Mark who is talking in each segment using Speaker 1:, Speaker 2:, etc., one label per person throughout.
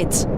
Speaker 1: it!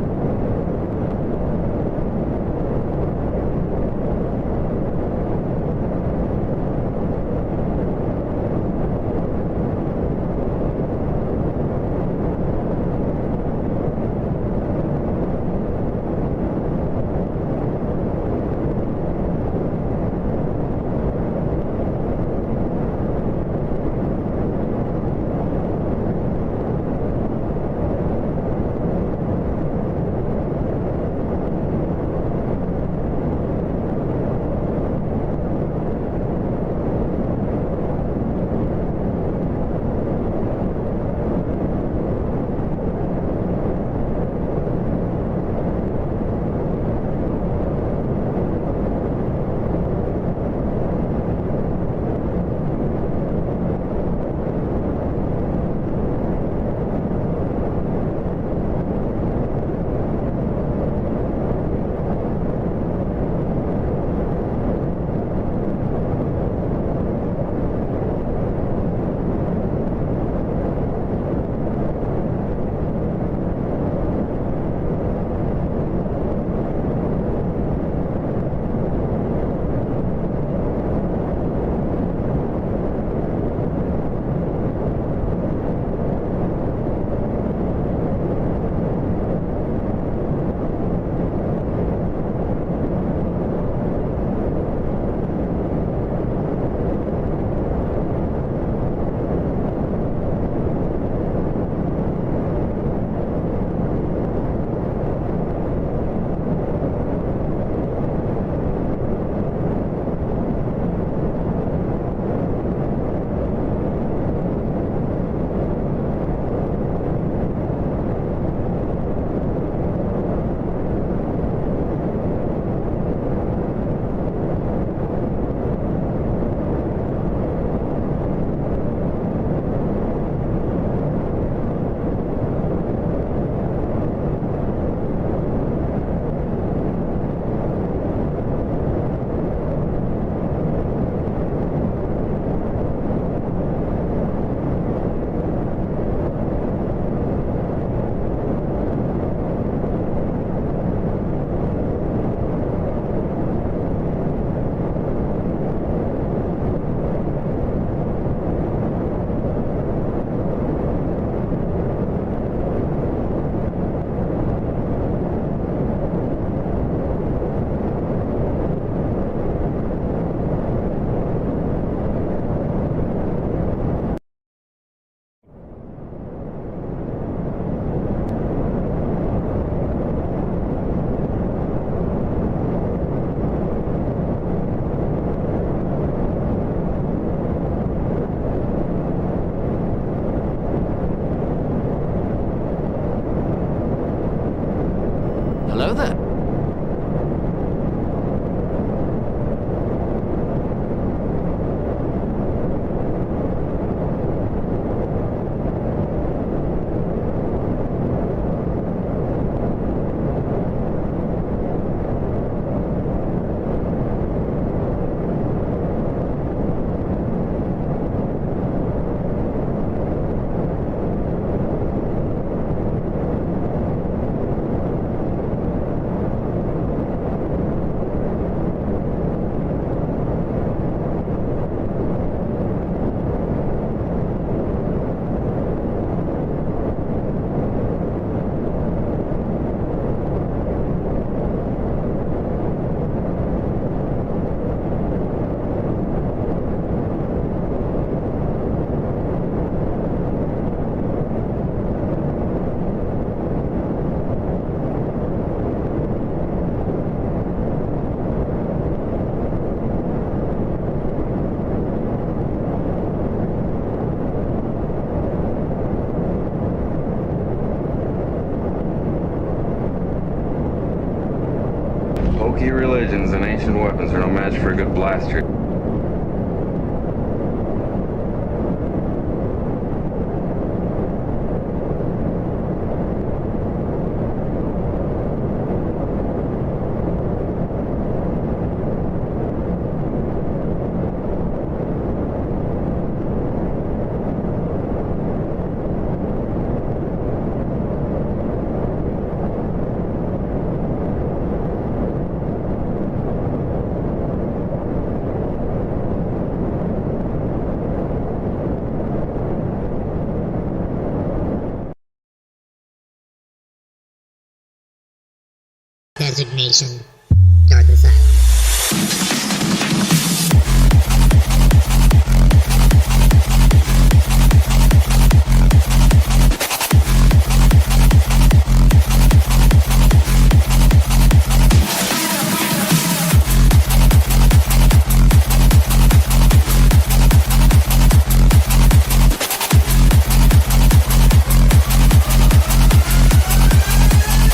Speaker 1: Hello there.
Speaker 2: Hokey religions and ancient weapons are no match for a good blaster.
Speaker 3: Designation, Dark Asylum.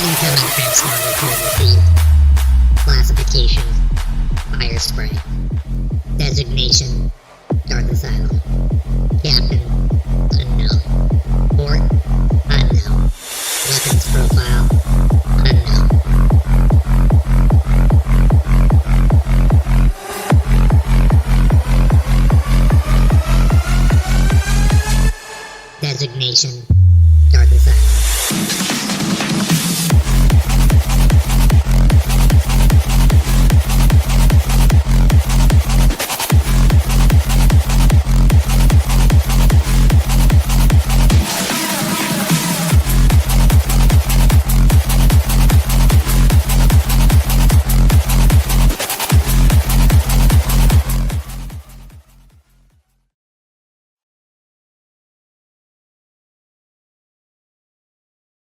Speaker 3: Incoming transponder to repeat. Classification, fire spray. Designation, Dark Asylum. Captain, unknown. Port, unknown. Weapons profile, unknown. Designation, Dark Asylum.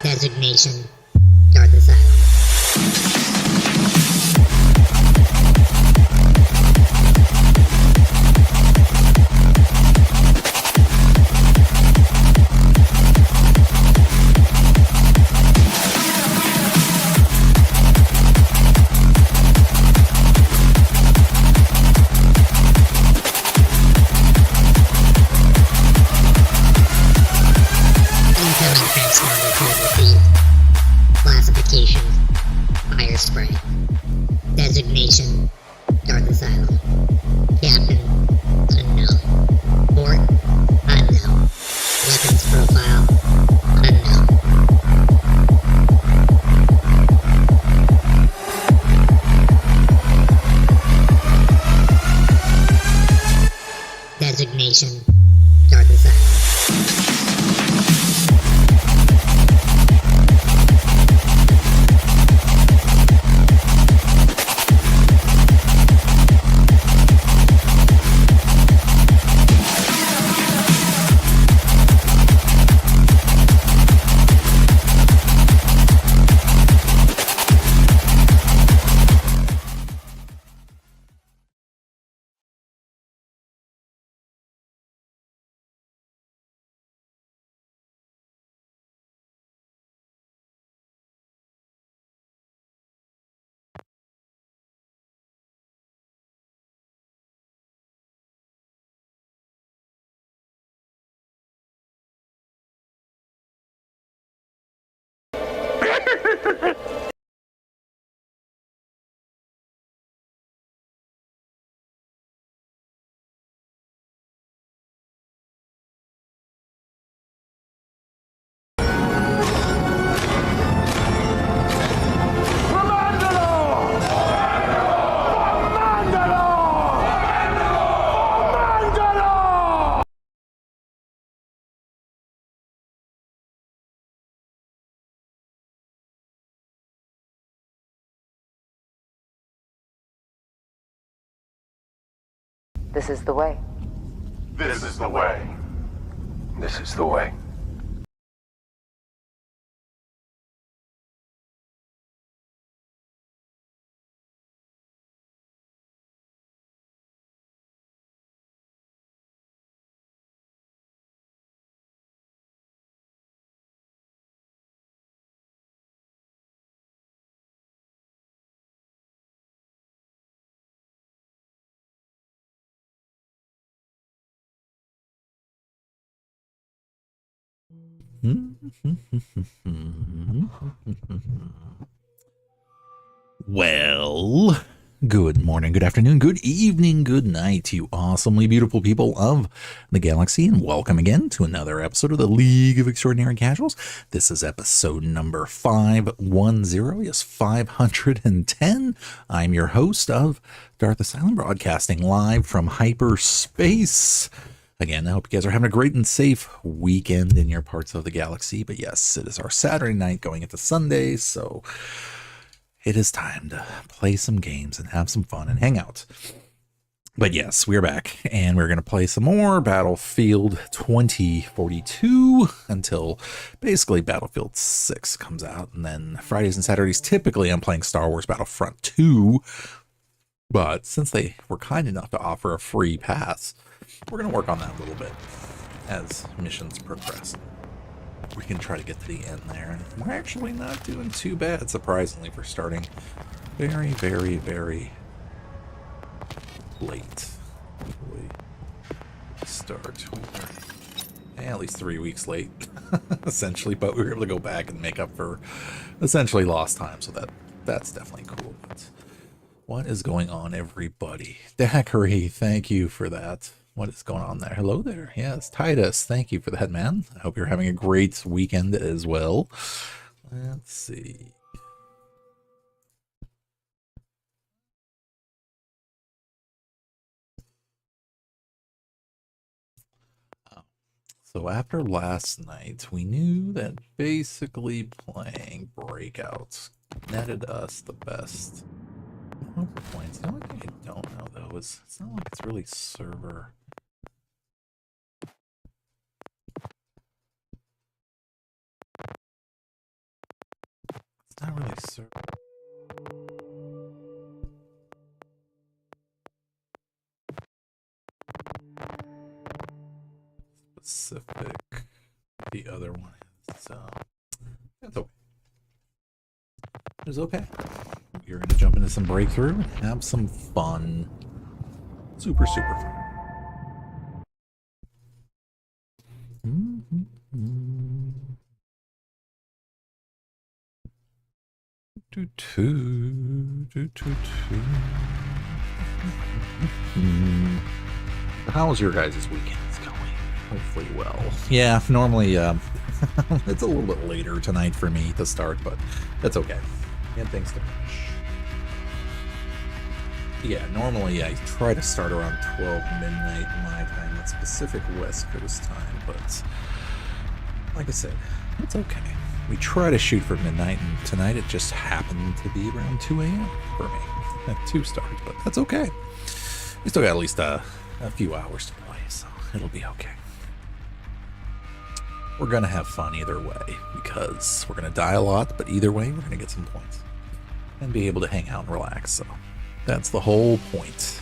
Speaker 3: Designation, Dark Asylum. Incoming transponder to repeat. Classification, fire spray. Designation, Dark Asylum. Captain, unknown. Port, unknown. Weapons profile, unknown. Designation, Dark Asylum.
Speaker 4: This is the way.
Speaker 5: This is the way.
Speaker 2: This is the way.
Speaker 6: Well, good morning, good afternoon, good evening, good night, you awesomely beautiful people of the galaxy, and welcome again to another episode of the League of Extraordinary Casuals. This is episode number 510, yes, 510. I'm your host of Darth Asylum, broadcasting live from hyperspace. Again, I hope you guys are having a great and safe weekend in your parts of the galaxy. But yes, it is our Saturday night going into Sunday, so it is time to play some games and have some fun and hang out. But yes, we're back, and we're going to play some more Battlefield 2042 until basically Battlefield 6 comes out. And then Fridays and Saturdays, typically I'm playing Star Wars Battlefront 2. But since they were kind enough to offer a free pass, we're going to work on that a little bit as missions progress. We can try to get to the end there. And we're actually not doing too bad, surprisingly, for starting very, very, very late. We start at least 3 weeks late, essentially, but we were able to go back and make up for essentially lost time, so that's definitely cool. But what is going on, everybody? Daiquiri, thank you for that. What is going on there? Hello there. Yes, Titus, thank you for that, man. I hope you're having a great weekend as well. Let's see. So after last night, we knew that basically playing Breakouts netted us the best points. The only thing I don't know, though, is it's not like it's really server. It's not really server. Specific. The other one is that's okay. It's okay. You're gonna jump into some breakthrough and have some fun. Super fun. How's your guys' weekends going? Hopefully well. Yeah, normally it's a little bit later tonight for me to start, but that's okay. And things to finish. Yeah, normally I try to start around 12 midnight my time. That's Pacific West Coast time, but like I said, it's okay. We try to shoot for midnight, and tonight it just happened to be around 2 a.m. for me at 2 start, but that's okay. We still got at least a few hours to play, so it'll be okay. We're going to have fun either way, because we're going to die a lot, but either way, we're going to get some points and be able to hang out and relax, so that's the whole point.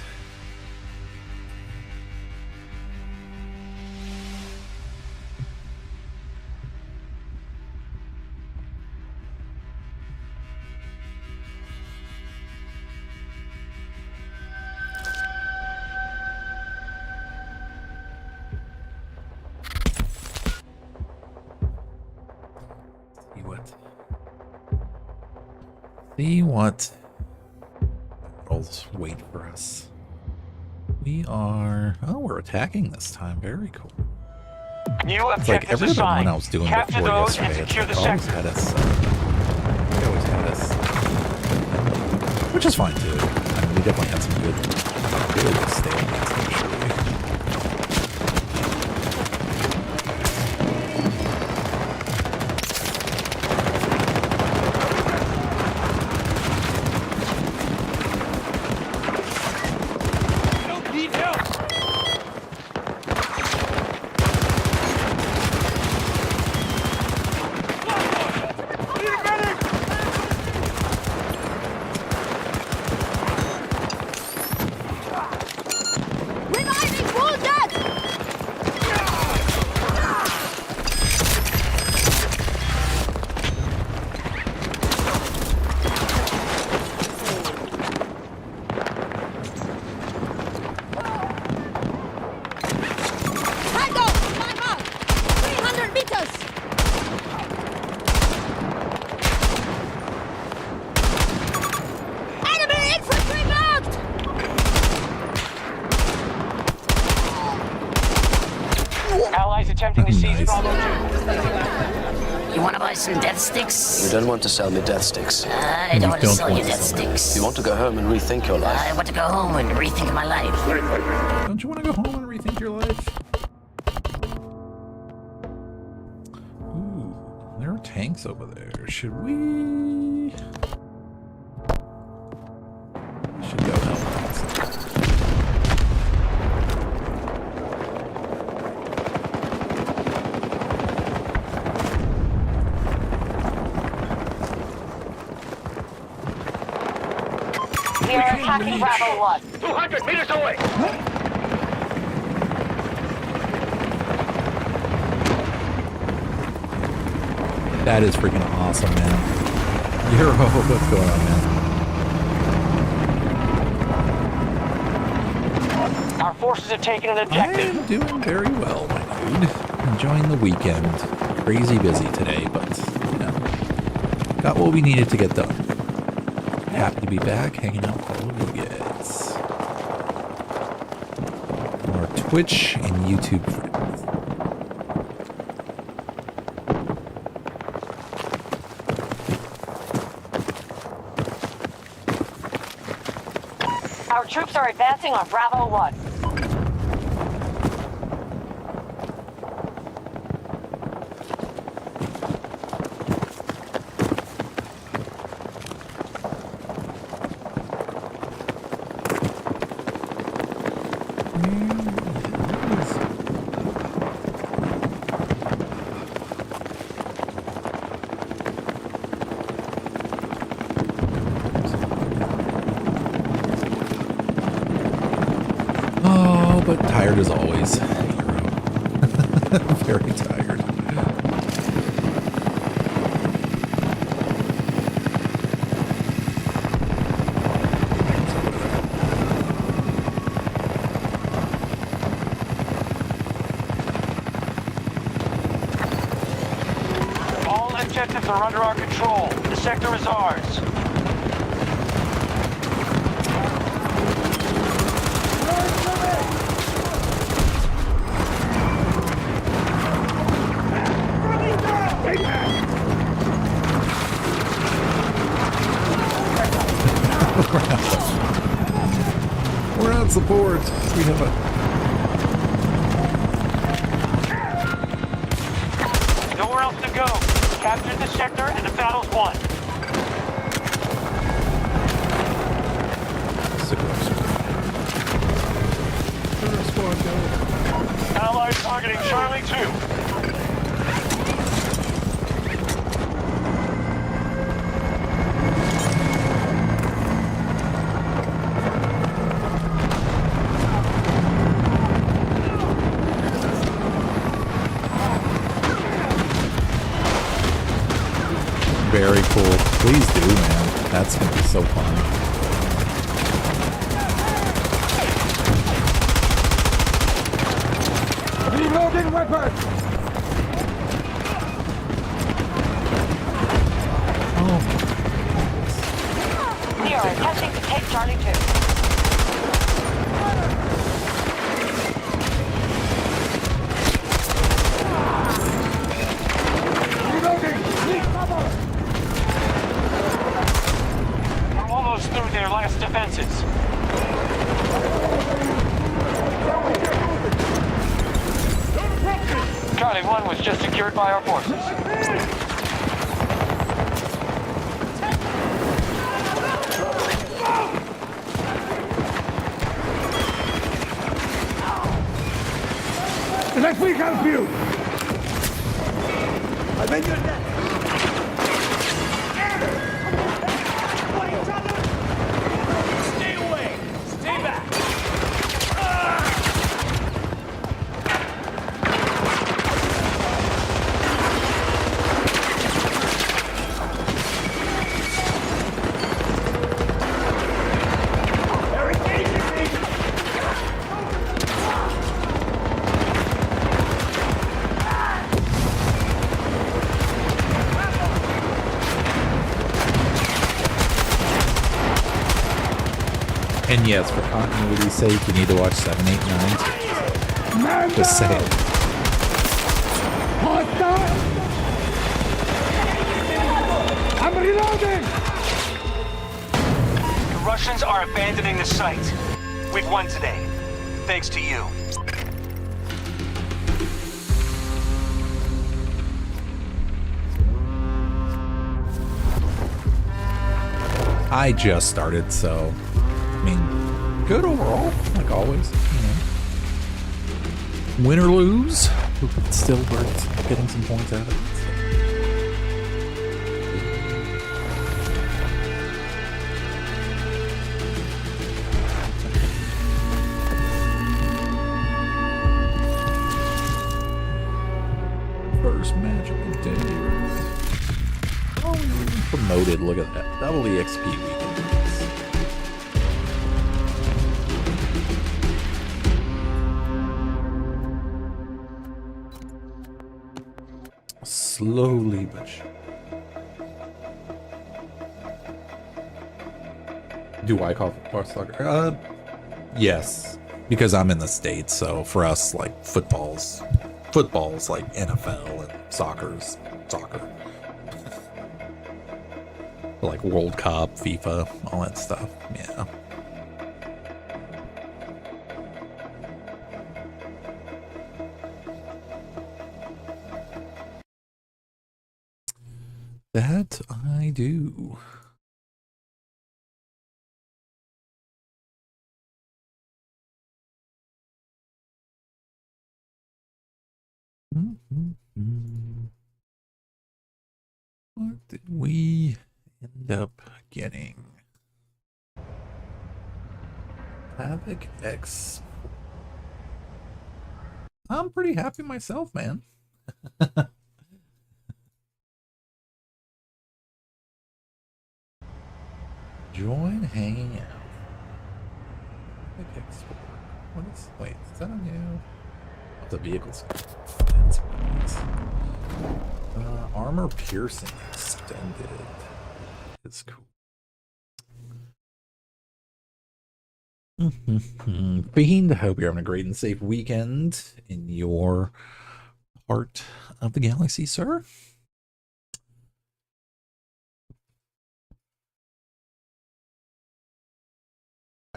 Speaker 6: See what battles wait for us. We're attacking this time. Very cool.
Speaker 7: New
Speaker 6: It's like
Speaker 7: objectives
Speaker 6: every other one
Speaker 7: assigned.
Speaker 6: I was doing
Speaker 7: Capture
Speaker 6: before
Speaker 7: those
Speaker 6: yesterday,
Speaker 7: and
Speaker 6: it's
Speaker 7: secure
Speaker 6: like
Speaker 7: the
Speaker 6: always
Speaker 7: sector.
Speaker 6: had us, they always had us, which is fine too. I mean, we definitely had some good stalemates actually.
Speaker 8: Mando! My mark! 300 meters! Enemy infantry marked!
Speaker 7: Allies attempting to seize
Speaker 6: Nice.
Speaker 7: Bravo 2.
Speaker 9: You want to buy some death sticks?
Speaker 10: You don't want to sell me death sticks.
Speaker 9: I don't want to sell you death sticks.
Speaker 10: You want to go home and rethink your life.
Speaker 9: I want to go home and rethink my life.
Speaker 6: Don't you want to go home and rethink your life? Ooh, there are tanks over there. Should we
Speaker 7: We are attacking Bravo 1. 200 meters away.
Speaker 6: That is freaking awesome, man. Hero, what's going on, man?
Speaker 7: Our forces have taken an
Speaker 6: I
Speaker 7: objective.
Speaker 6: am doing very well, my dude. Enjoying the weekend. Crazy busy today, but, you know, got what we needed to get done. Happy to be back, hanging out with all of you guys. Our Twitch and YouTube friends.
Speaker 4: Our troops are advancing on Bravo 1.
Speaker 6: Oh, but tired as always. Very tired.
Speaker 7: All objectives are under our control. The sector is ours.
Speaker 6: We're on support. We have a...
Speaker 7: Nowhere else to go. Capture the sector and the battle's won. Allied targeting Charlie 2.
Speaker 6: Very cool. Please do, man. That's gonna be so fun.
Speaker 7: Reloading weapon!
Speaker 6: Oh,
Speaker 4: We are attempting to take Charlie 2.
Speaker 7: We're almost through their last defenses. Charlie 1 was just secured by our forces.
Speaker 5: Let me help you! I beg your death!
Speaker 7: Stay away! Stay back!
Speaker 6: and yes, for continuity's sake, you need to watch 7, 8, 9. Just saying.
Speaker 5: I'm reloading!
Speaker 7: The Russians are abandoning the site. We've won today. Thanks to you.
Speaker 6: I just started, so I mean, good overall, like always. You know, win or lose, it's still worth getting some points out of it. look at that. Double EXP weekend. Slowly but surely. Do I call football soccer? Yes, because I'm in the States, so for us, like, football's like NFL, and soccer's soccer. Like World Cup, FIFA, all that stuff. Yeah. That I do. What did we end up getting? Havoc X. I'm pretty happy myself, man. Join hanging out. Havoc X. What is? Wait, is that on you? Oh, the vehicles. That's nice. Armor piercing extended. It's cool. Fiend, I hope you're having a great and safe weekend in your part of the galaxy, sir.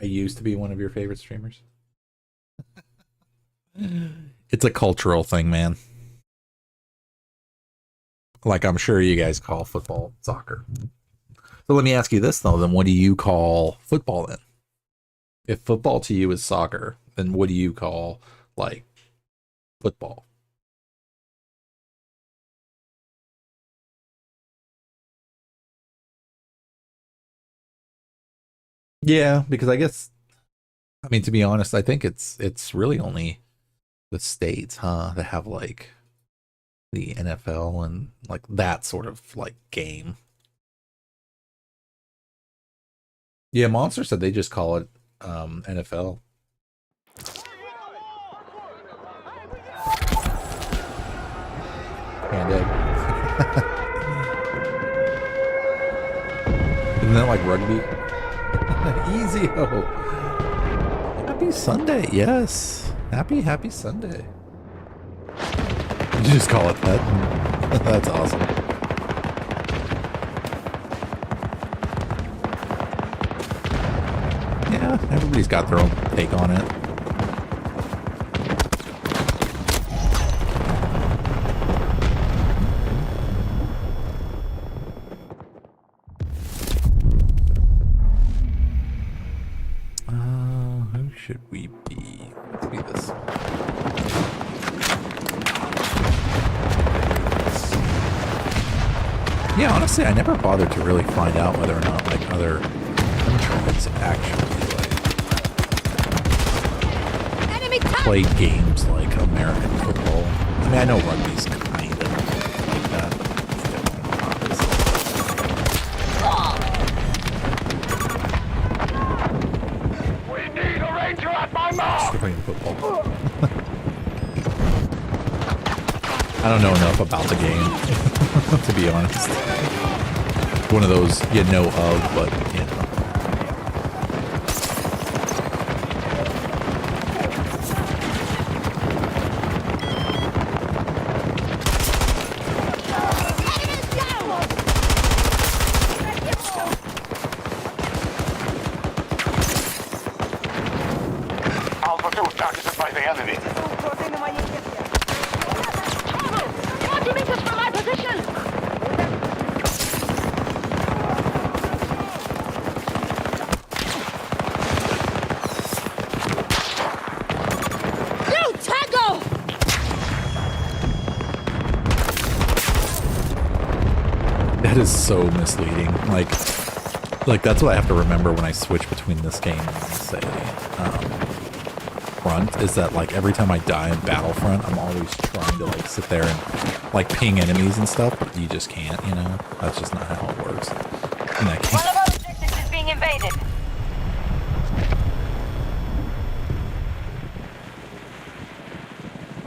Speaker 6: I used to be one of your favorite streamers. It's a cultural thing, man. Like, I'm sure you guys call football soccer. So let me ask you this, though. Then what do you call football then? If football to you is soccer, then what do you call, like, football? Yeah, because I guess, I mean, to be honest, I think it's really only the States, huh, that have, like, the NFL and like that sort of like game. Yeah, Monster said they just call it NFL. And isn't that like rugby? Easy ho. Happy Sunday, yes. Happy Sunday. You just call it that. That's awesome. Yeah, everybody's got their own take on it. Who should we be? Let's be this. Yeah, honestly, I never bothered to really find out whether or not like other countries actually like play games like American football. I mean, I know rugby's kind of like that.
Speaker 5: We need a ranger at my mouth.
Speaker 6: Football. I don't know enough about the game, to be honest. One of those you know of, but you know.
Speaker 5: Alpha 2 targeted by the enemy.
Speaker 8: 40 meters from my position! You Tango!
Speaker 6: That is so misleading. Like that's what I have to remember when I switch between this game and say Front, is that like every time I die in Battlefront, I'm always trying to like sit there and like ping enemies and stuff, but you just can't, you know? That's just not how it works. in that case.
Speaker 4: One of our objectives is being invaded.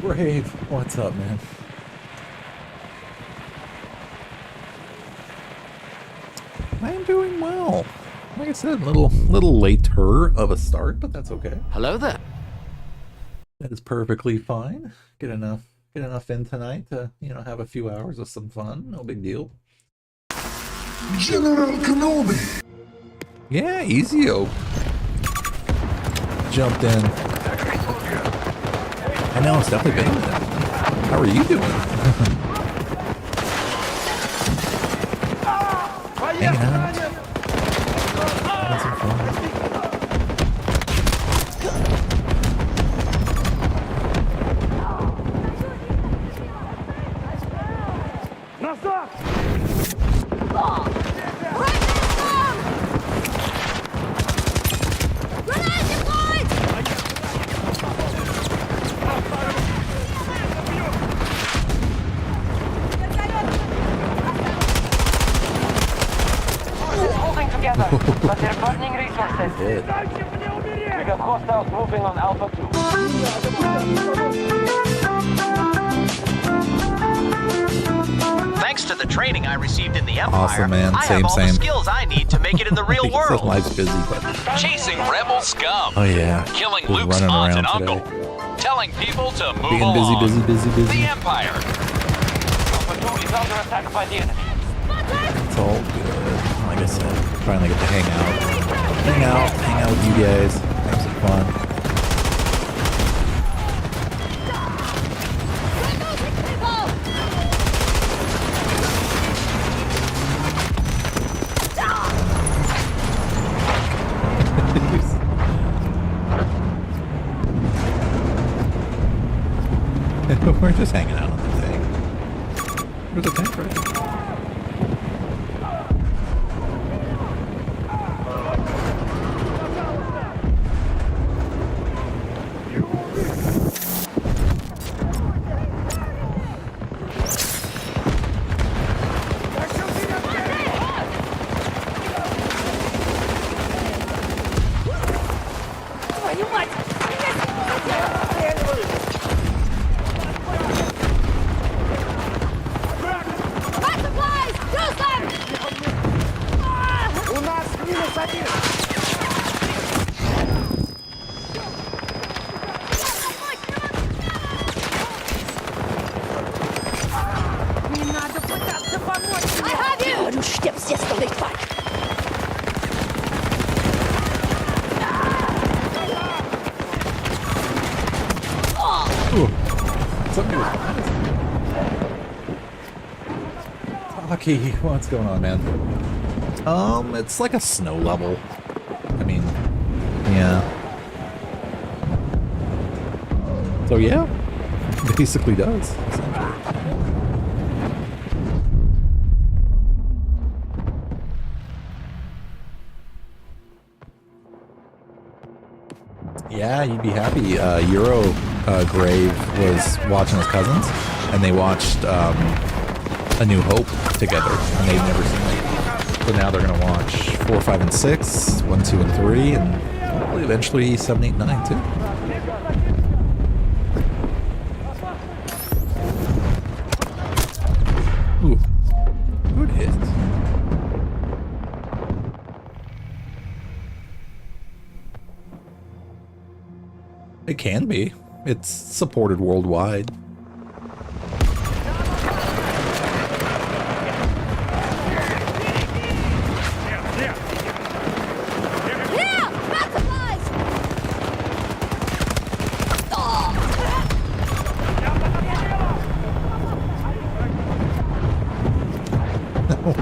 Speaker 6: Brave, what's up, man? I'm doing well. Like I said, little later of a start, but that's okay.
Speaker 1: Hello there.
Speaker 6: That is perfectly fine. Get enough in tonight to, have a few hours of some fun. No big deal.
Speaker 5: General Kenobi.
Speaker 6: Yeah, easy-o. Jumped in. I know, it's definitely been a minute. How are you doing? Hanging out. Having some fun.
Speaker 4: Holding together, but they're burning resources. We got hostiles moving on Alpha 2.
Speaker 7: Thanks to the training I received in the Empire,
Speaker 6: Awesome, man.
Speaker 7: I
Speaker 6: Same,
Speaker 7: have all
Speaker 6: same.
Speaker 7: the skills I need to make it in the real world.
Speaker 6: Life's busy, but
Speaker 7: Chasing rebel scum.
Speaker 6: oh yeah,
Speaker 7: Killing
Speaker 6: We're
Speaker 7: Luke's
Speaker 6: running
Speaker 7: aunt and
Speaker 6: around
Speaker 7: uncle.
Speaker 6: today.
Speaker 7: Telling people to move
Speaker 6: Being
Speaker 7: along.
Speaker 6: busy.
Speaker 7: The Empire.
Speaker 4: Alpha 2 is under attack by the enemy.
Speaker 6: It's all good. Like I said, finally get to hang out with you guys, have some fun. We're just hanging out on the thing. There's a tank right there. Somebody was behind us. Taki, what's going on, man? It's like a snow level. I mean, yeah. So yeah, it basically does. Yeah, you'd be happy. Grave was watching his cousins, and they watched A New Hope together, and they've never seen it. So now they're going to watch 4, 5, and 6, 1, 2, and 3, and hopefully eventually 7, 8, 9 too. Ooh, good hit. It can be. It's supported worldwide.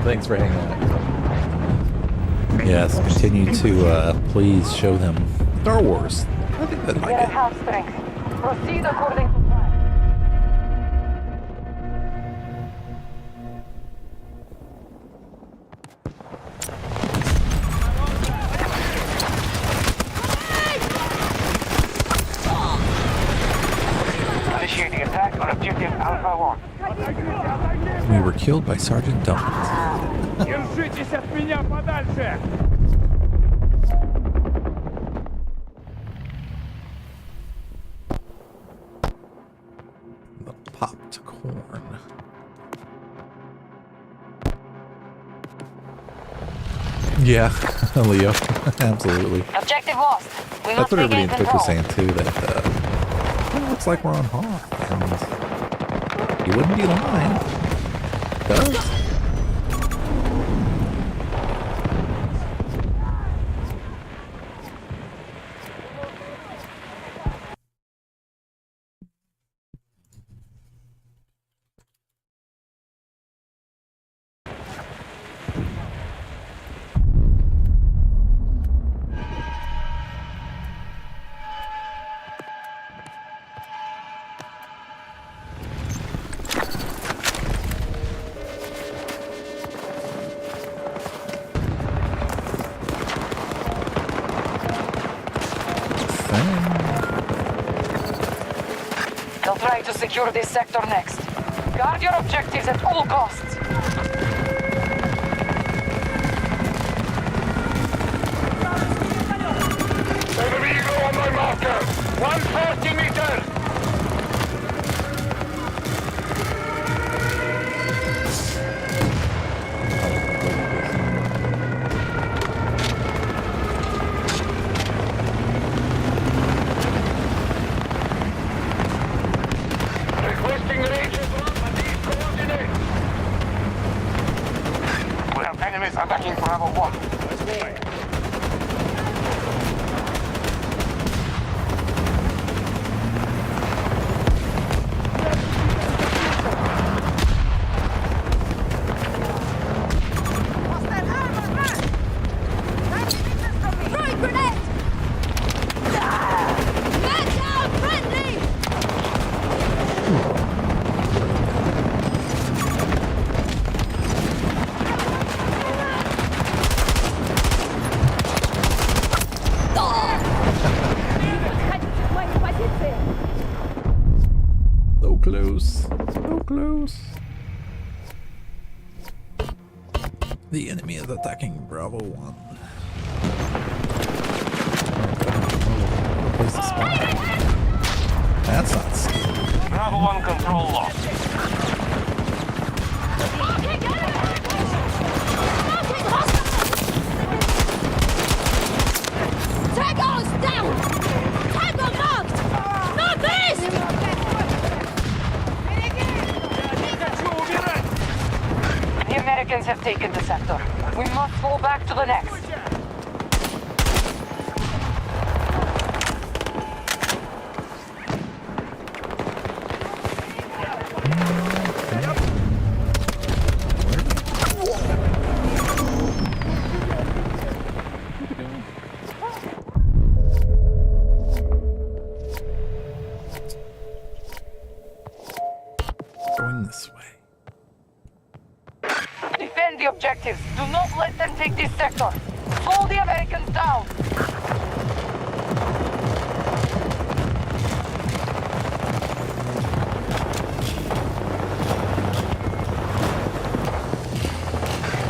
Speaker 6: Thanks for hanging out. Yes, continue to please show them Star Wars. I think they'd like it.
Speaker 4: Half strength. Proceed according to plan. Initiating attack on objective Alpha 1.
Speaker 6: We were killed by Sergeant Dumpins.
Speaker 5: Держитесь от меня подальше!
Speaker 6: The popped corn. Yeah, Leo, absolutely.
Speaker 8: Objective lost. We
Speaker 6: That's
Speaker 8: must
Speaker 6: what everybody
Speaker 8: regain
Speaker 6: in Twitch was
Speaker 8: control.
Speaker 6: saying too. That it looks like we're on Hoth, and you wouldn't be lying. It does.
Speaker 4: They'll try to secure this sector next. Guard your objectives at all costs.
Speaker 5: Enemy Eagle on my marker! 140 meters! Requesting range at these coordinates! We have enemies attacking Bravo 1.
Speaker 8: Throwing grenade! Man down, friendly! Мои позиции!
Speaker 6: So close. So close. The enemy is attacking Bravo 1. Where's the spawn? That's not scary.
Speaker 7: Bravo 1 control lost.
Speaker 8: Marking enemy! Marking hostile! Tango's down! Tango marked! Northeast!
Speaker 4: The Americans have taken the sector. We must fall back to the next.
Speaker 6: Going this way.
Speaker 4: Defend the objectives. Do not let them take this sector. Slow the Americans down.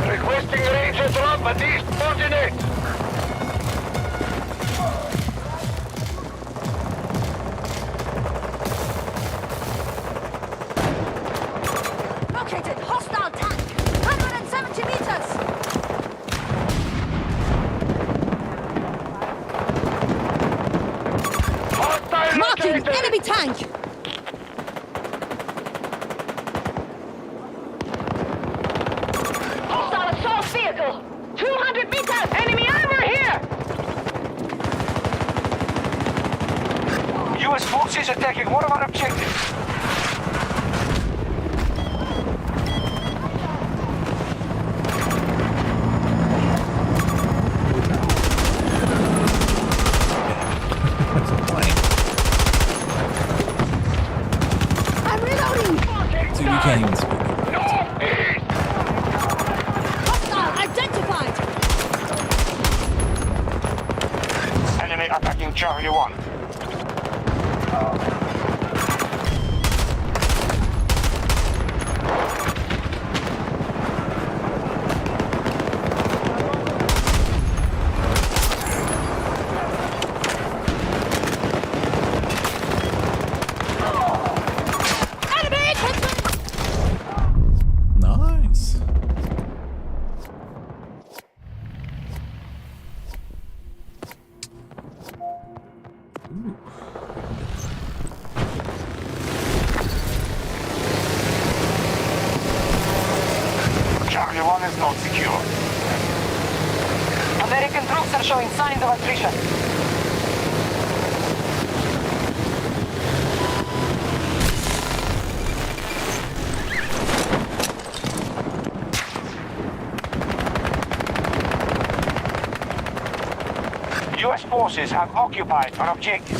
Speaker 5: Requesting Ranger drop at these coordinates!
Speaker 8: Located hostile tank! 170 meters!
Speaker 5: Hostile
Speaker 8: Marking
Speaker 5: located!
Speaker 8: enemy tank! Hostile assault vehicle! 200 meters! Enemy armor here!
Speaker 7: U.S. forces attacking one of our objectives.
Speaker 8: I'm reloading!
Speaker 6: So you can't even speak.
Speaker 5: Northeast!
Speaker 8: Hostile identified!
Speaker 7: Enemy attacking Charlie 1.
Speaker 4: American troops are showing signs of attrition.
Speaker 7: U.S. forces have occupied an objective.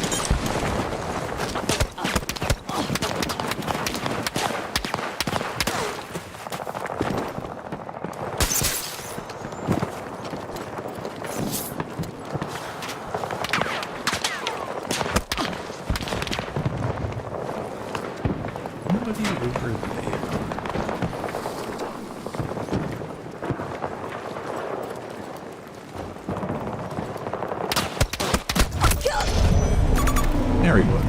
Speaker 6: There he was.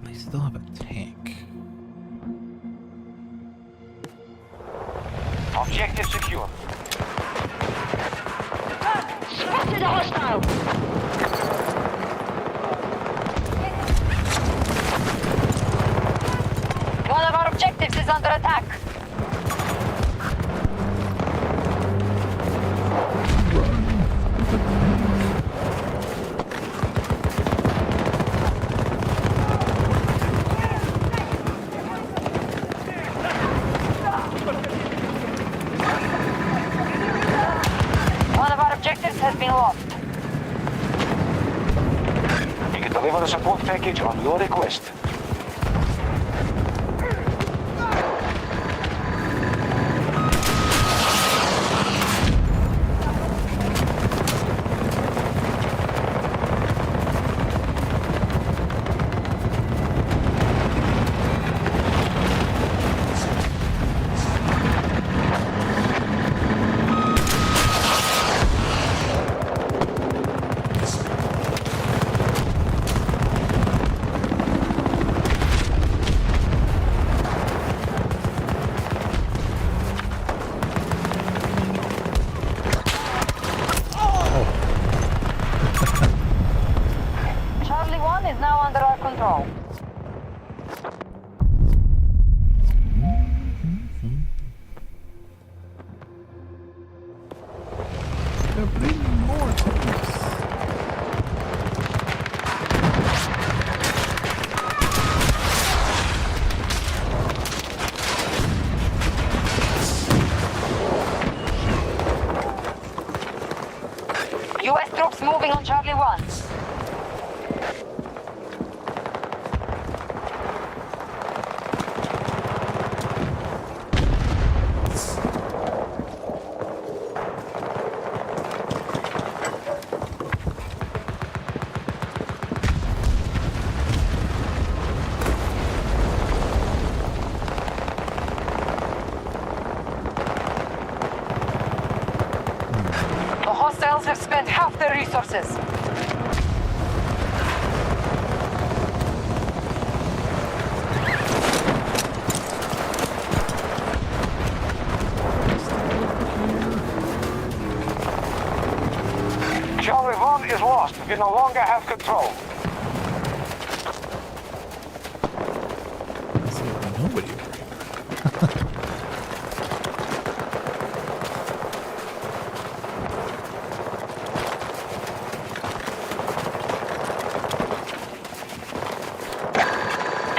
Speaker 6: I still have a tank.
Speaker 7: Objective secure.
Speaker 8: Spotted a hostile! One of our objectives is under attack. One of our objectives has been lost.
Speaker 7: You can deliver a support package on your request.
Speaker 8: Charlie 1 is now under our control.
Speaker 6: They're bringing more tanks.
Speaker 8: U.S. troops moving on Charlie 1.
Speaker 4: The hostiles have spent half their resources.
Speaker 7: Charlie 1 is lost. We no longer have control.
Speaker 6: Nobody.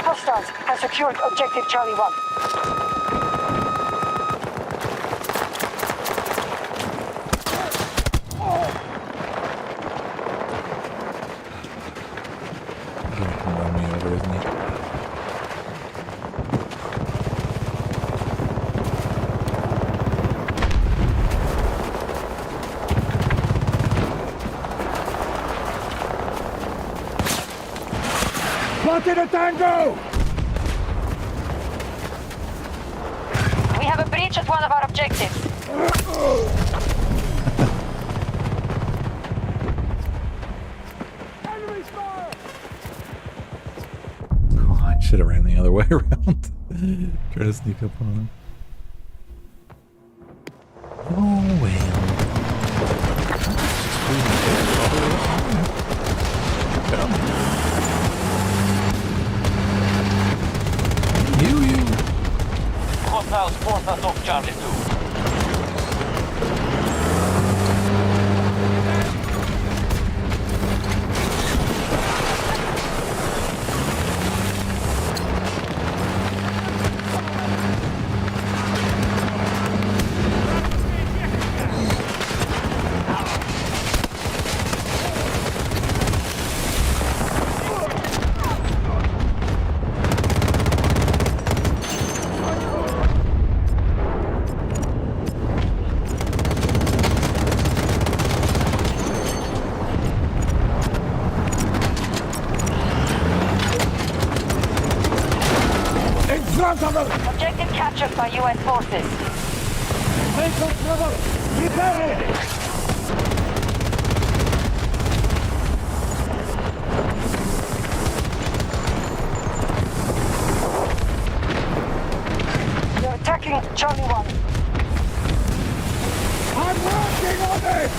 Speaker 4: Hostiles have secured objective Charlie 1.
Speaker 6: He's gonna come run me over, isn't he?
Speaker 5: Spotted a tango!
Speaker 8: We have a breach at one of our objectives.
Speaker 6: Oh, I should have ran the other way around. Try to sneak up on him. Oh well.
Speaker 8: Objective captured by U.S. forces. They're attacking Charlie 1.
Speaker 5: I'm working on it!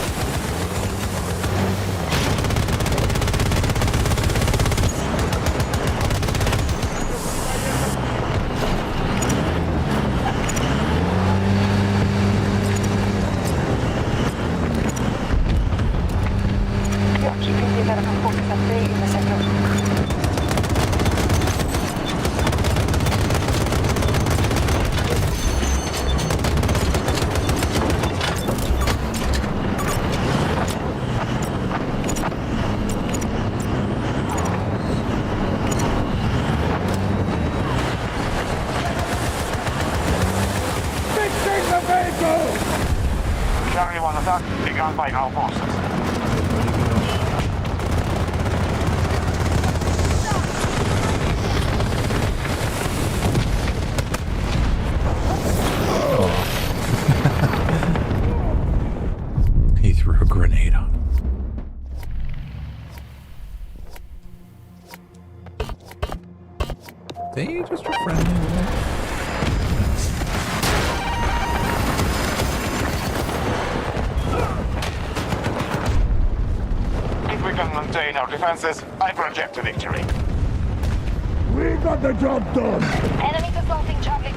Speaker 8: We are keeping the American forces at bay in the sector.
Speaker 5: Fixing the vehicle!
Speaker 7: Charlie 1 attack begun by our forces.
Speaker 6: He threw a grenade on him. They just a friendly little.
Speaker 7: If we can maintain our defenses, I project a victory.
Speaker 5: We got the job done!
Speaker 8: Enemies assaulting Charlie 2.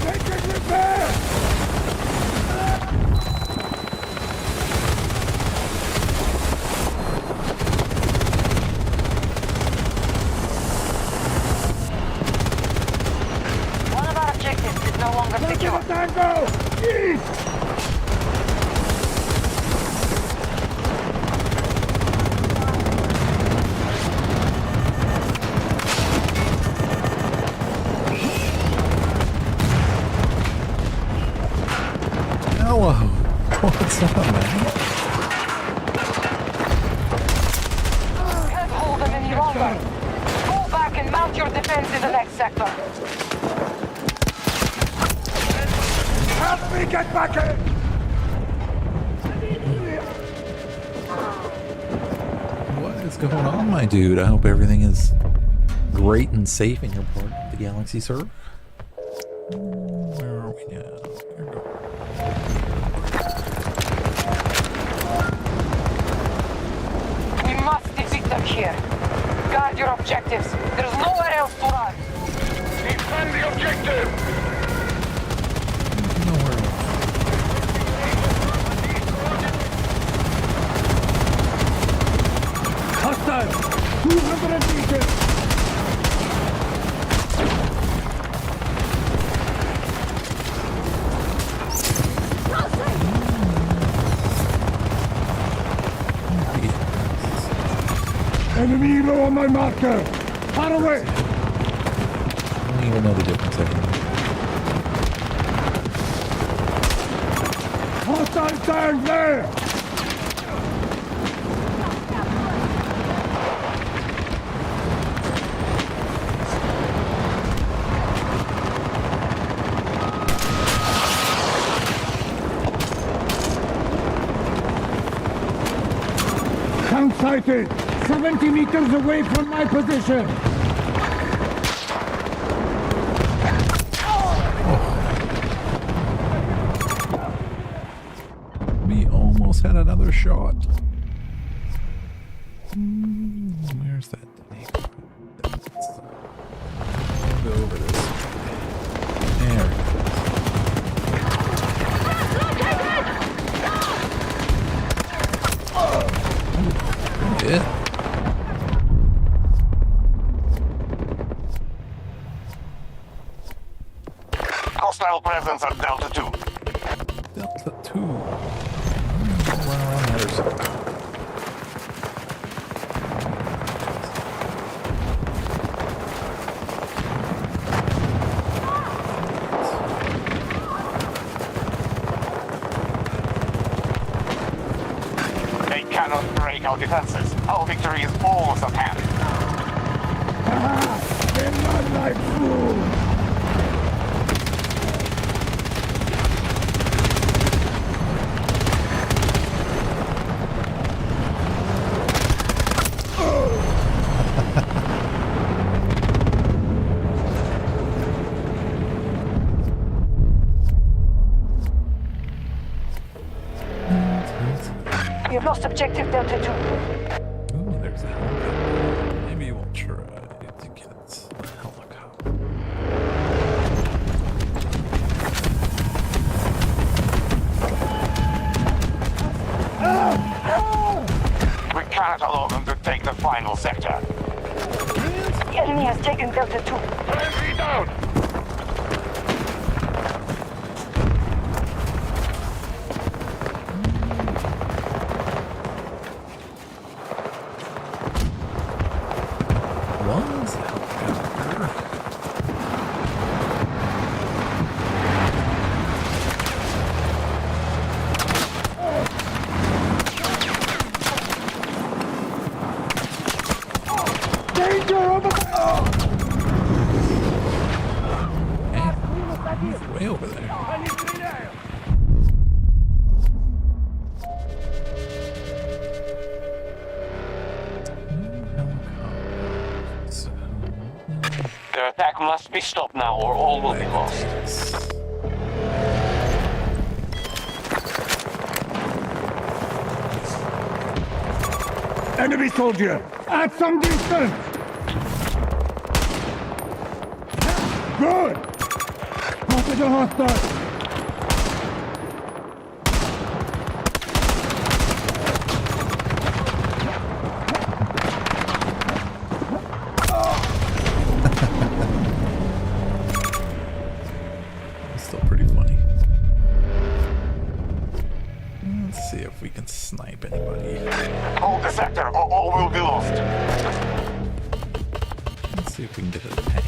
Speaker 5: Making repair!
Speaker 8: One of our objectives is no longer secure.
Speaker 5: Tango! East!
Speaker 6: Hello. What's up, man?
Speaker 8: Can't hold them any longer. Fall back and mount your defense in the next sector.
Speaker 5: Help me get back in!
Speaker 6: What is going on, my dude? I hope everything is great and safe in your part of the galaxy, sir. Where are we now? Here we go.
Speaker 8: We must defeat them here. Guard your objectives. There's nowhere else to run.
Speaker 5: Defend the objective!
Speaker 6: Nowhere else.
Speaker 5: Hostile! 200 meters! Enemy low on my marker! Far away!
Speaker 6: I don't even know the difference anymore.
Speaker 5: Hostile tank there! Tank sighted! 70 meters away from my position!
Speaker 6: We almost had another shot. Where's that thing? Go over this. There it is. Yeah.
Speaker 7: Hostile presence at Delta 2.
Speaker 6: Delta 2. Run around the other side.
Speaker 7: our defenses. Our victory is almost at hand.
Speaker 5: They're not like fools!
Speaker 8: We've lost objective Delta 2.
Speaker 6: Oh, there's a helicopter. Maybe we'll try to get a helicopter.
Speaker 7: We cannot allow them to take the final sector.
Speaker 8: The enemy has taken Delta 2.
Speaker 7: Friendly down!
Speaker 6: Was a helicopter.
Speaker 5: Danger over
Speaker 6: Hey, he's way over there. Helicopters.
Speaker 7: Their attack must be stopped now or all will be lost.
Speaker 5: enemy soldier! At some distance! Good! Spotted a hostile!
Speaker 6: Still pretty funny. Let's see if we can snipe anybody.
Speaker 7: Hold the sector or all will be lost.
Speaker 6: Let's see if we can get a tank.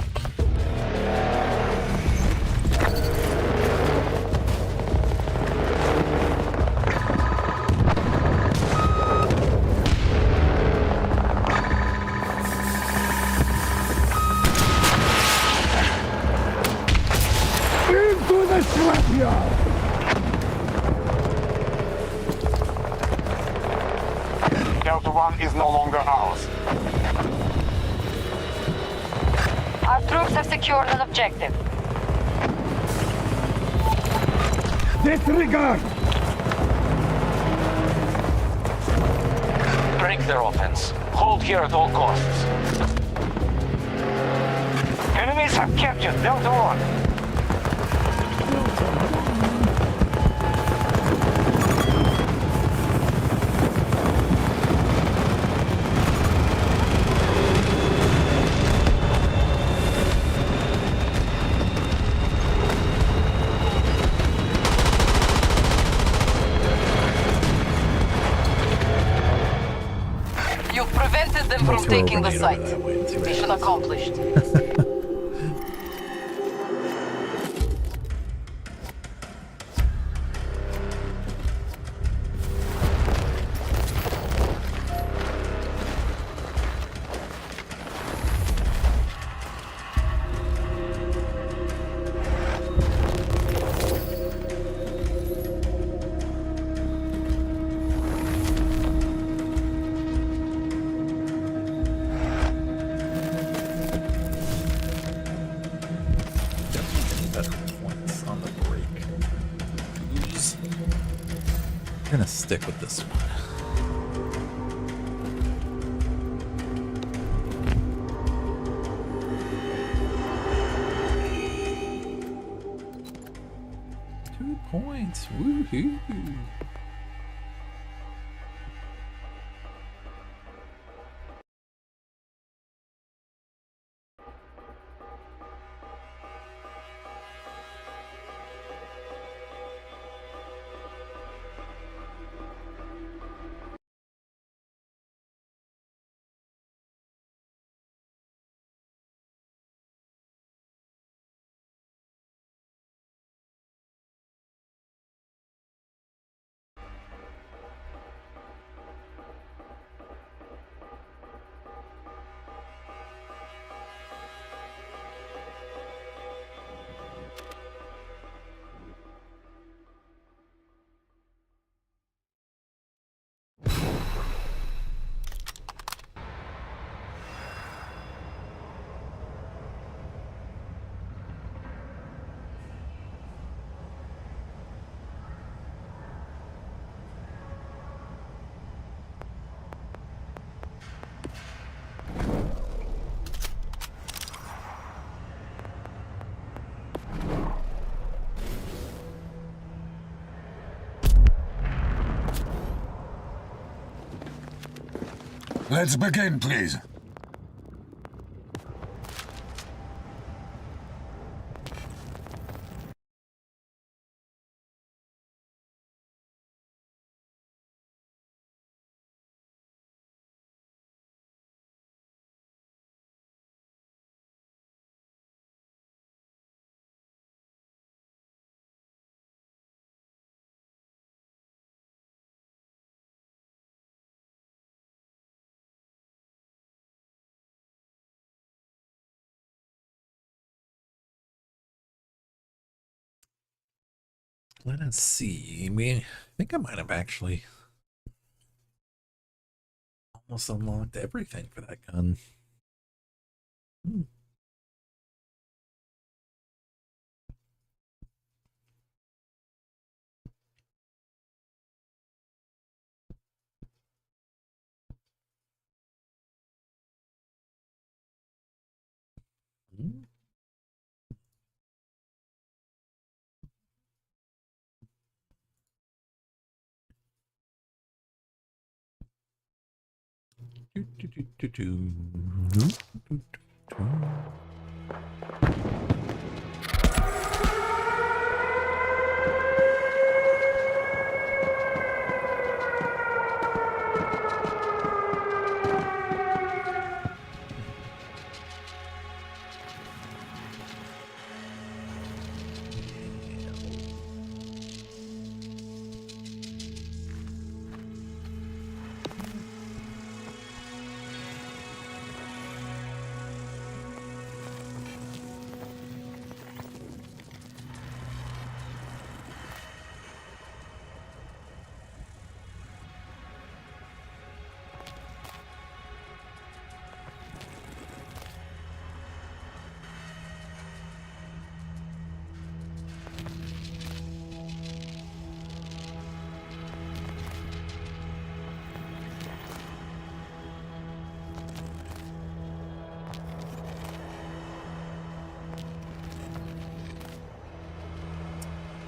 Speaker 5: Into the scrapyard!
Speaker 7: Delta 1 is no longer ours.
Speaker 8: Our troops have secured an objective.
Speaker 5: Disregard!
Speaker 7: Break their offense. Hold here at all costs. Enemies have captured Delta 1.
Speaker 8: You've prevented them from
Speaker 6: Throw a
Speaker 8: taking the
Speaker 6: grenade
Speaker 8: site.
Speaker 6: over that way and see what
Speaker 8: Mission
Speaker 6: happens.
Speaker 8: accomplished.
Speaker 6: Better points on the break. Oops. We're gonna stick with this one. Points. Woohoo.
Speaker 5: Let's begin, please.
Speaker 6: Let us see. I think I might have actually almost unlocked everything for that gun.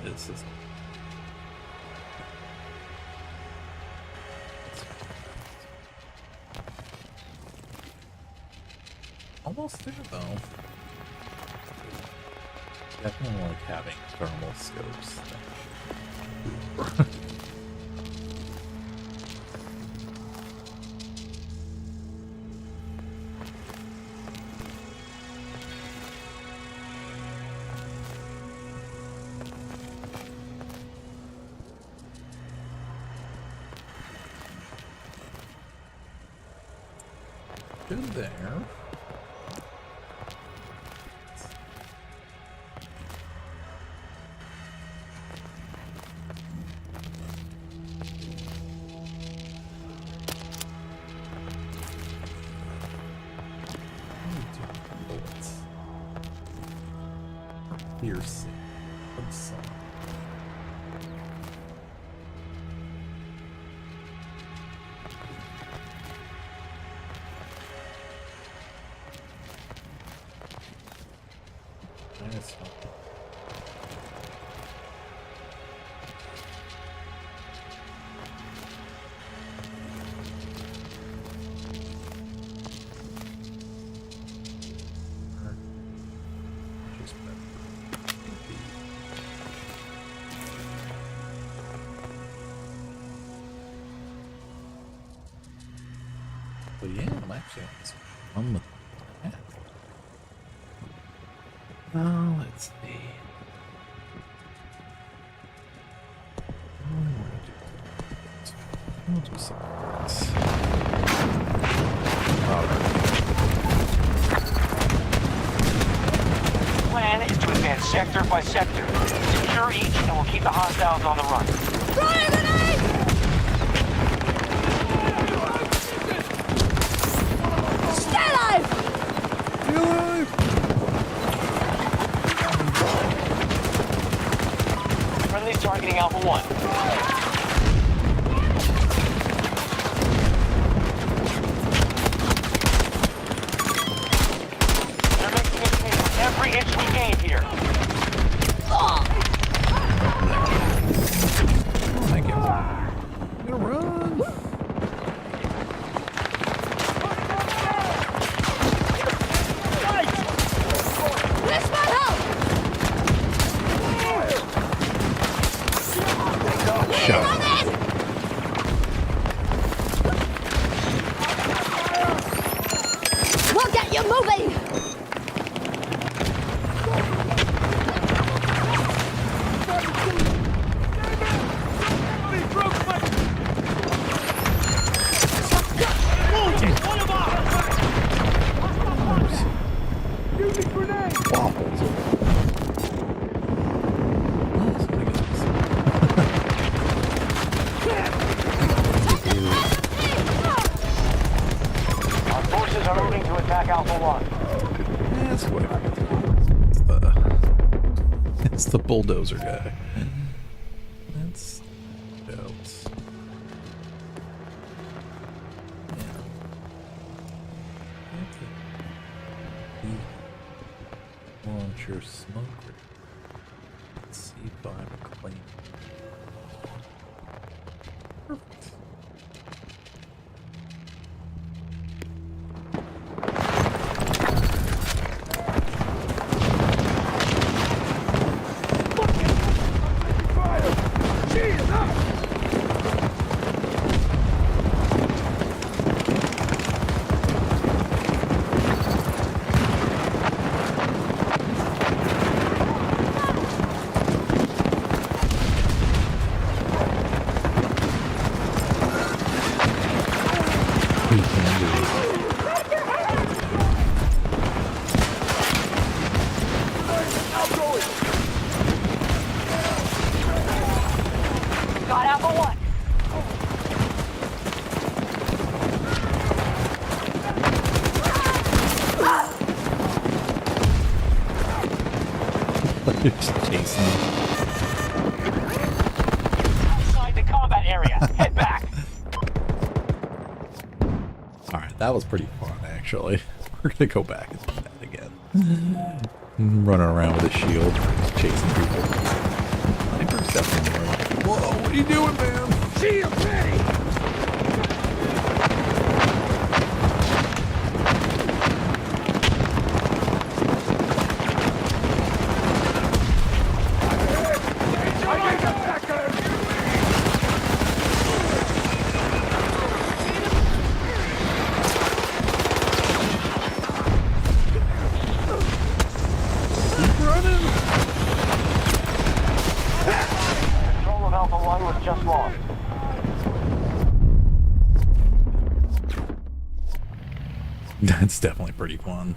Speaker 6: This is almost there, though. Definitely like having thermal scopes. Good there. Piercing. But yeah, I'm actually on with that. Oh, let's see. We'll do something else.
Speaker 7: Plan is to advance sector by sector. Secure each and we'll keep the hostiles on the run.
Speaker 8: Throwing a grenade! Stay alive!
Speaker 7: Friendly's targeting Alpha 1. Every inch we gain here.
Speaker 6: Thank you. I'm gonna run.
Speaker 11: Moving!
Speaker 7: Our forces are moving to attack Alpha 1.
Speaker 6: That's whatever. It's the bulldozer guy. That's belts. Launcher smoker. C5 claim. Perfect.
Speaker 8: Got Alpha 1.
Speaker 6: You're just chasing me.
Speaker 7: Outside the combat area. Head back.
Speaker 6: Alright, that was pretty fun, actually. We're gonna go back and do that again. Running around with a shield, just chasing people. Sniper's definitely more like, whoa, what are you doing, man?
Speaker 5: Shield ready!
Speaker 7: Control of Alpha 1 was just lost.
Speaker 6: That's definitely pretty fun.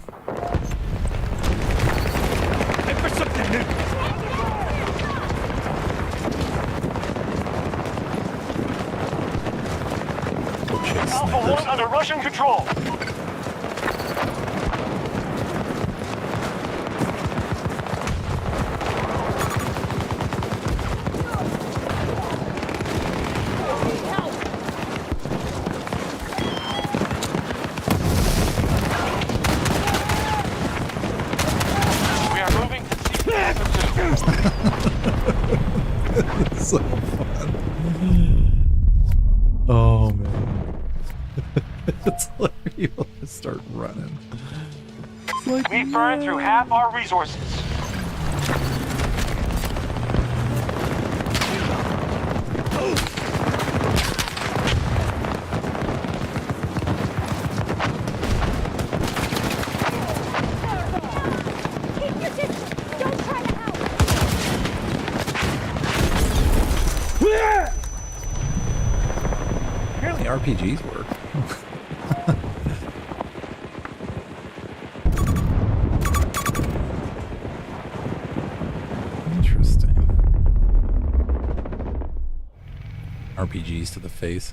Speaker 6: Go chase
Speaker 7: Alpha 1
Speaker 6: snipers.
Speaker 7: under Russian control. We are moving to see Alpha 2.
Speaker 6: So fun. Oh man. It's like you want to start running. It's like,
Speaker 7: We burned through half our resources.
Speaker 11: Keep your distance! Don't try to help!
Speaker 6: apparently RPGs work. Interesting. RPGs to the face.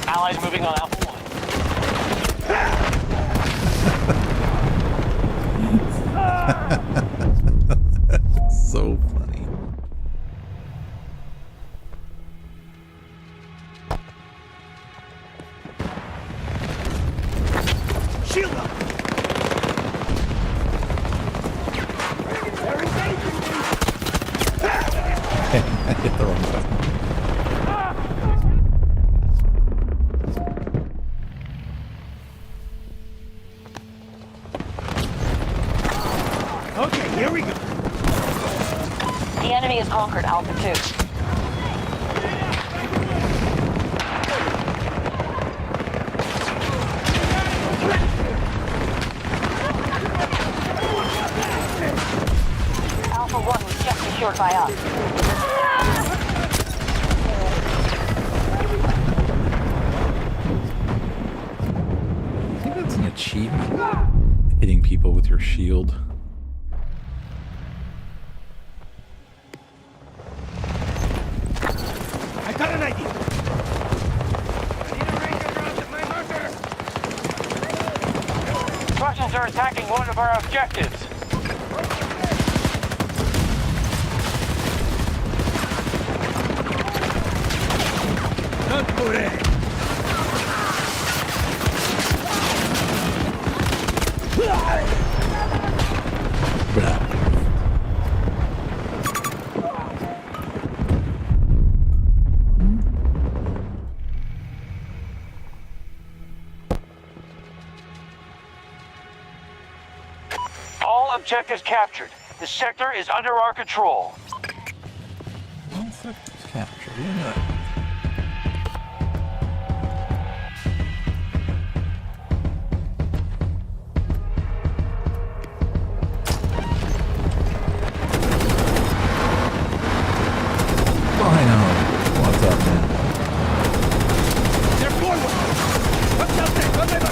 Speaker 7: Allies moving on Alpha 1.
Speaker 6: So funny.
Speaker 5: Shield up! Okay, here we go.
Speaker 8: The enemy has conquered Alpha 2. Alpha 1 was just secured by us.
Speaker 6: I think that's an achievement. Hitting people with your shield.
Speaker 5: I got an idea.
Speaker 7: Russians are attacking one of our objectives.
Speaker 5: Not correct.
Speaker 7: All objectives captured. The sector is under our control.
Speaker 6: All sectors captured. Yeah. What's up, man?
Speaker 5: They're forward. What's up there? Come there.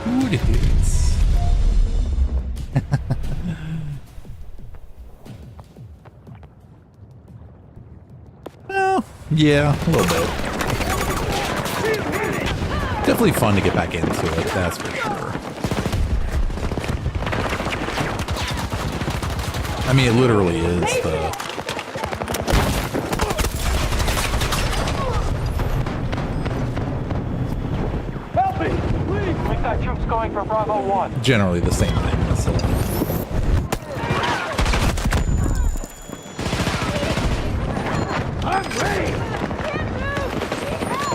Speaker 6: Who it is? Well, yeah, a little bit. Definitely fun to get back into it, that's for sure. I mean, it literally is the...
Speaker 7: Help me! Please! We've got troops going for Bravo 1.
Speaker 6: generally the same thing, so...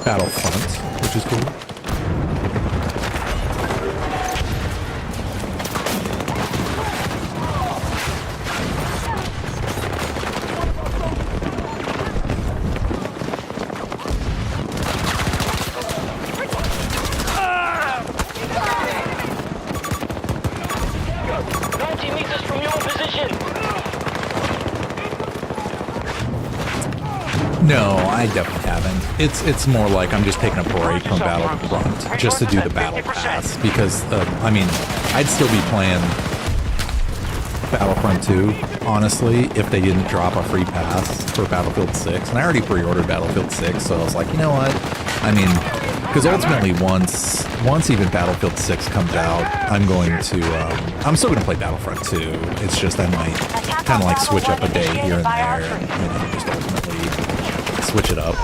Speaker 6: Battlefront, which is cool. No, I definitely haven't. It's more like I'm just taking a break from Battlefront just to do the Battle Pass because, I mean, I'd still be playing Battlefront 2, honestly, if they didn't drop a free pass for Battlefield 6. And I already pre-ordered Battlefield 6, so I was like, you know what? I mean, because ultimately once even Battlefield 6 comes out, I'm going to, I'm still going to play Battlefront 2. It's just I might kind of like switch up a day here and there and, you know, just ultimately switch it up.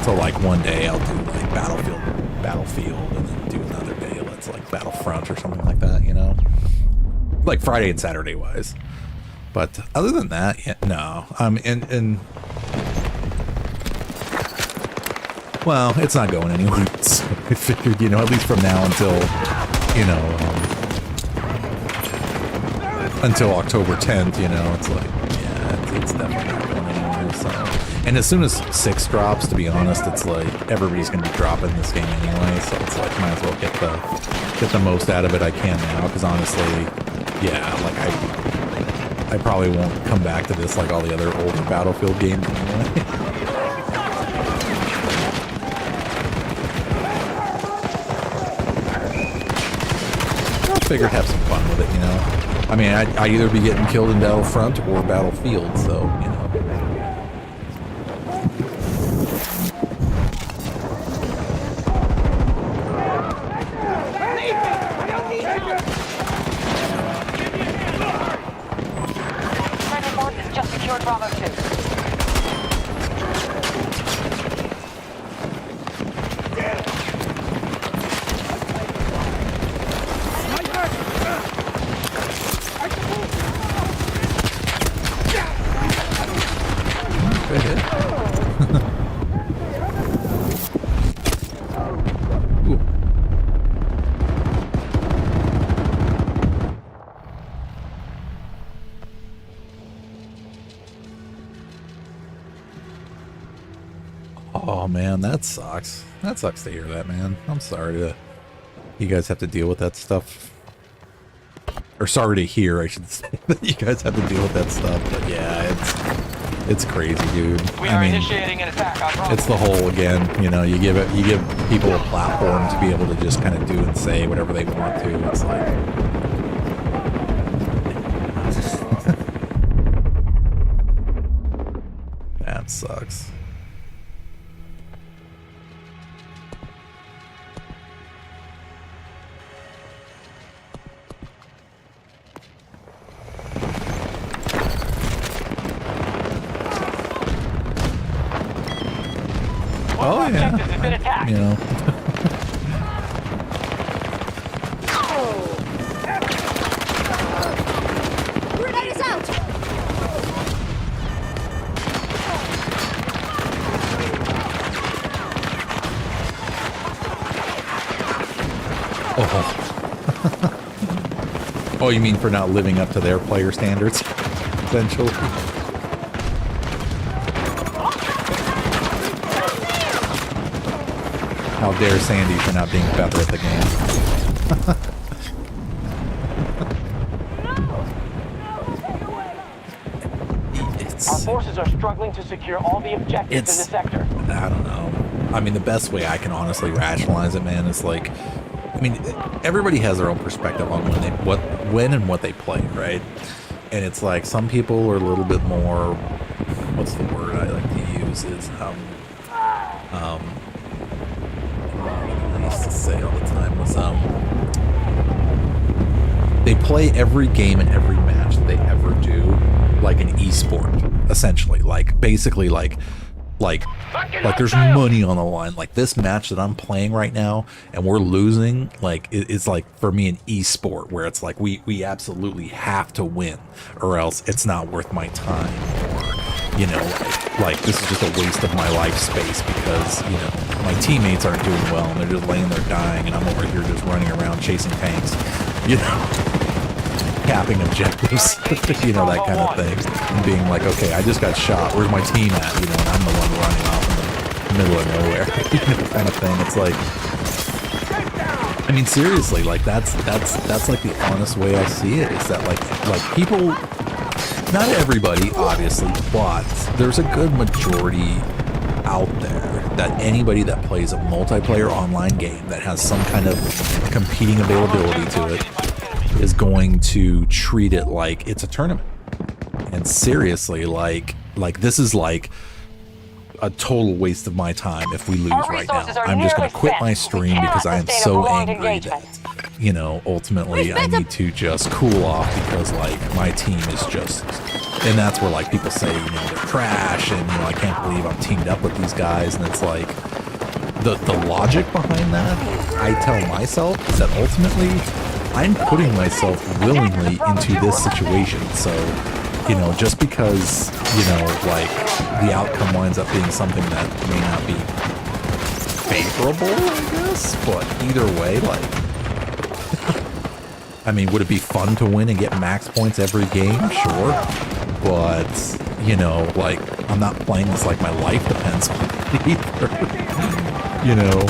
Speaker 6: So like one day I'll do like Battlefield, and then do another day let's like Battlefront or something like that, you know? Like Friday and Saturday wise. But other than that, yeah, no. And well, it's not going anywhere. So I figured, you know, at least from now until, you know, until October 10th, you know, it's like, yeah, it's definitely not going anywhere. So, and as soon as 6 drops, to be honest, it's like everybody's going to be dropping this game anyway. So it's like, might as well get the most out of it I can now. Because honestly, yeah, like I probably won't come back to this like all the other older Battlefield games anyway. Figured have some fun with it, you know. I mean, I'd either be getting killed in Battlefront or Battlefield, so, you know.
Speaker 8: Friendly forces just secured Bravo 2.
Speaker 6: Oh man, that sucks. That sucks to hear that, man. I'm sorry to you guys have to deal with that stuff. Or sorry to hear, I should say, that you guys have to deal with that stuff. But yeah, it's crazy, dude. I mean,
Speaker 7: initiating an attack on
Speaker 6: it's the whole again. You know, you give people a platform to be able to just kind of do and say whatever they want to. It's like. That sucks. Oh yeah, you know.
Speaker 11: Grenade is out!
Speaker 6: Oh. Oh, you mean for not living up to their player standards, essentially? How dare Sandy for not being better at the game.
Speaker 7: Our forces are struggling to secure all the objectives in the sector.
Speaker 6: I don't know. I mean, the best way I can honestly rationalize it, man, is like, I mean, everybody has their own perspective on when and what they play, right? And it's like some people are a little bit more, what's the word I like to use is I used to say all the time was they play every game and every match that they ever do like an esport, essentially. Like basically like there's money on the line. Like this match that I'm playing right now and we're losing, like it's like for me an esport where it's like we absolutely have to win or else it's not worth my time, or you know, like this is just a waste of my life space because, you know, my teammates aren't doing well and they're just laying there dying and I'm over here just running around chasing tanks, you know, capping objectives, you know, that kind of thing, and being like, okay, I just got shot, where's my team at, you know, and I'm the one running off in the middle of nowhere, you know, kind of thing. It's like, I mean, seriously, like that's like the honest way I see it, is that like people, not everybody, obviously, but there's a good majority out there that anybody that plays a multiplayer online game that has some kind of competing availability to it is going to treat it like it's a tournament. And seriously, like this is like a total waste of my time if we lose right now. I'm just going to quit my stream because I am so angry that, you know, ultimately I need to just cool off because like my team is just, and that's where like people say, you know, they're trash and, you know, I can't believe I'm teamed up with these guys. And it's like the logic behind that, I tell myself, is that ultimately I'm putting myself willingly into this situation. So, you know, just because, you know, like the outcome winds up being something that may not be favorable, I guess, but either way, like, I mean, would it be fun to win and get max points every game? Sure. But, you know, like, I'm not playing this like my life depends on it either. You know?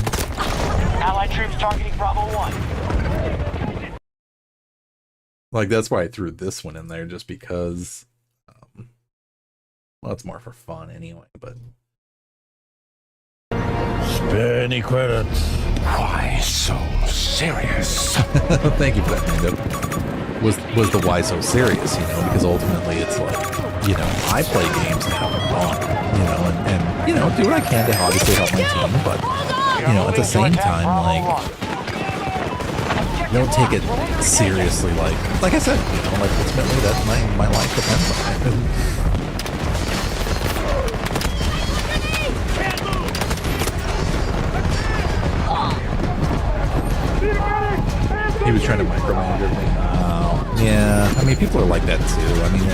Speaker 7: Allied troops targeting Bravo 1.
Speaker 6: Like, that's why I threw this one in there, just because, well, it's more for fun anyway, but...
Speaker 5: Spare any credits.
Speaker 1: Why so serious?
Speaker 6: Thank you for that, Mando. Was the why so serious, you know, because ultimately it's like, you know, I play games to have fun, you know, and you know, do what I can to obviously help my team, but, you know, at the same time, like, don't take it seriously, like I said, you know, like, ultimately that my life depends on it. He was trying to micromanage everything. Yeah, I mean, people are like that too. I mean,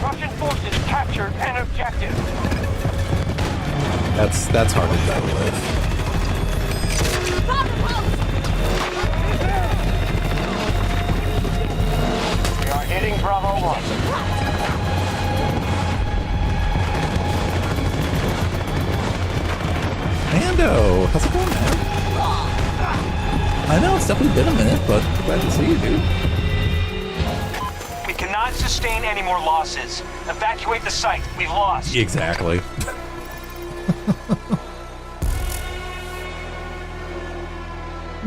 Speaker 7: Russian forces captured an objective.
Speaker 6: that's hard to deal with. it's definitely been a minute, but glad to see you, dude.
Speaker 7: We cannot sustain any more losses. Evacuate the site. We've lost.
Speaker 6: Exactly.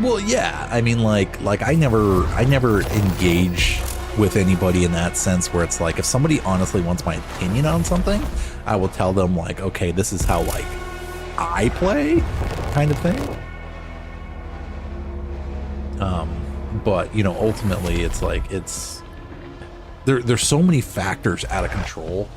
Speaker 6: Well, yeah. I mean, like I never engage with anybody in that sense where it's like if somebody honestly wants my opinion on something, I will tell them like, okay, this is how like I play, kind of thing. But you know, ultimately, it's like there's so many factors out of control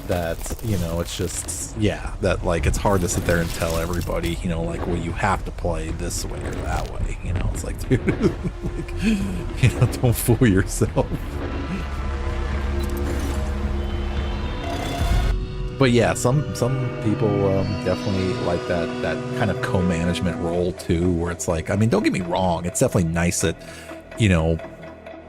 Speaker 6: that, you know, it's just, yeah, that like it's hard to sit there and tell everybody, you know, like, well, you have to play this way or that way, you know. It's like, dude, like, you know, don't fool yourself. But yeah, some people definitely like that kind of co-management role too, where it's like, I mean, don't get me wrong, it's definitely nice that, you know,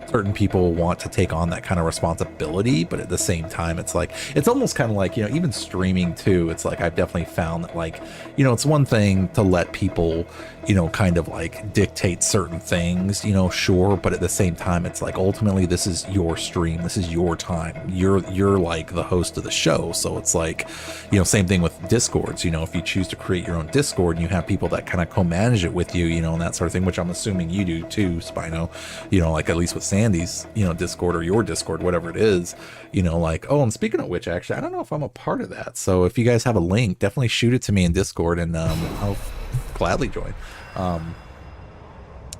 Speaker 6: certain people want to take on that kind of responsibility, but at the same time, it's like, it's almost kind of like, you know, even streaming too, it's like I've definitely found that, like, you know, it's one thing to let people, you know, kind of like dictate certain things, you know, sure, but at the same time, it's like ultimately this is your stream, this is your time, you're like the host of the show. So it's like, you know, same thing with Discords, you know, if you choose to create your own Discord and you have people that kind of co-manage it with you, you know, and that sort of thing, which I'm assuming you do too, Spino, you know, like at least with Sandy's, you know, Discord or your Discord, whatever it is, you know, like, oh, and speaking of which, actually, I don't know if I'm a part of that. So if you guys have a link, definitely shoot it to me in Discord and I'll gladly join.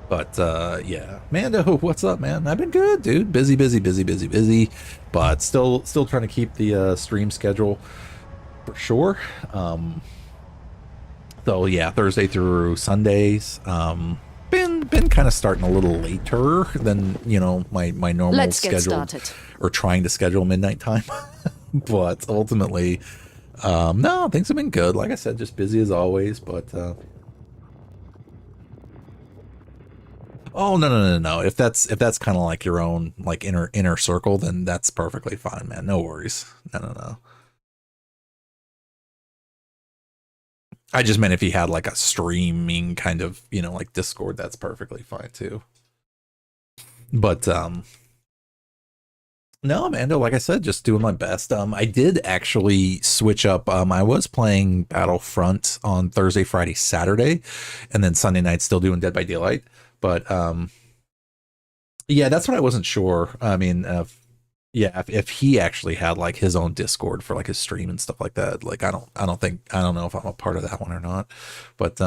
Speaker 6: Yeah, Mando, what's up, man? I've been good, dude. Busy, but still trying to keep the stream schedule for sure. So yeah, Thursday through Sundays. Been kind of starting a little later than, you know, my normal schedule, or trying to schedule midnight time. But ultimately, no, things have been good. Like I said, just busy as always, but oh, no. If that's kind of like your own like inner circle, then that's perfectly fine, man. No worries. No. I just meant if you had like a streaming kind of, you know, like Discord, that's perfectly fine too. But no, Amanda, like I said, just doing my best. I did actually switch up. I was playing Battlefront on Thursday, Friday, Saturday, and then Sunday night still doing Dead by Daylight. But yeah, that's what I wasn't sure. I mean, if he actually had like his own Discord for like his stream and stuff like that. Like I don't know if I'm a part of that one or not. But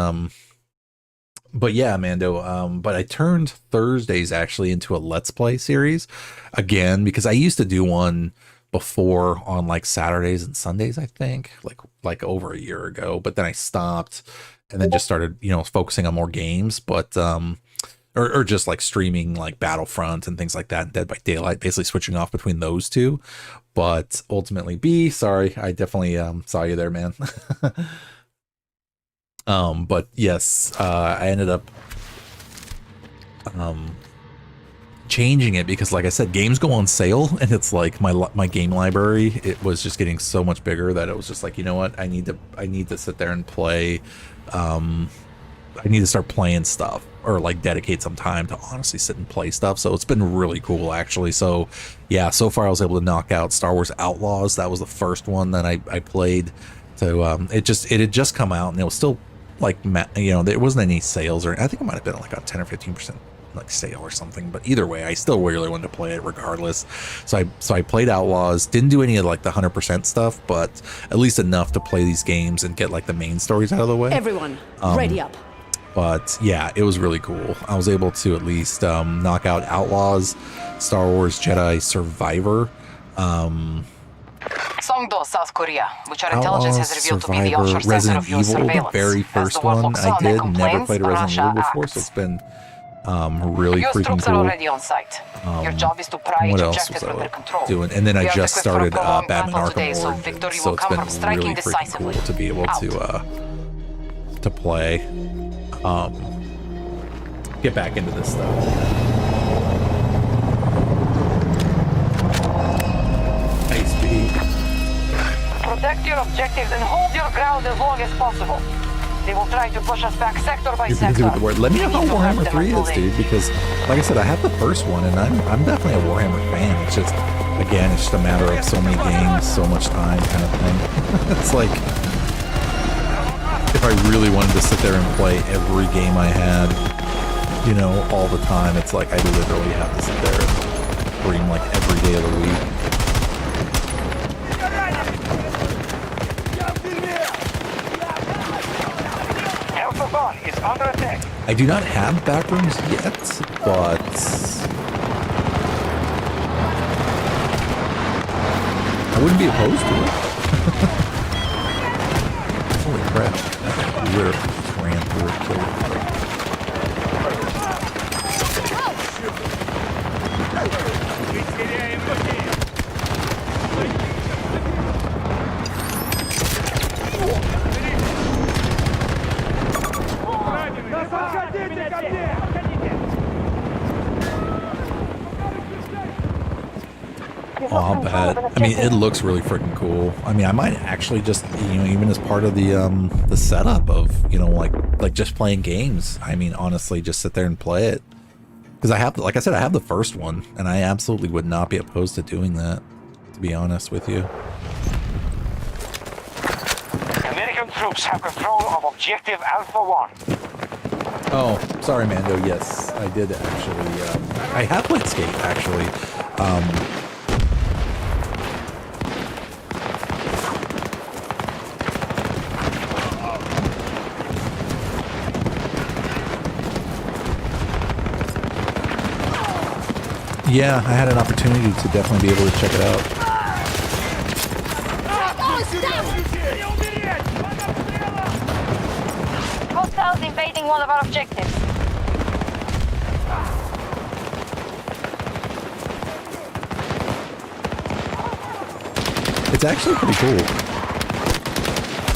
Speaker 6: yeah, Mando. But I turned Thursdays actually into a Let's Play series again, because I used to do one before on like Saturdays and Sundays, I think, like over a year ago. But then I stopped and then just started, you know, focusing on more games. But or just like streaming like Battlefront and things like that, and Dead by Daylight, basically switching off between those two. But ultimately, sorry, I definitely saw you there, man. But yes, I ended up changing it because, like I said, games go on sale, and it's like my game library, it was just getting so much bigger that it was just like, you know what, I need to sit there and play. I need to start playing stuff, or like dedicate some time to honestly sit and play stuff. So it's been really cool, actually. So yeah, so far I was able to knock out Star Wars Outlaws. That was the first one that I played. So it had just come out, and it was still like, you know, there wasn't any sales, or I think it might have been like a 10 or 15% like sale or something. But either way, I still really wanted to play it regardless. So I played Outlaws. Didn't do any of like the 100% stuff, but at least enough to play these games and get like the main stories out of the way.
Speaker 11: Everyone, ready up.
Speaker 6: But yeah, it was really cool. I was able to at least knock out Outlaws, Star Wars Jedi Survivor,
Speaker 8: Songdo, South Korea, which our
Speaker 6: Outlaws,
Speaker 8: intelligence has revealed
Speaker 6: Survivor,
Speaker 8: to be the offshore center
Speaker 6: Resident
Speaker 8: of your
Speaker 6: Evil,
Speaker 8: surveillance.
Speaker 6: the very first one I did. Never played a Resident Evil before, so it's been really
Speaker 8: US
Speaker 6: freaking
Speaker 8: troops are
Speaker 6: cool.
Speaker 8: already on site. Your job is to pry each
Speaker 6: What else
Speaker 8: objective
Speaker 6: was
Speaker 8: from their
Speaker 6: I
Speaker 8: control.
Speaker 6: doing? And then I
Speaker 8: We are
Speaker 6: just
Speaker 8: equipped for a
Speaker 6: started
Speaker 8: prolonged
Speaker 6: Batman
Speaker 8: battle
Speaker 6: Arkham
Speaker 8: today, so
Speaker 6: Origins,
Speaker 8: victory
Speaker 6: so
Speaker 8: will
Speaker 6: it's
Speaker 8: come
Speaker 6: been
Speaker 8: from striking
Speaker 6: really freaking cool
Speaker 8: decisively.
Speaker 6: to be able to play. Get back into this stuff. Nice beat.
Speaker 8: Protect your objectives and hold your ground as long as possible. They will try to push us back sector by
Speaker 6: You're busy
Speaker 8: sector.
Speaker 6: with the word. Let me know
Speaker 8: We
Speaker 6: how
Speaker 8: need to have
Speaker 6: Warhammer
Speaker 8: them
Speaker 6: 3 is,
Speaker 8: until
Speaker 6: dude, because, like I said, I have the first one, and I'm definitely a Warhammer fan. It's just, again, it's just a matter of so many games, so much time kind of thing. It's like, if I really wanted to sit there and play every game I had, you know, all the time, it's like I literally have to sit there and stream like every day of the week.
Speaker 7: Alpha 1 is under attack.
Speaker 6: I do not have backrooms yet, but I wouldn't be opposed to it. Holy crap. That literally just ran through and killed it. Oh, I'll bet. I mean, it looks really freaking cool. I mean, I might actually just, you know, even as part of the setup of, you know, like just playing games. I mean, honestly, just sit there and play it. Because I have, like I said, I have the first one, and I absolutely would not be opposed to doing that, to be honest with you.
Speaker 7: American troops have control of objective Alpha 1.
Speaker 6: Oh, sorry, Mando. Yes, I did actually. I have played Skate, actually. Yeah, I had an opportunity to definitely be able to check it out.
Speaker 11: Hostiles invading one of our objectives.
Speaker 6: It's actually pretty cool.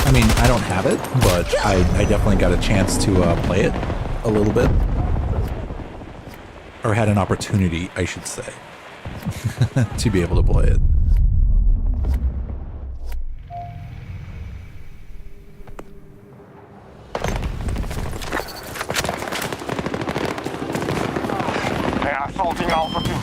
Speaker 6: I mean, I don't have it, but I definitely got a chance to play it a little bit. Or had an opportunity, I should say, to be able to play it.
Speaker 7: They are assaulting Alpha 2.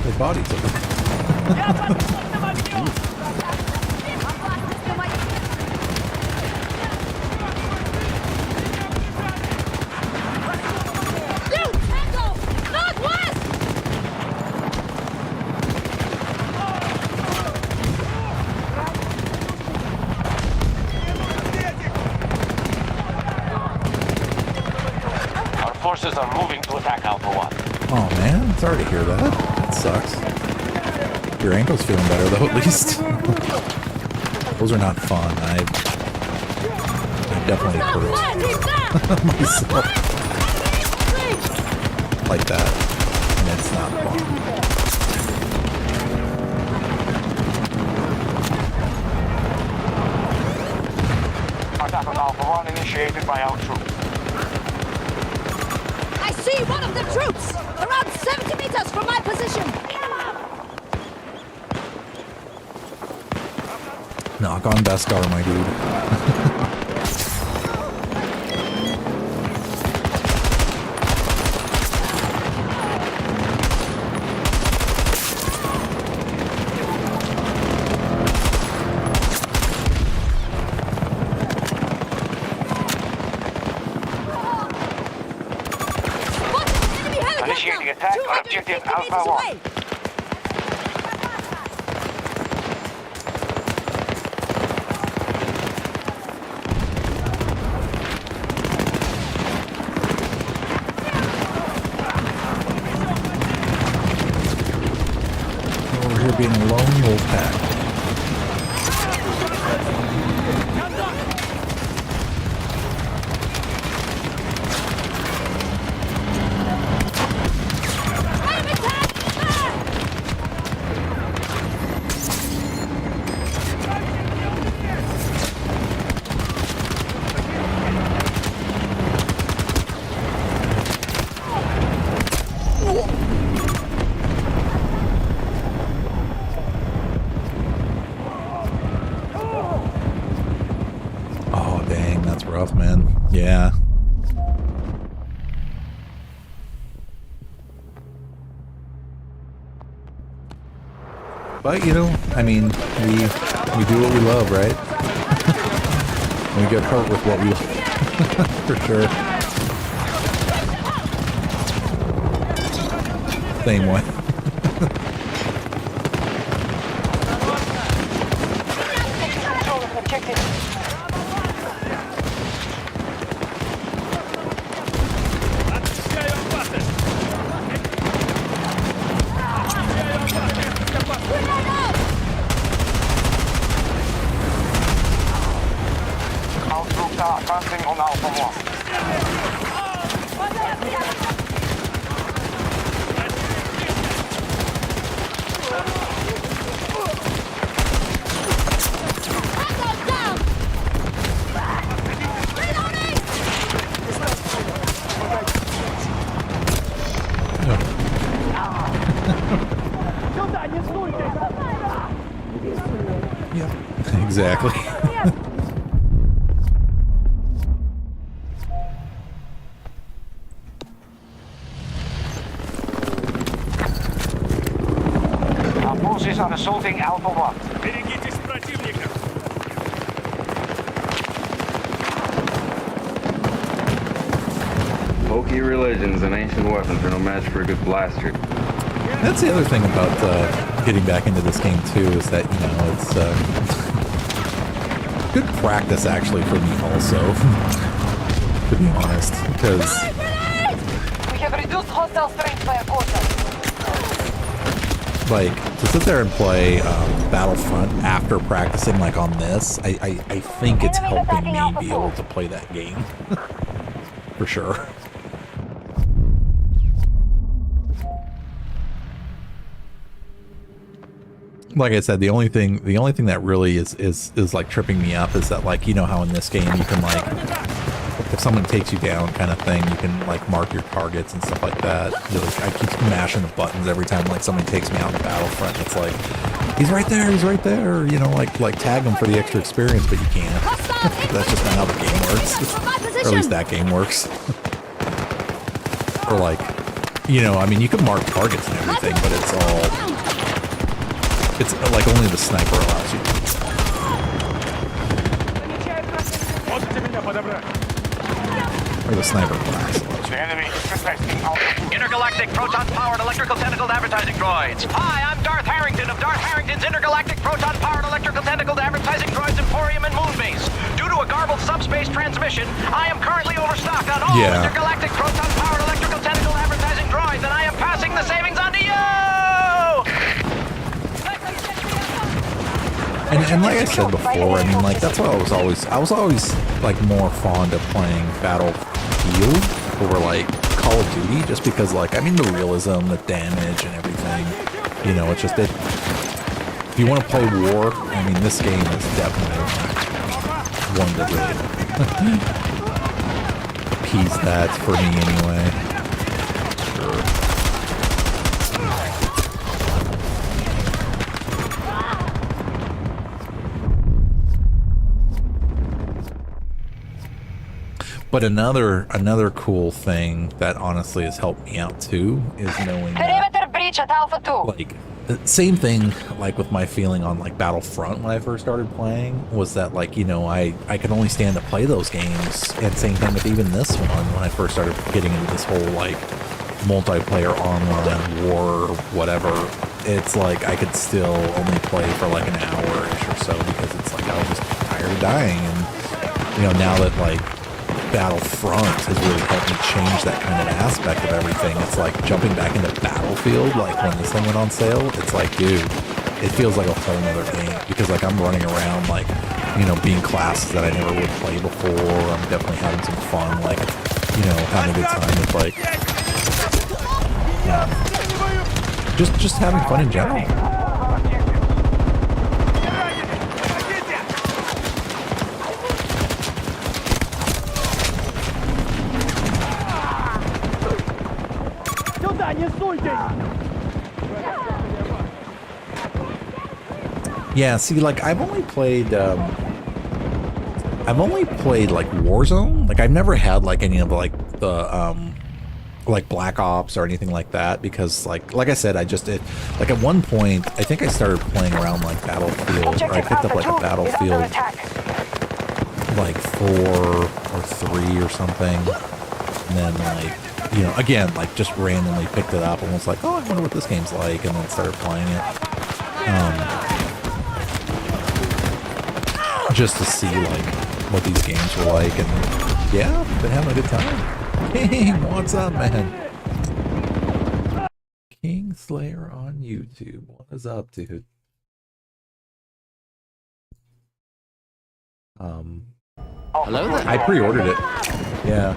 Speaker 6: Their bodies are...
Speaker 7: Our forces are moving to attack Alpha 1.
Speaker 6: Oh man, sorry to hear that. That sucks. Your ankle's feeling better though, at least. Those are not fun. I've definitely hurt myself like that, and it's not fun.
Speaker 7: Attack on Alpha 1 initiated by our troops.
Speaker 11: I see one of the troops! Around 70 meters from my position!
Speaker 6: Knock on Beskar, my dude.
Speaker 7: Initiating attack on objective Alpha 1.
Speaker 6: Over here being a lone wolf pack. But you know, I mean, we do what we love, right? We get hurt with what we love, for sure. Same way.
Speaker 7: Advancing on Alpha
Speaker 6: 1. Yeah, exactly.
Speaker 7: are assaulting Alpha 1.
Speaker 2: Hokey religions and ancient weapons are no match for a good blaster.
Speaker 6: That's the other thing about getting back into this game too, is that, you know, it's good practice actually for me also, to be honest, because
Speaker 8: we have reduced hostile strength by a quarter.
Speaker 6: Like, to sit there and play Battlefront after practicing like on this, I think it's helping me be able to play that game. For sure. Like I said, the only thing that really is like tripping me up is that, like, you know how in this game you can, like, if someone takes you down kind of thing, you can like mark your targets and stuff like that. Like, I keep mashing the buttons every time like somebody takes me out in Battlefront. It's like, he's right there, you know, like tag him for the extra experience, but you can't. That's just not how the game works. Or at least that game works. Or like, you know, I mean, you can mark targets and everything, but it's like only the sniper allows you. Or the sniper class.
Speaker 7: The enemy is protecting
Speaker 4: Intergalactic proton-powered electrical tentacled advertising droids. Hi, I'm Darth Harrington of Darth Harrington's Intergalactic proton-powered electrical tentacled advertising droids Emporium and Moonbase. Due to a garbled subspace transmission, I am currently overstocked on all intergalactic proton-powered electrical tentacled advertising droids, and I am passing the savings on to you!
Speaker 6: And like I said before, I mean, like, that's what I was always like more fond of playing Battlefield over like Call of Duty, just because, like, I mean, the realism, the damage and everything, you know, it's just, if you want to play war, I mean, this game is definitely one that really appease that for me anyway. Sure. But another cool thing that honestly has helped me out too is knowing that,
Speaker 8: breach at Alpha 2.
Speaker 6: like, the same thing like with my feeling on like Battlefront when I first started playing, was that, like, you know, I could only stand to play those games, and same thing with even this one when I first started getting into this whole like multiplayer online war or whatever. It's like I could still only play for like an hour-ish or so, because it's like I was just tired of dying. And, you know, now that like Battlefront has really helped me change that kind of aspect of everything. It's like jumping back into Battlefield, like when this thing went on sale, it's like, dude, it feels like a whole nother game, because like I'm running around, like, you know, being classes that I never would play before. I'm definitely having some fun, like, you know, having a good time with, like, just having fun in general. Yeah, see, like, I've only played like Warzone. Like, I've never had like any of like the like Black Ops or anything like that, because like I said, like at one point I think I started playing around like Battlefield, or I picked up like a Battlefield like 4 or 3 or something, and then like, you know, again, like just randomly picked it up and was like, oh, I wonder what this game's like, and then started playing it just to see like what these games were like, and yeah, been having a good time. King, what's up, man? King Slayer on YouTube. What is up, dude?
Speaker 10: Hello there.
Speaker 6: I pre-ordered it. Yeah.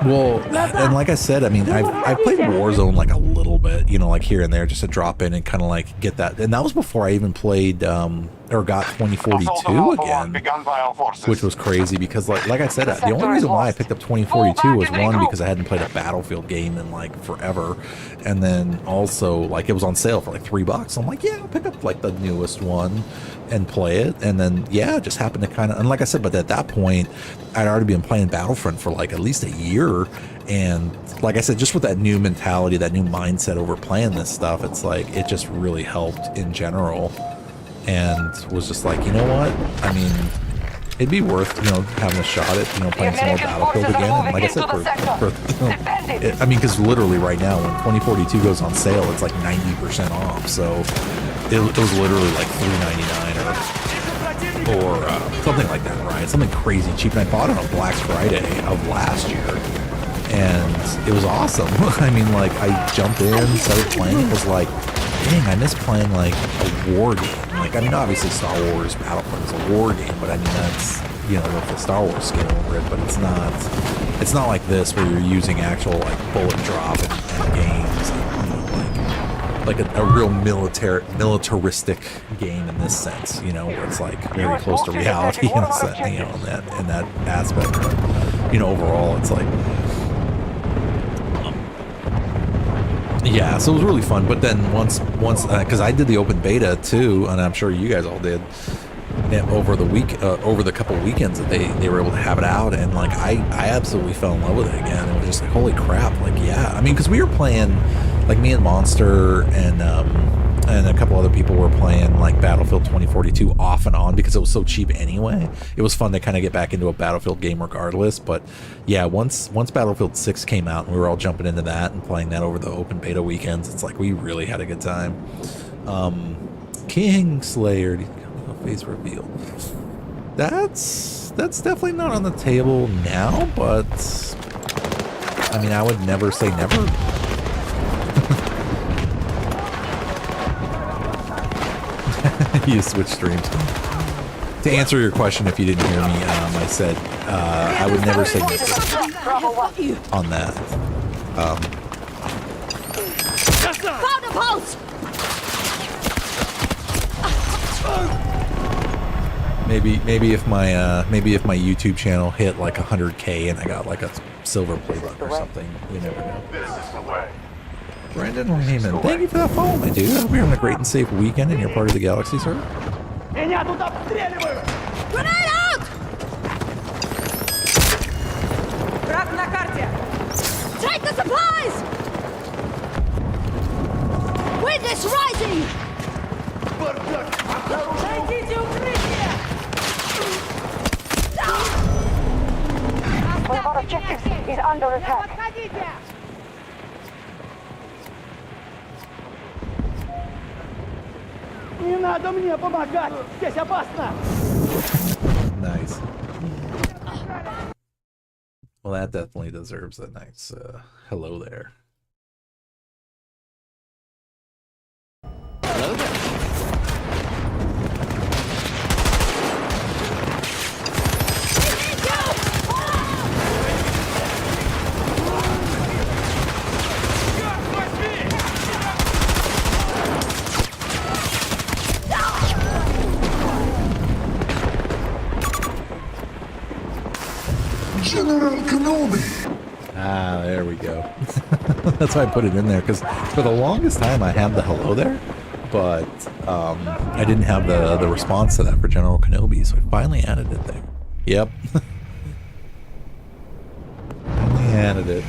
Speaker 6: Well, and like I said, I mean, I've played Warzone like a little bit, you know, like here and there, just to drop in and kind of like get that. And that was before I even played or got 2042 again, which was crazy because like I said, the only reason why I picked up 2042 was one, because I hadn't played a Battlefield game in like forever, and then also like it was on sale for like $3. So I'm like, yeah, I'll pick up like the newest one and play it. And then yeah, just happened to kind of, and like I said, but at that point I'd already been playing Battlefront for like at least a year, and like I said, just with that new mentality, that new mindset over playing this stuff, it's like it just really helped in general, and was just like, you know what, I mean, it'd be worth, you know, having a shot at, you know, playing some more Battlefield again. And like I said, I mean, because literally right now when 2042 goes on sale, it's like 90% off, so it was literally like $3.99 or something like that, right? Something crazy cheap. And I bought it on Black Friday of last year, and it was awesome. I mean, like I jumped in, started playing. It was like, dang, I miss playing like a war game. Like, I mean, obviously Star Wars Battlefront is a war game, but I mean, that's, you know, with the Star Wars skin over it, but it's not like this where you're using actual like bullet drop and games, and, you know, like a real militaristic game in this sense, you know, where it's like very close to reality in a sense, you know, in that aspect. But, you know, overall, it's like, yeah, so it was really fun. But then once, because I did the open beta too, and I'm sure you guys all did, over the couple weekends that they were able to have it out, and like I absolutely fell in love with it again. It was just like, holy crap, like, yeah, I mean, because we were playing, like me and Monster and a couple other people were playing like Battlefield 2042 off and on because it was so cheap anyway. It was fun to kind of get back into a Battlefield game regardless. But yeah, once Battlefield 6 came out and we were all jumping into that and playing that over the open beta weekends, it's like we really had a good time. King Slayer, face reveal. That's definitely not on the table now, but I mean, I would never say never. You switch streams. To answer your question, if you didn't hear me, I said I would never say never on that.
Speaker 11: Found a pulse!
Speaker 6: Maybe if my YouTube channel hit like 100K and I got like a silver play button or something, you never know. Brandon Heyman, thank you for that follow, my dude. I hope you're having a great and safe weekend and you're part of the Galaxy, sir.
Speaker 11: Grenade out! Take the supplies! Wind is rising!
Speaker 8: One of our objectives is under attack.
Speaker 5: Не надо мне помогать! Здесь опасно!
Speaker 6: Nice. Well, that definitely deserves a nice hello there.
Speaker 10: Hello there.
Speaker 1: General Kenobi.
Speaker 6: Ah, there we go. That's why I put it in there, because for the longest time I had the hello there, but I didn't have the response to that for General Kenobi, so I finally added it there. Yep. Finally added it.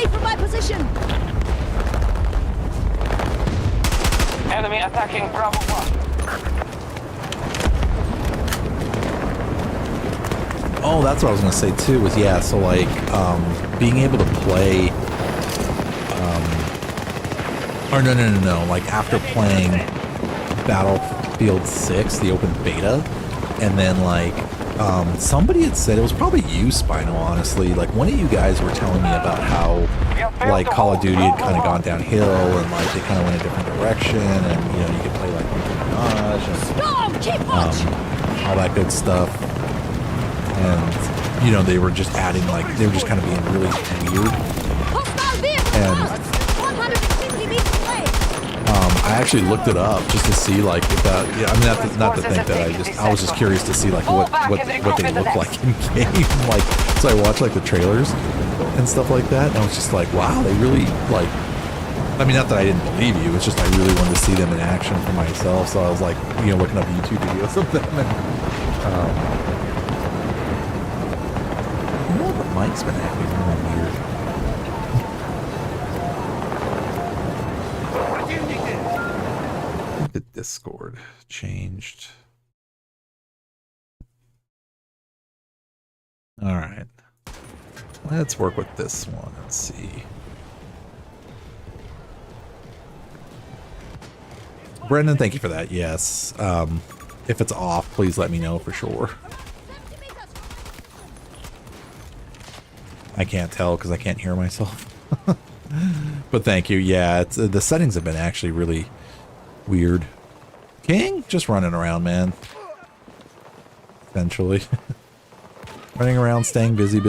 Speaker 11: away from my position.
Speaker 7: Enemy attacking Bravo 1.
Speaker 6: Oh, that's what I was gonna say too. Was yeah. So like, being able to play. Or no. Like after playing Battlefield 6, the open beta, and then like. Somebody had said, it was probably you, Spino, honestly, like one of you guys were telling me about how like Call of Duty had kind of gone downhill and like they kind of went a different direction, and you know, you could play like Mirage and all that good stuff, and you know, they were just adding like, they were just kind of being really weird. And I actually looked it up just to see like if that, yeah, I mean not to think that I was just curious to see like what they look like in game. Like, so I watched like the trailers and stuff like that, and I was just like, wow, they really like, I mean, not that I didn't believe you, it's just I really wanted to see them in action for myself, so I was like, you know, looking up YouTube videos of them, and you know, the mic's been acting really weird. The Discord changed. All right, let's work with this one. Let's see. Brendan, thank you for that. Yes. If it's off, please let me know for sure. I can't tell because I can't hear myself. But thank you. Yeah, it's, the settings have been actually really weird. King? Just running around, man. Essentially. Running around, staying busy.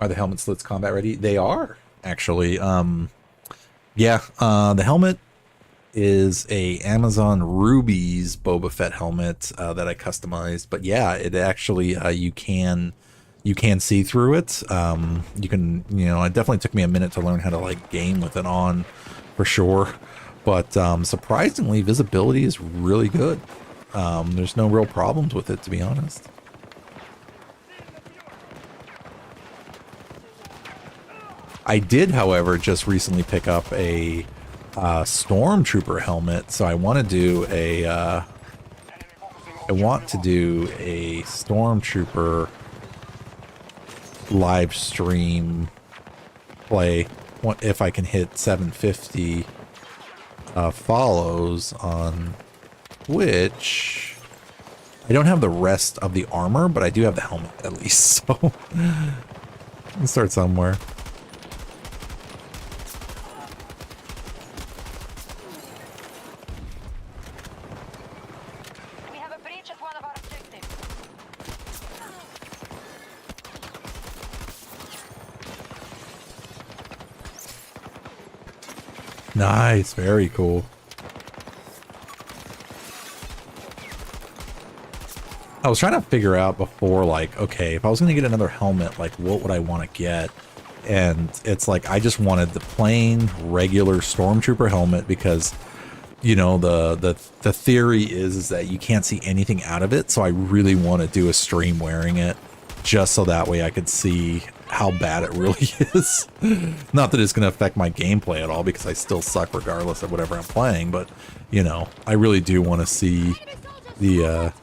Speaker 6: Are the helmet slits combat ready? They are, actually. Yeah, the helmet is a Amazon Ruby's Boba Fett helmet that I customized, but yeah, it actually you can see through it. You can, you know, it definitely took me a minute to learn how to like game with it on, for sure, but surprisingly, visibility is really good. There's no real problems with it, to be honest. I did, however, just recently pick up a Stormtrooper helmet, so I want to do a Stormtrooper live stream play if I can hit 750 follows on Twitch. I don't have the rest of the armor, but I do have the helmet at least, so let's start somewhere. Nice, very cool. I was trying to figure out before, like, okay, if I was going to get another helmet, like, what would I want to get? And it's like, I just wanted the plain, regular Stormtrooper helmet because, you know, the theory is that you can't see anything out of it, so I really want to do a stream wearing it, just so that way I could see how bad it really is. Not that it's going to affect my gameplay at all, because I still suck regardless of whatever I'm playing, but, you know, I really do want to see the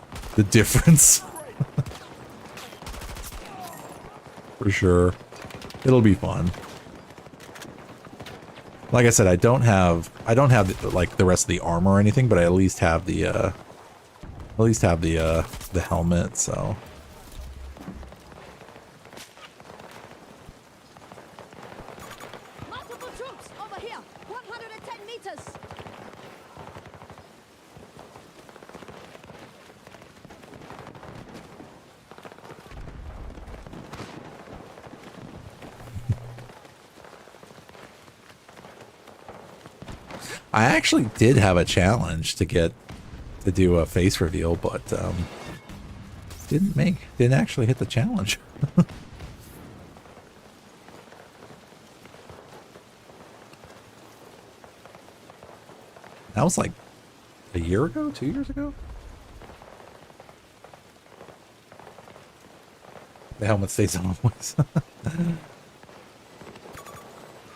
Speaker 6: difference. For sure. It'll be fun. Like I said, I don't have like the rest of the armor or anything, but I at least have the helmet, so.
Speaker 11: Multiple troops over here. 110 meters.
Speaker 6: I actually did have a challenge to do a face reveal, but didn't actually hit the challenge. That was like A year ago? 2 years ago? The helmet stays on always.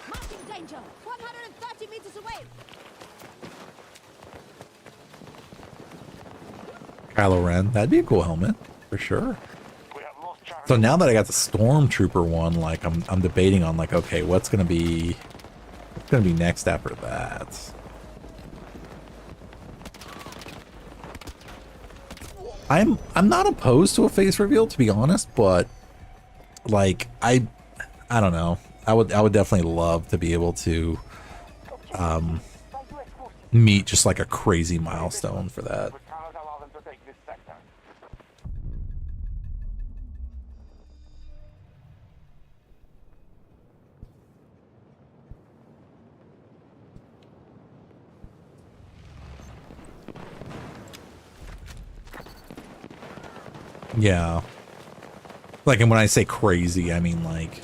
Speaker 11: Marking danger. 130 meters away.
Speaker 6: Kylo Ren. That'd be a cool helmet, for sure. So now that I got the Stormtrooper one, like I'm debating on like, okay, what's gonna be next after that? I'm not opposed to a face reveal, to be honest, but like I don't know. I would definitely love to be able to meet just like a crazy milestone for that. Yeah. Like, and when I say crazy, I mean like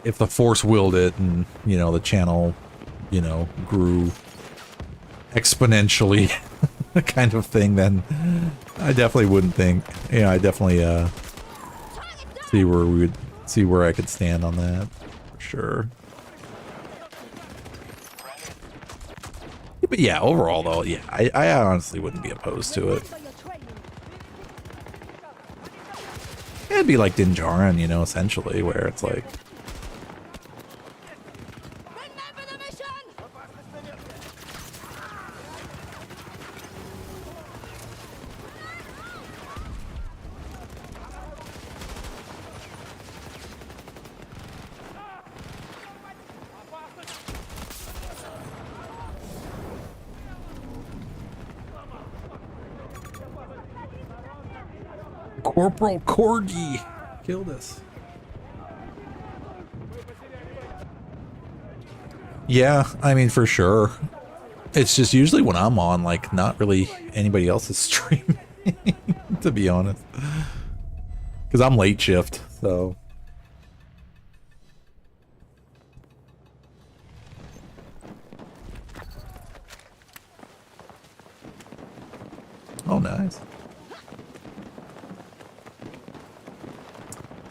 Speaker 6: if the Force willed it and, you know, the channel, you know, grew exponentially kind of thing, then I definitely wouldn't think, yeah, I definitely see where I could stand on that for sure. But yeah, overall though, yeah, I honestly wouldn't be opposed to it. It'd be like Din Djarin, you know, essentially, where it's like, Corporal Corgi killed us. Yeah, I mean, for sure. It's just usually when I'm on, like, not really anybody else is streaming, to be honest. Because I'm late shift, so. Oh, nice.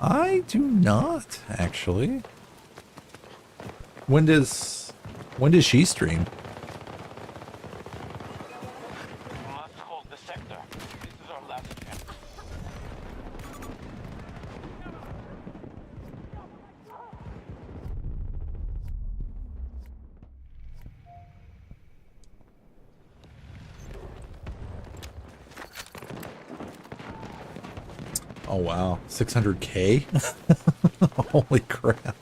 Speaker 6: I do not, actually. When does she stream?
Speaker 7: Must hold the sector. This is our last chance.
Speaker 6: Oh wow, 600K? Holy crap.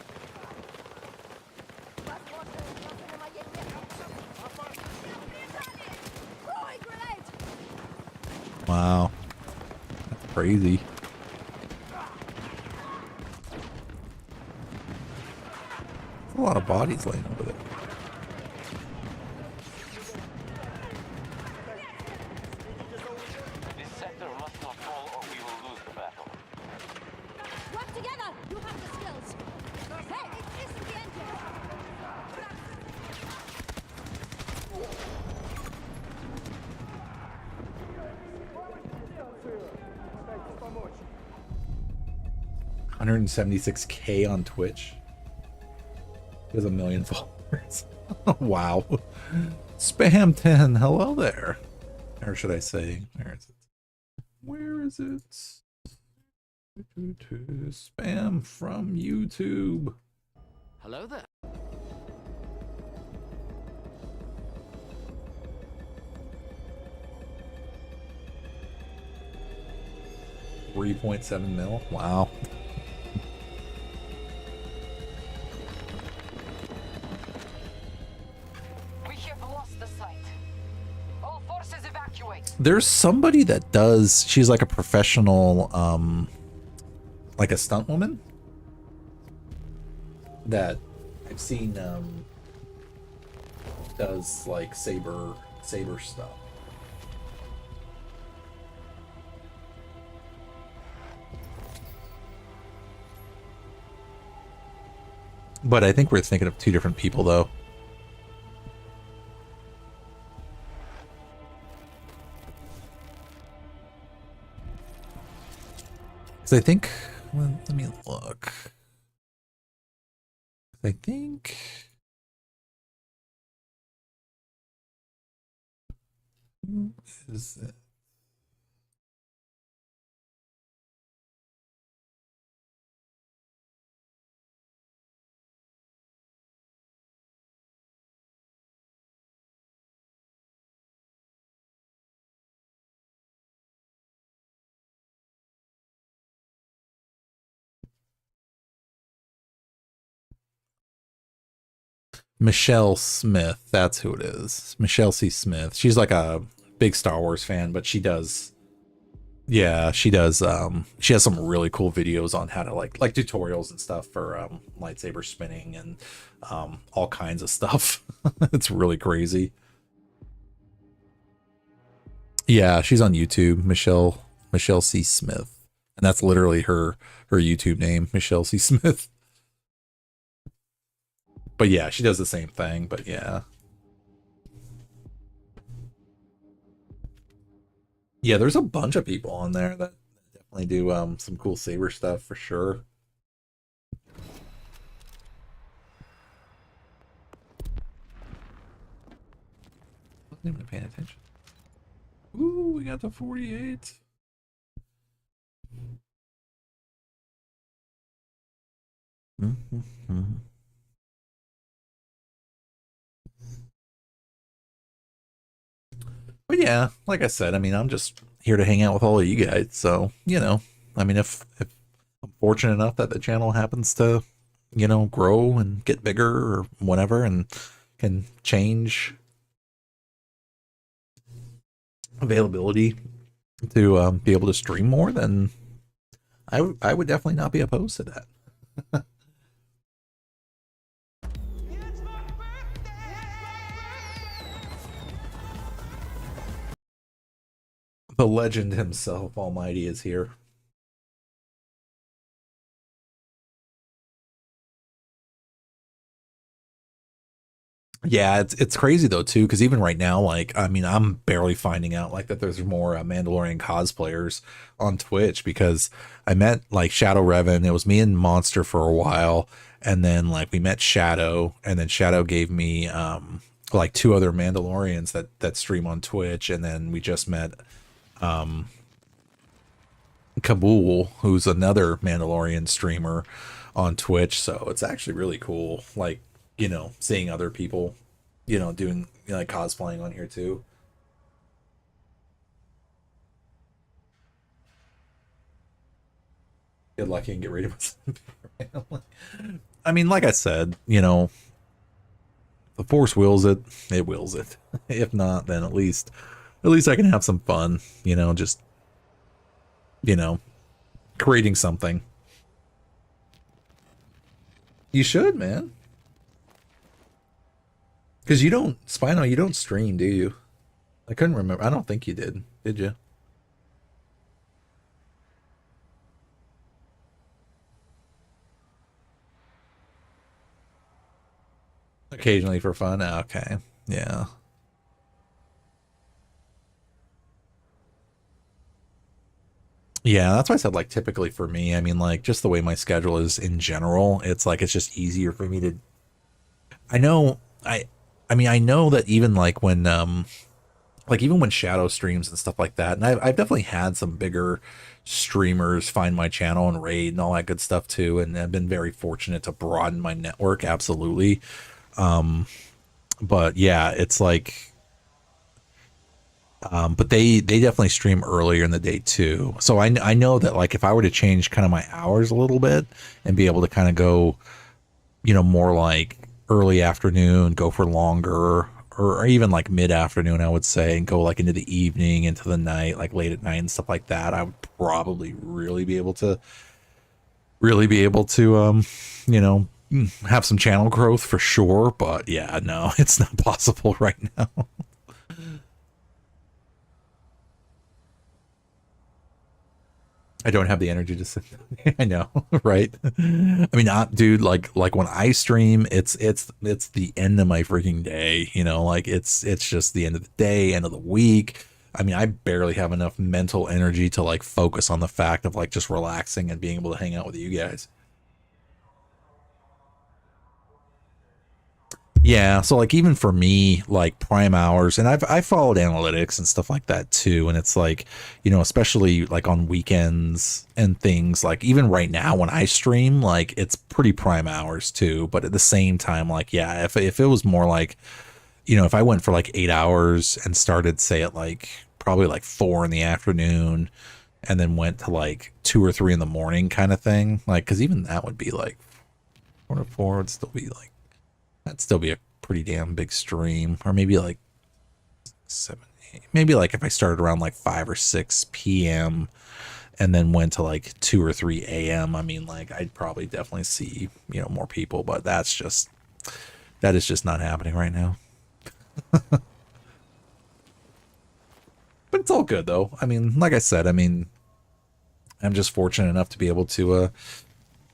Speaker 6: Wow. That's crazy. There's a lot of bodies laying over there.
Speaker 7: This sector must not fall or we will lose the battle.
Speaker 11: Work together. You have the skills. Hey, it isn't the end yet.
Speaker 6: 176K on Twitch. He has 1 million followers. Wow. Spam 10, hello there. Or should I say, where is it? Where is it? Spam from YouTube.
Speaker 10: Hello there.
Speaker 6: $3.7 mil. Wow.
Speaker 8: We have lost the site. All forces evacuate.
Speaker 6: There's somebody that does, she's like a professional, like a stunt woman that I've seen, does like saber stuff. But I think we're thinking of two different people though. Because I think, well, let me look. I think. Who is it? Michelle Smith, that's who it is. Michelle C. Smith. She's like a big Star Wars fan, but she does, yeah, she does. She has some really cool videos on how to like tutorials and stuff for lightsaber spinning and all kinds of stuff. It's really crazy. Yeah, she's on YouTube, Michelle C. Smith, and that's literally her YouTube name, Michelle C. Smith. But yeah, she does the same thing, but yeah. Yeah, there's a bunch of people on there that definitely do some cool saber stuff for sure. Wasn't even paying attention. Ooh, we got the 48. Mm-hmm. But yeah, like I said, I mean, I'm just here to hang out with all of you guys. So, you know, I mean, if I'm fortunate enough that the channel happens to, you know, grow and get bigger or whatever and can change availability to be able to stream more, then I would definitely not be opposed to that. The legend himself, Almighty, is here. Yeah, it's crazy though too, because even right now, like, I mean, I'm barely finding out like that there's more Mandalorian cosplayers on Twitch, because I met like Shadow Revan. It was me and Monster for a while, and then like we met Shadow, and then Shadow gave me like two other Mandalorians that stream on Twitch, and then we just met Kabul, who's another Mandalorian streamer on Twitch. So it's actually really cool, like, you know, seeing other people, you know, doing, you know, like cosplaying on here too. Get lucky and get rid of it. I mean, like I said, you know, the Force wills it, it wills it. If not, then at least I can have some fun, you know, just, you know, creating something. You should, man. Because you don't, Spino, you don't stream, do you? I couldn't remember. I don't think you did you? Occasionally for fun? Okay. Yeah. Yeah, that's why I said, like, typically for me, I mean, like, just the way my schedule is in general, it's like, it's just easier for me to, I know, I mean, I know that even like when, like even when Shadow streams and stuff like that, and I've definitely had some bigger streamers find my channel and raid and all that good stuff too, and I've been very fortunate to broaden my network, absolutely. But yeah, it's like, but they definitely stream earlier in the day too. So I know that like if I were to change kind of my hours a little bit and be able to kind of go, you know, more like early afternoon, go for longer, or even like mid-afternoon, I would say, and go like into the evening, into the night, like late at night and stuff like that, I would probably really be able to you know, have some channel growth for sure. But yeah, no, it's not possible right now. I don't have the energy to sit. I know, right? I mean, dude, like when I stream, it's the end of my freaking day. You know, like it's just the end of the day, end of the week. I mean, I barely have enough mental energy to like focus on the fact of like just relaxing and being able to hang out with you guys. Yeah, so like even for me, like prime hours, and I followed analytics and stuff like that too, and it's like, you know, especially like on weekends and things, like even right now when I stream, like it's pretty prime hours too, but at the same time, like yeah, if it was more like, you know, if I went for like 8 hours and started say at like probably like 4 in the afternoon and then went to like 2 or 3 in the morning kind of thing, like because even that would be like 4 to 4 would still be like, that'd still be a pretty damn big stream. Or maybe like 7, 8. Maybe like if I started around like 5 or 6 p.m. and then went to like 2 or 3 a.m. I mean, like I'd probably definitely see, you know, more people, but that is just not happening right now. But it's all good though. I mean, like I said, I mean, I'm just fortunate enough to be able to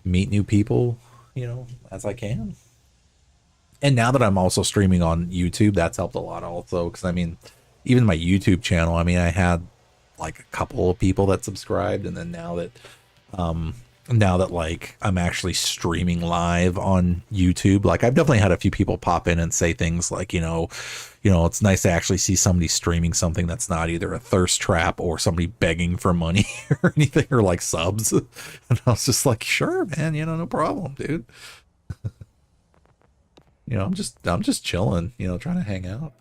Speaker 6: meet new people, you know, as I can. And now that I'm also streaming on YouTube, that's helped a lot also. Because I mean, even my YouTube channel, I mean, I had like a couple of people that subscribed, and then now that like I'm actually streaming live on YouTube, like I've definitely had a few people pop in and say things like, you know, it's nice to actually see somebody streaming something that's not either a thirst trap or somebody begging for money or anything, or like subs. And I was just like, sure, man, you know, no problem, dude. You know, I'm just chilling, you know, trying to hang out.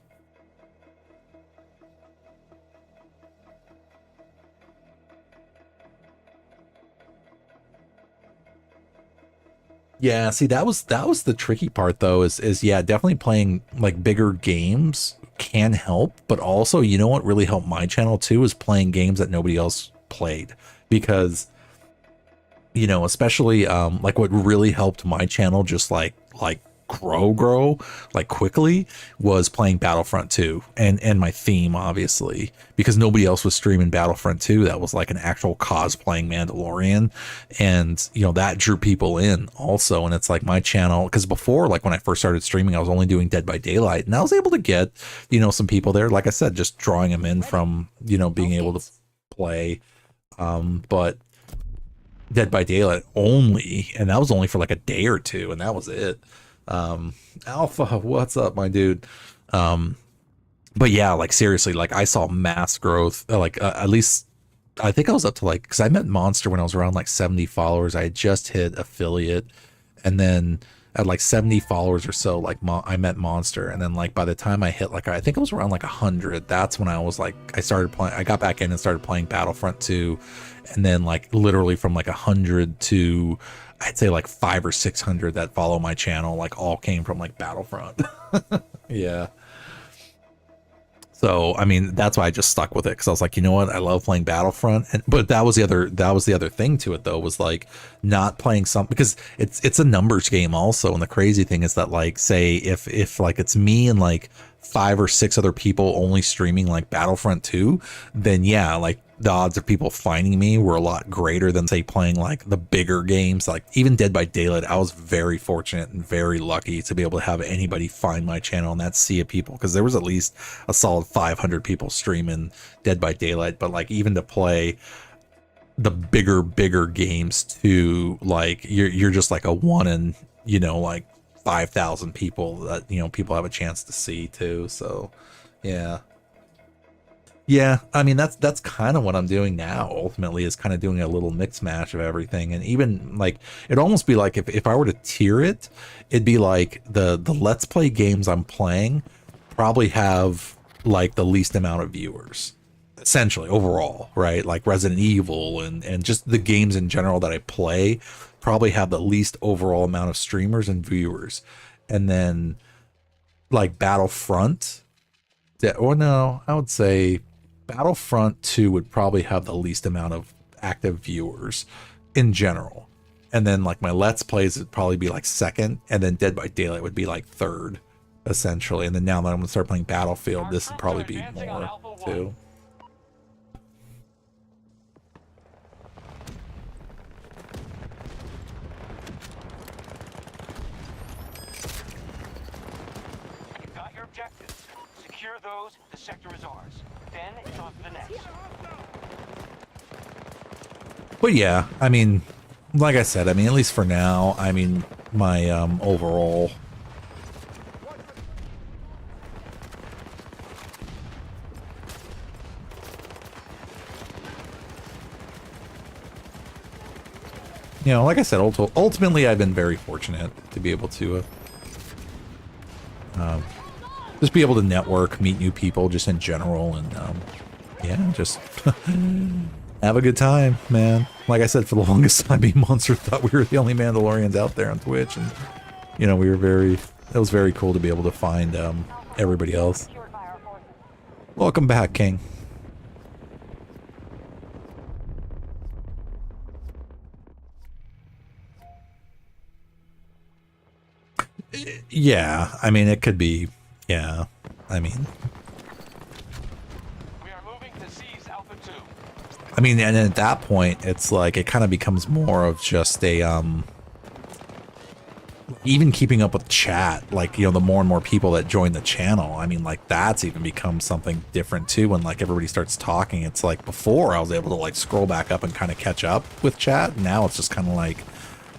Speaker 6: Yeah, see, that was the tricky part though, is yeah, definitely playing like bigger games can help, but also, you know what really helped my channel too is playing games that nobody else played. Because, you know, especially like what really helped my channel just like grow like quickly was playing Battlefront 2 and my theme, obviously, because nobody else was streaming Battlefront 2 that was like an actual cosplaying Mandalorian, and you know that drew people in also. And it's like my channel, because before, like when I first started streaming, I was only doing Dead by Daylight, and I was able to get, you know, some people there, like I said, just drawing them in from, you know, being able to play, but Dead by Daylight only, and that was only for like a day or two, and that was it. Alpha, what's up, my dude? But yeah, like seriously, like I saw mass growth, like at least I think I was up to like, because I met Monster when I was around like 70 followers. I had just hit affiliate, and then at like 70 followers or so, like I met Monster, and then like by the time I hit like, I think it was around like 100, that's when I was like, I got back in and started playing Battlefront 2, and then like literally from like 100 to I'd say like 500 or 600 that follow my channel, like all came from like Battlefront. Yeah. So, I mean, that's why I just stuck with it, because I was like, you know what, I love playing Battlefront. But that was the other thing to it though, was like not playing something, because it's a numbers game also. And the crazy thing is that, like, say if like it's me and like 5 or 6 other people only streaming like Battlefront 2, then yeah, like the odds of people finding me were a lot greater than say playing like the bigger games, like even Dead by Daylight. I was very fortunate and very lucky to be able to have anybody find my channel in that sea of people, because there was at least a solid 500 people streaming Dead by Daylight. But like even to play the bigger games too, like you're just like a 1 in, you know, like 5,000 people that, you know, people have a chance to see too. So yeah, I mean, that's kind of what I'm doing now, ultimately, is kind of doing a little mix match of everything. And even like, it'd almost be like if I were to tier it, it'd be like the Let's Play games I'm playing probably have like the least amount of viewers, essentially, overall, right? Like Resident Evil and just the games in general that I play probably have the least overall amount of streamers and viewers. And then like Battlefront, or no, I would say Battlefront 2 would probably have the least amount of active viewers in general. And then like my Let's Plays would probably be like second, and then Dead by Daylight would be like third, essentially. And then now that I'm gonna start playing Battlefield, this would probably be more too.
Speaker 7: You've got your objectives. Secure those, the sector is ours. Then it's on to the next.
Speaker 6: But yeah, I mean, like I said, I mean, at least for now, I mean, my overall you know, like I said, ultimately I've been very fortunate to be able to just be able to network, meet new people just in general, and yeah, just have a good time, man. Like I said, for the longest time, me and Monster thought we were the only Mandalorians out there on Twitch, and you know, it was very cool to be able to find everybody else. Welcome back, King. Yeah, I mean, it could be, yeah, I mean.
Speaker 7: We are moving to seize Alpha 2.
Speaker 6: I mean, and at that point, it's like, it kind of becomes more of just a, even keeping up with chat, like, you know, the more and more people that join the channel, I mean, like, that's even become something different too, when, like, everybody starts talking. It's like, before, I was able to, like, scroll back up and kind of catch up with chat. Now it's just kind of like,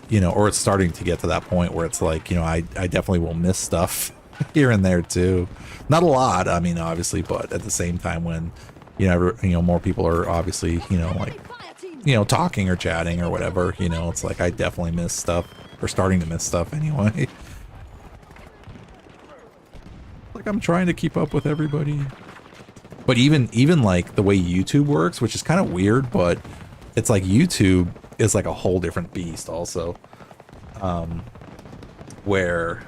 Speaker 6: you know, or it's starting to get to that point where it's like, you know, I definitely will miss stuff here and there too. Not a lot, I mean, obviously, but at the same time, when, you know, more people are obviously, you know, like, you know, talking or chatting or whatever, you know, it's like I definitely miss stuff, or starting to miss stuff anyway. Like, I'm trying to keep up with everybody. But even like the way YouTube works, which is kind of weird, but it's like YouTube is like a whole different beast also, where,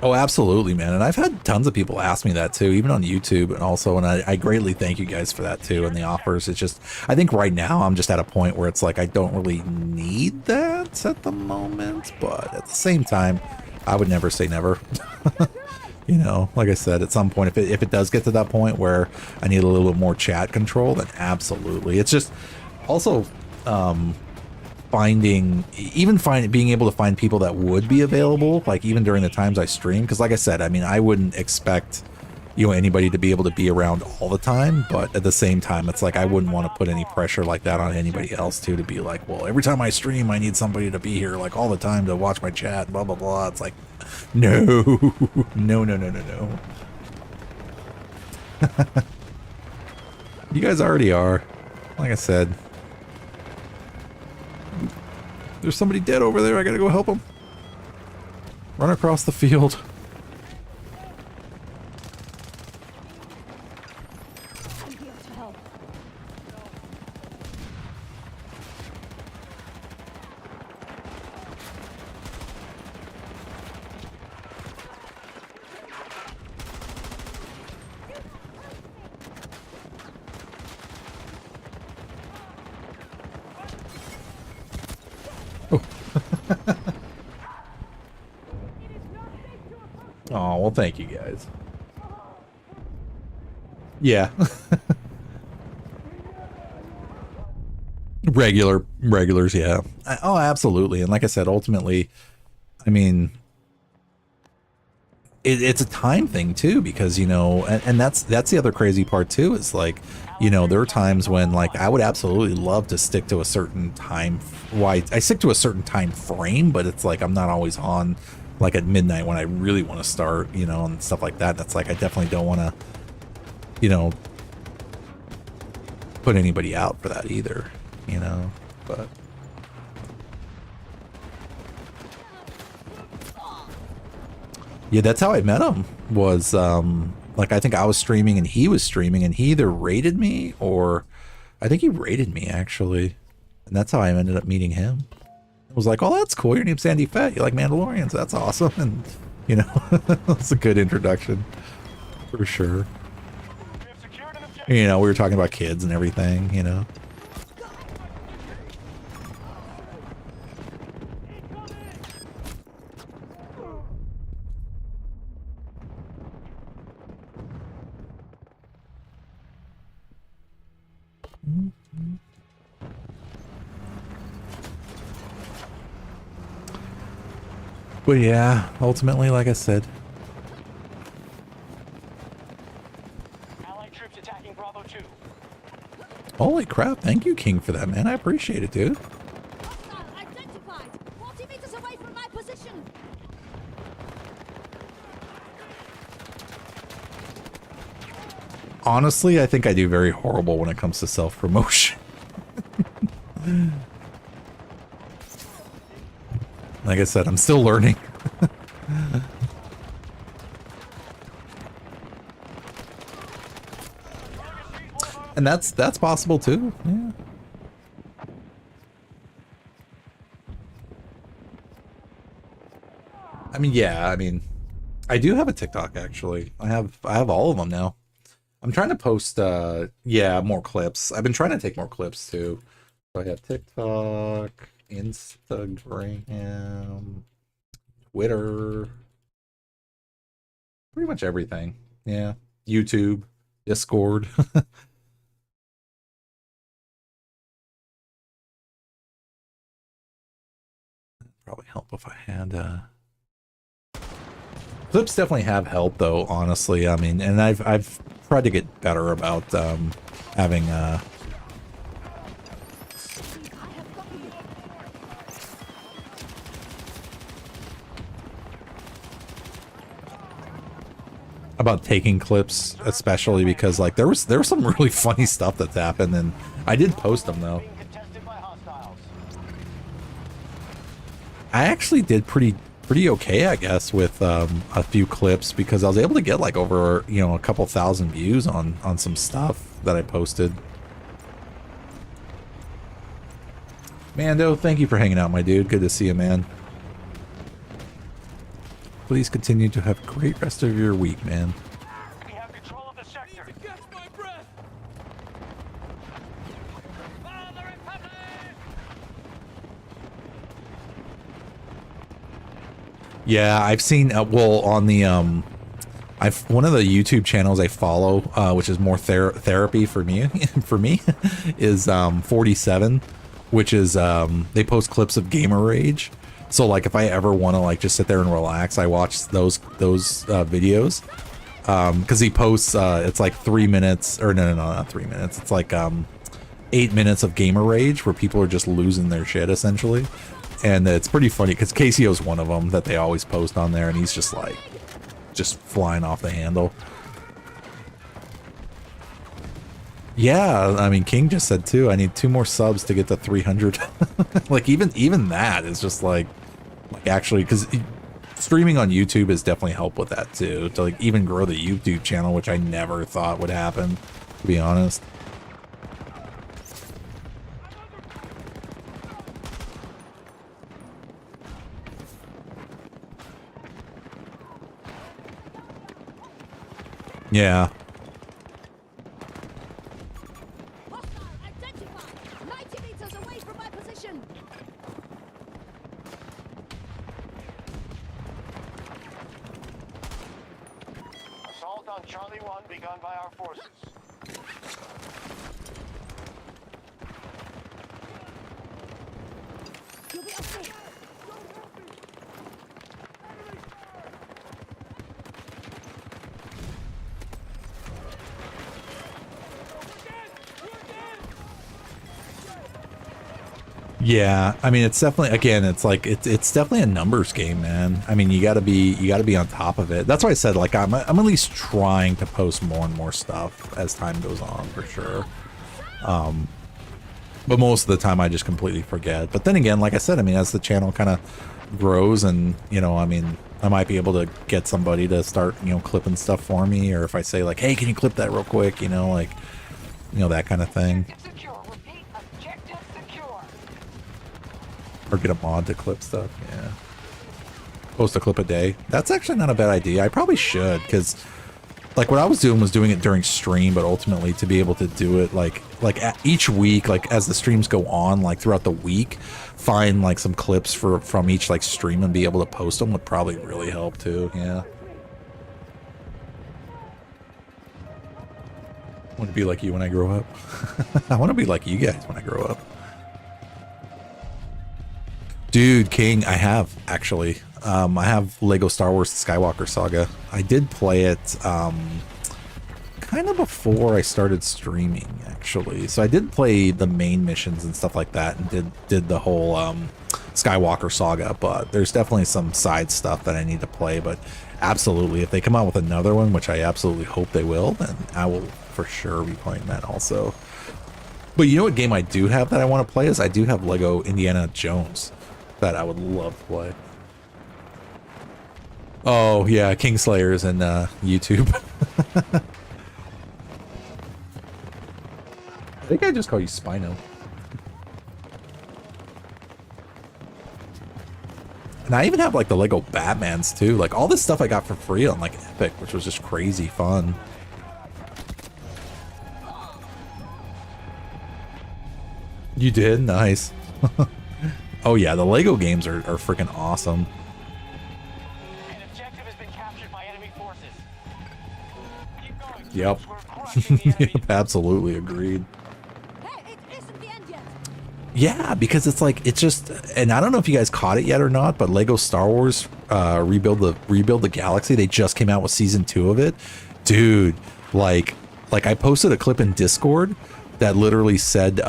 Speaker 6: oh, absolutely, man. And I've had tons of people ask me that too, even on YouTube, and also, and I greatly thank you guys for that too, and the offers. It's just, I think right now I'm just at a point where it's like I don't really need that at the moment, but at the same time, I would never say never. You know, like I said, at some point, if it does get to that point where I need a little bit more chat control, then absolutely. It's just also being able to find people that would be available, like even during the times I stream, because like I said, I mean, I wouldn't expect, you know, anybody to be able to be around all the time, but at the same time, it's like I wouldn't want to put any pressure like that on anybody else too, to be like, well, every time I stream I need somebody to be here like all the time to watch my chat, blah blah blah. It's like, no. No. You guys already are. Like I said, there's somebody dead over there. I gotta go help him. Run across the field.
Speaker 11: I'm here to help.
Speaker 6: Oh, well, thank you guys. Yeah. Regulars, yeah. Oh, absolutely. And like I said, ultimately, I mean, it's a time thing too, because, you know, and that's the other crazy part too, is like, you know, there are times when like I would absolutely love to stick to a certain time. I stick to a certain time frame, but it's like I'm not always on like at midnight when I really want to start, you know, and stuff like that. That's like I definitely don't want to, you know, put anybody out for that either, you know, but yeah, that's how I met him, was like I think I was streaming and he was streaming, and he either raided me, or I think he raided me actually, and that's how I ended up meeting him. It was like, oh, that's cool, your name's Sandy Fett, you like Mandalorians, that's awesome. And you know, that's a good introduction for sure. You know, we were talking about kids and everything, you know. But yeah, ultimately, like I said, Holy crap. Thank you, King, for that, man. I appreciate it, dude.
Speaker 11: Hostile identified. 40 meters away from my position.
Speaker 6: Honestly, I think I do very horrible when it comes to self-promotion. Like I said, I'm still learning. And that's possible too. Yeah. I mean, yeah, I mean, I do have a TikTok actually. I have all of them now. I'm trying to post yeah, more clips. I've been trying to take more clips too. So I have TikTok, Instagram, Twitter, pretty much everything. Yeah, YouTube, Discord. Probably help if I had clips. Definitely have helped though, honestly. I mean, and I've tried to get better about having about taking clips, especially because like there was some really funny stuff that's happened, and I did post them though. I actually did pretty okay, I guess, with a few clips because I was able to get like over, you know, a couple thousand views on some stuff that I posted. Mando, thank you for hanging out, my dude. Good to see you, man. Please continue to have a great rest of your week, man.
Speaker 7: We have control of the sector. Catch my breath.
Speaker 6: Yeah, I've seen well on the one of the YouTube channels I follow, which is more therapy for me for me is 47, which is they post clips of gamer rage. So like if I ever want to like just sit there and relax, I watch those videos because he posts it's like 3 minutes, or no, not 3 minutes, it's like 8 minutes of gamer rage where people are just losing their shit essentially. And it's pretty funny because Casio's one of them that they always post on there, and he's just like, just flying off the handle. Yeah, I mean, King just said too, I need 2 more subs to get to 300. Like even that is just like actually, because streaming on YouTube has definitely helped with that too, to like even grow the YouTube channel, which I never thought would happen, to be honest. Yeah.
Speaker 11: Hostile identified. 90 meters away from my position.
Speaker 7: Assault on Charlie 1 begun by our forces.
Speaker 11: You'll be okay.
Speaker 6: Yeah, I mean, it's definitely, again, it's like it's definitely a numbers game, man. I mean, you got to be on top of it. That's why I said like I'm at least trying to post more and more stuff as time goes on, for sure. But most of the time I just completely forget. But then again, like I said, I mean, as the channel kind of grows, and you know, I mean, I might be able to get somebody to start, you know, clipping stuff for me, or if I say like, hey, can you clip that real quick, you know, like, you know, that kind of thing. Or get a mod to clip stuff, yeah. Post a clip a day. That's actually not a bad idea. I probably should, because like what I was doing it during stream, but ultimately to be able to do it like each week, like as the streams go on, like throughout the week, find like some clips from each like stream and be able to post them would probably really help too, yeah. I want to be like you when I grow up. I want to be like you guys when I grow up. Dude, King, I have actually. I have Lego Star Wars: The Skywalker Saga. I did play it kind kind of before I started streaming, actually. So I did play the main missions and stuff like that, and did the whole Skywalker saga, but there's definitely some side stuff that I need to play. But absolutely, if they come out with another one, which I absolutely hope they will, then I will for sure be playing that also. But you know what game I do have that I want to play is I do have Lego Indiana Jones that I would love to play. Oh yeah, Kingslayers and YouTube. I think I just call you Spino. And I even have like the Lego Batmans too. Like all this stuff I got for free on like Epic, which was just crazy fun. You did? Nice. Oh yeah, the Lego games are freaking awesome.
Speaker 7: An objective has been captured by enemy forces. Keep going.
Speaker 6: Yep.
Speaker 7: We're crushing the enemy.
Speaker 6: Yep, absolutely agreed.
Speaker 11: Hey, it isn't the end yet.
Speaker 6: Yeah, because it's like, it's just, and I don't know if you guys caught it yet or not, but Lego Star Wars Rebuild the Galaxy, they just came out with season 2 of it. Dude, like I posted a clip in Discord that literally said,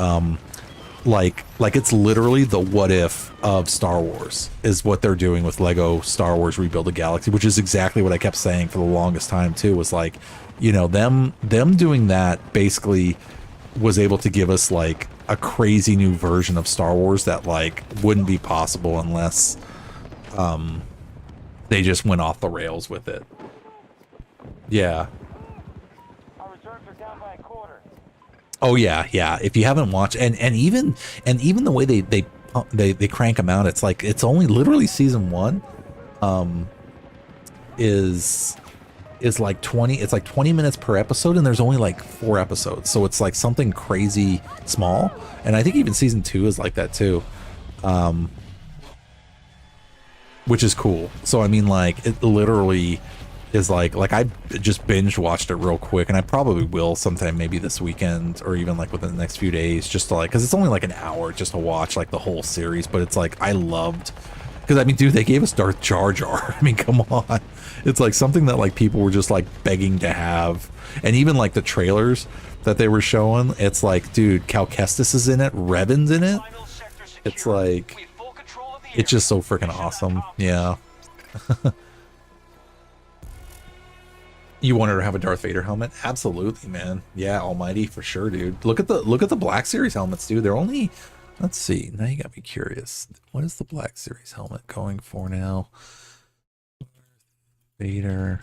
Speaker 6: like it's literally the what if of Star Wars is what they're doing with Lego Star Wars Rebuild the Galaxy, which is exactly what I kept saying for the longest time too, was like, you know, them doing that basically was able to give us like a crazy new version of Star Wars that like wouldn't be possible unless they just went off the rails with it. Yeah.
Speaker 7: Our reserves are down by a quarter.
Speaker 6: Oh yeah, yeah. If you haven't watched, and even the way they crank them out, it's like it's only literally season 1, is like 20. It's like 20 minutes per episode, and there's only like 4 episodes, so it's like something crazy small. And I think even season 2 is like that too, which is cool. So I mean, like it literally is like I just binge watched it real quick, and I probably will sometime maybe this weekend or even like within the next few days, just to like, because it's only like an hour just to watch like the whole series. But it's like I loved, because I mean, dude, they gave us Darth Jar Jar. I mean, come on, it's like something that like people were just like begging to have. And even like the trailers that they were showing, it's like, dude, Cal Kestis is in it, Revan's in it. It's like, it's just so freaking awesome. Yeah. You want her to have a Darth Vader helmet? Absolutely, man. Yeah, Almighty for sure, dude. Look at the Black Series helmets, dude. They're only, let's see. Now you got me curious. What is the Black Series helmet going for now? Vader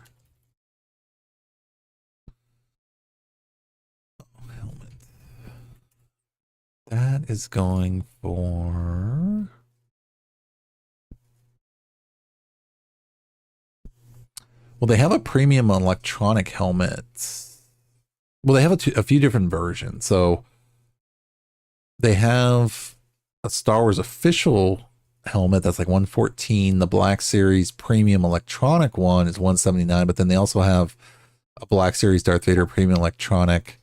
Speaker 6: helmet. That is going for, well, they have a premium electronic helmet. Well, they have a few different versions. So they have a Star Wars official helmet that's like 114. The Black Series premium electronic one is 179. But then they also have a Black Series Darth Vader premium electronic,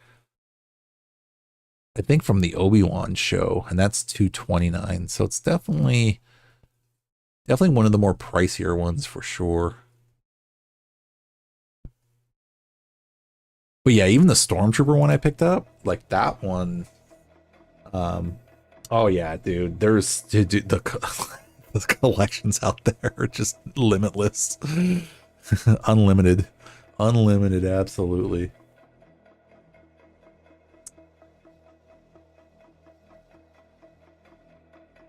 Speaker 6: I think from the Obi-Wan show, and that's 229. So it's definitely one of the more pricier ones for sure. But yeah, even the Stormtrooper one I picked up, like that one, oh yeah, dude, there's the collections out there are just limitless. unlimited, absolutely.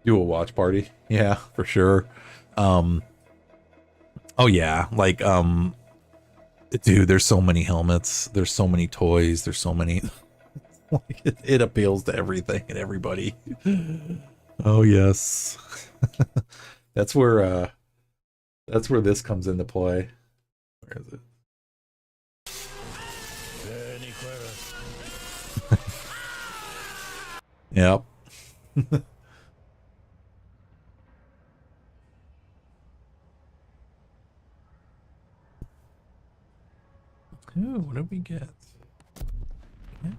Speaker 6: Do a watch party, yeah, for sure. Oh yeah, like dude, there's so many helmets, there's so many toys, there's so many. Like it appeals to everything and everybody. Oh yes. That's where this comes into play. Where is it? Yep. Ooh, what did we get? Yeah.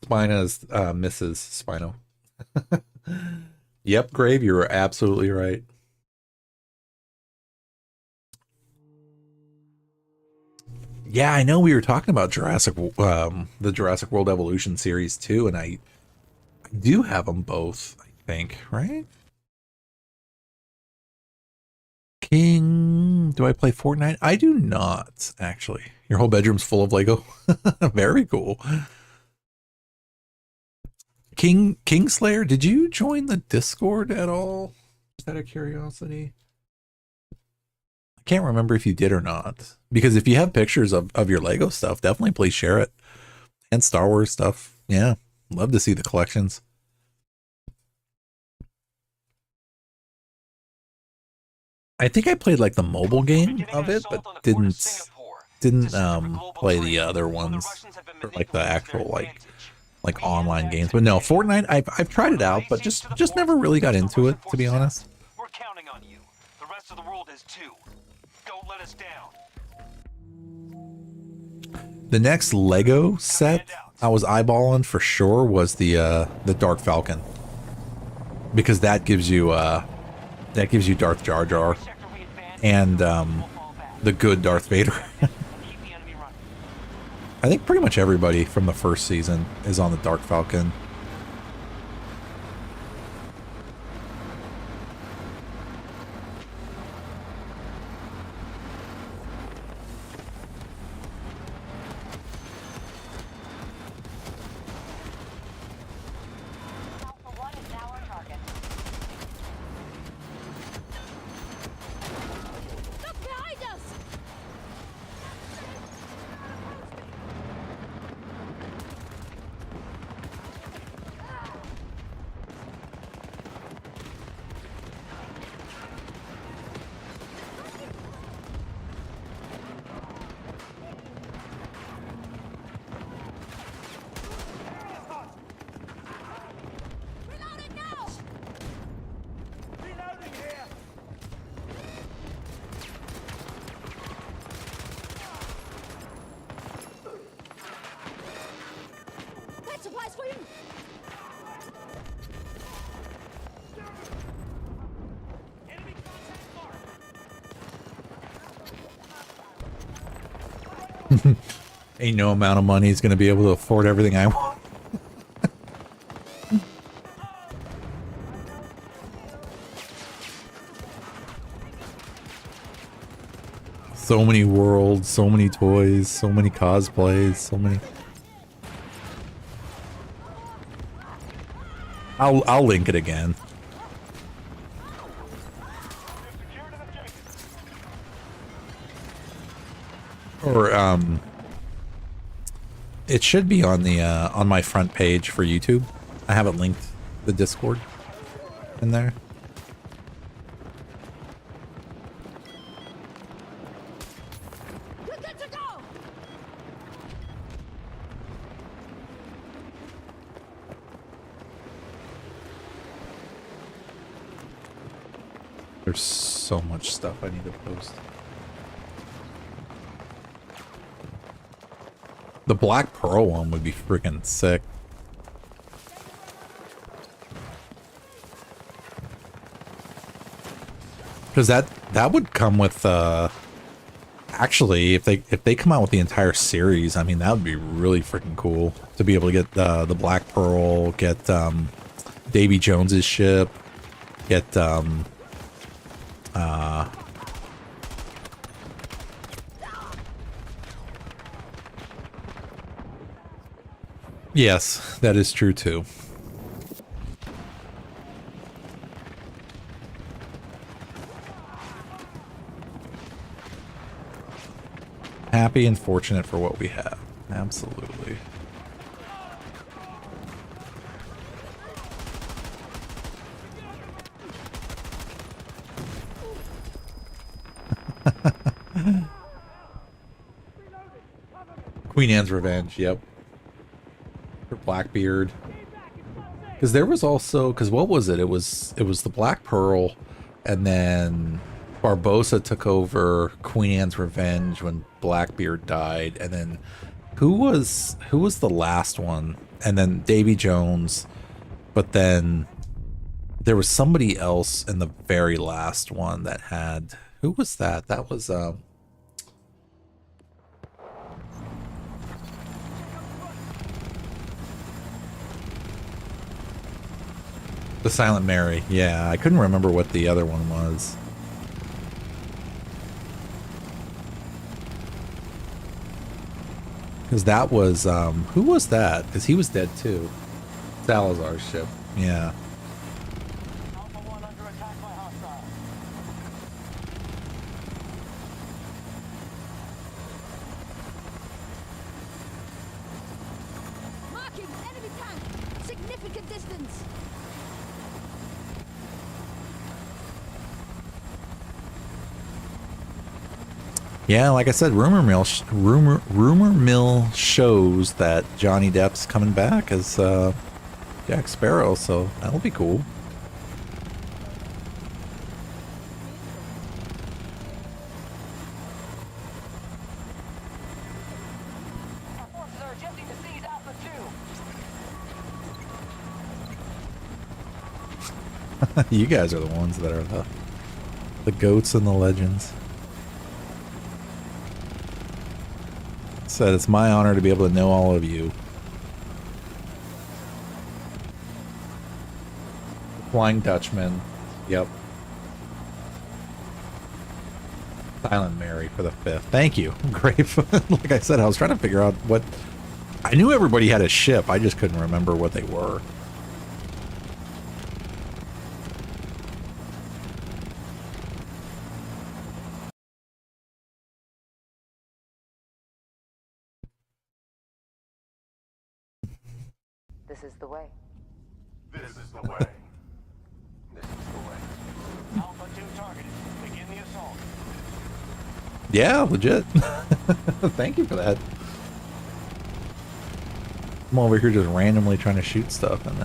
Speaker 6: Spina's Mrs. Spino. Yep, Grave, you were absolutely right. Yeah, I know we were talking about the Jurassic World Evolution series too, and I do have them both, I think, right? King, do I play Fortnite? I do not, actually. Your whole bedroom's full of Lego. Very cool. Kingslayer, did you join the Discord at all? Just out of curiosity. I can't remember if you did or not. Because if you have pictures of your Lego stuff, definitely please share it. And Star Wars stuff. Yeah. Love to see the collections. I think I played like the mobile game of it, but didn't play the other ones, or like the actual like online games. But no, Fortnite, I've tried it out, but just never really got into it, to be honest.
Speaker 7: We're counting on you. The rest of the world is too. Don't let us down.
Speaker 6: The next Lego set I was eyeballing for sure was the Dark Falcon, because that gives you Darth Jar Jar and the good Darth Vader. I think pretty much everybody from the first season is on the Dark Falcon.
Speaker 11: Look behind us! Reloading now!
Speaker 5: Reloading here!
Speaker 11: Got supplies for you!
Speaker 5: Enemy contact marked!
Speaker 6: Ain't no amount of money is going to be able to afford everything I want. So many worlds, so many toys, so many cosplays, so many. I'll link it again. Or it should be on the on my front page for YouTube. I haven't linked the Discord in there.
Speaker 11: You're good to go!
Speaker 6: There's so much stuff I need to post. The Black Pearl one would be freaking sick. Because that would come with actually if they come out with the entire series, I mean that would be really freaking cool to be able to get the Black Pearl, get Davy Jones's ship, get yes, that is true too. Happy and fortunate for what we have. Absolutely. Queen Anne's Revenge, yep. For Blackbeard. Because there was also, because what was it? It was the Black Pearl, and then Barbossa took over Queen Anne's Revenge when Blackbeard died, and then who was the last one? And then Davy Jones, but then there was somebody else in the very last one that had, who was that? That was the Silent Mary. Yeah, I couldn't remember what the other one was. Because that was, who was that? Because he was dead too. Salazar's ship. Yeah.
Speaker 7: Alpha 1 under attack by hostiles.
Speaker 11: Marking enemy tank. Significant distance.
Speaker 6: Yeah, like I said, rumor mill shows that Johnny Depp's coming back as Jack Sparrow, so that'll be cool.
Speaker 7: Our forces are attempting to seize Alpha 2.
Speaker 6: You guys are the ones that are the goats and the legends. Said it's my honor to be able to know all of you. Flying Dutchman. Yep. Silent Mary for the 5th. Thank you. Great. Like I said, I was trying to figure out what... I knew everybody had a ship. I just couldn't remember what they were.
Speaker 8: This is the way.
Speaker 1: This is the way.
Speaker 2: This is the way.
Speaker 7: Alpha 2 targeted. Begin the assault.
Speaker 6: Yeah, legit. Thank you for that. I'm over here just randomly trying to shoot stuff and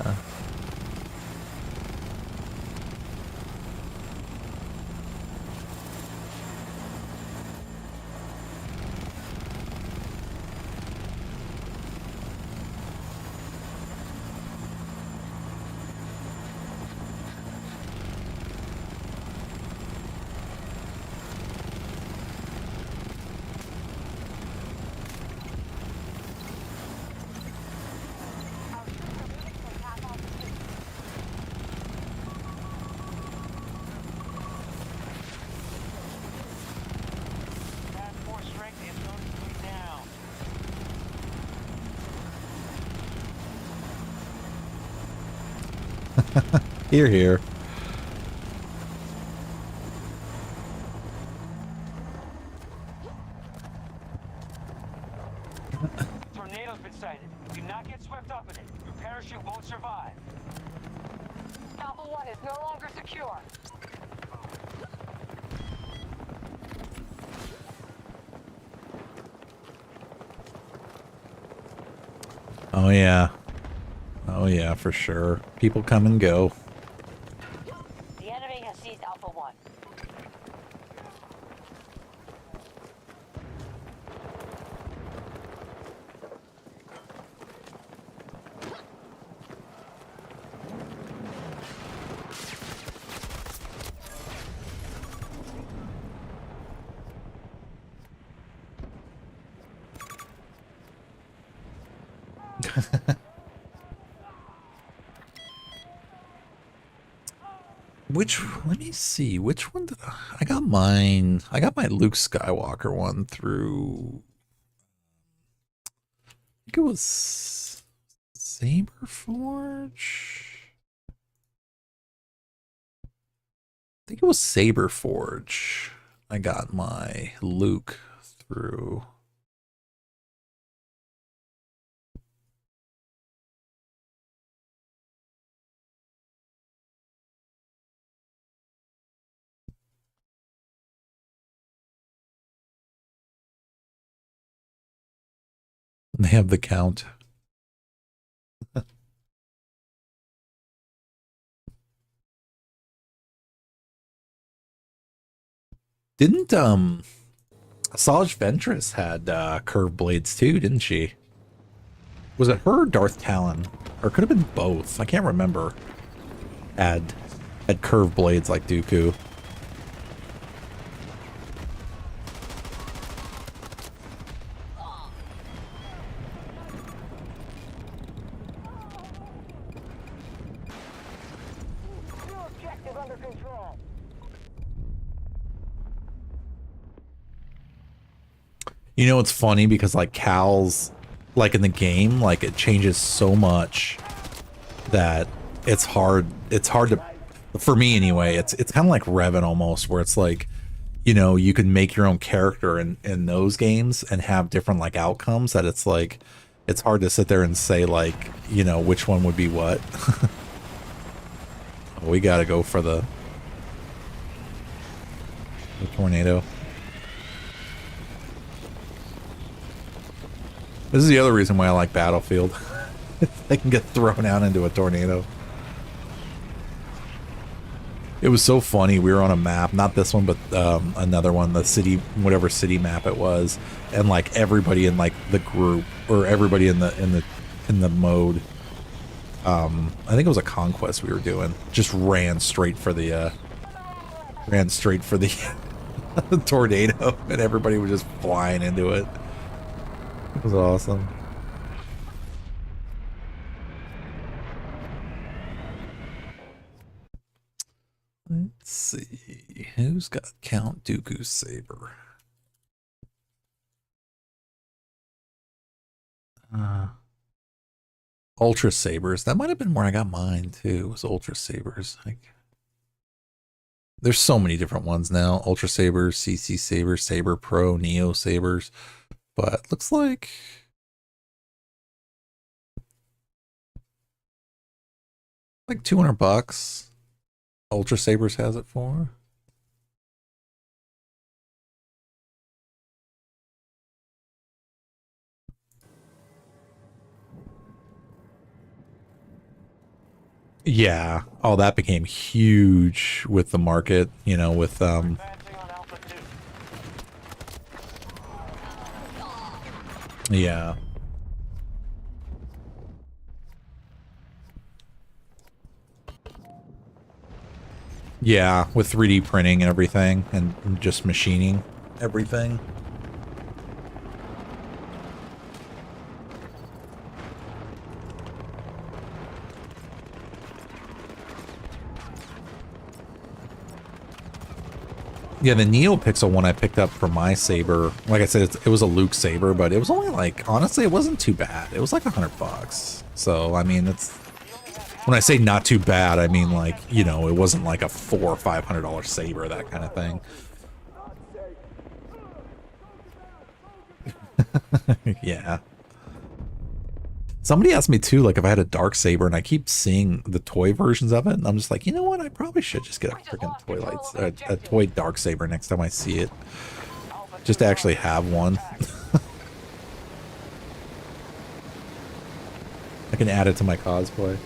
Speaker 7: Task force strength is noticeably down.
Speaker 6: here, here.
Speaker 7: Tornado's been sighted. Do not get swept up in it. Your parachute won't survive.
Speaker 8: Alpha 1 is no longer secure.
Speaker 6: Oh yeah. Oh yeah, for sure. People come and go.
Speaker 8: The enemy has seized Alpha 1.
Speaker 6: Let me see, which one did I got mine, I got my Luke Skywalker one through, I think it was Saberforge? I think it was Saberforge. I got my Luke through. They have the count. Didn't Asajj Ventress had curved blades too, didn't she? Was it her or Darth Talon? Or it could have been both. I can't remember. Had curved blades like Dooku. You know, it's funny because like Cal's, like in the game, like it changes so much that it's hard to, for me anyway, it's kind of like Revan almost, where it's like, you know, you can make your own character in those games and have different like outcomes that it's like, it's hard to sit there and say like, you know, which one would be what. We gotta go for the tornado. This is the other reason why I like Battlefield. They can get thrown out into a tornado. It was so funny. We were on a map, not this one, but another one, the city, whatever city map it was, and like everybody in like the group or everybody in the mode. I think it was a conquest we were doing. Just ran straight for the tornado, and everybody was just flying into it. It was awesome. Let's see. Who's got Count Dooku's saber? Ultra sabers. That might have been where I got mine too. It was ultra sabers. Like, there's so many different ones now. Ultra sabers, CC sabers, Saber Pro, Neo sabers. But looks like $200. Ultra Sabers has it for. Yeah. Oh, that became huge with the market, you know, with yeah. Yeah, with 3D printing and everything, and just machining everything. Yeah, the NeoPixel one I picked up for my saber, like I said, it was a Luke saber, but it was only like, honestly, it wasn't too bad. It was like $100. So, I mean, it's, when I say not too bad, I mean like, you know, it wasn't like a $400 or $500 saber, that kind of thing. Yeah. Somebody asked me too, like if I had a dark saber, and I keep seeing the toy versions of it, and I'm just like, you know what? I probably should just get a freaking toy lights, a toy dark saber next time I see it, just to actually have one. I can add it to my cosplay.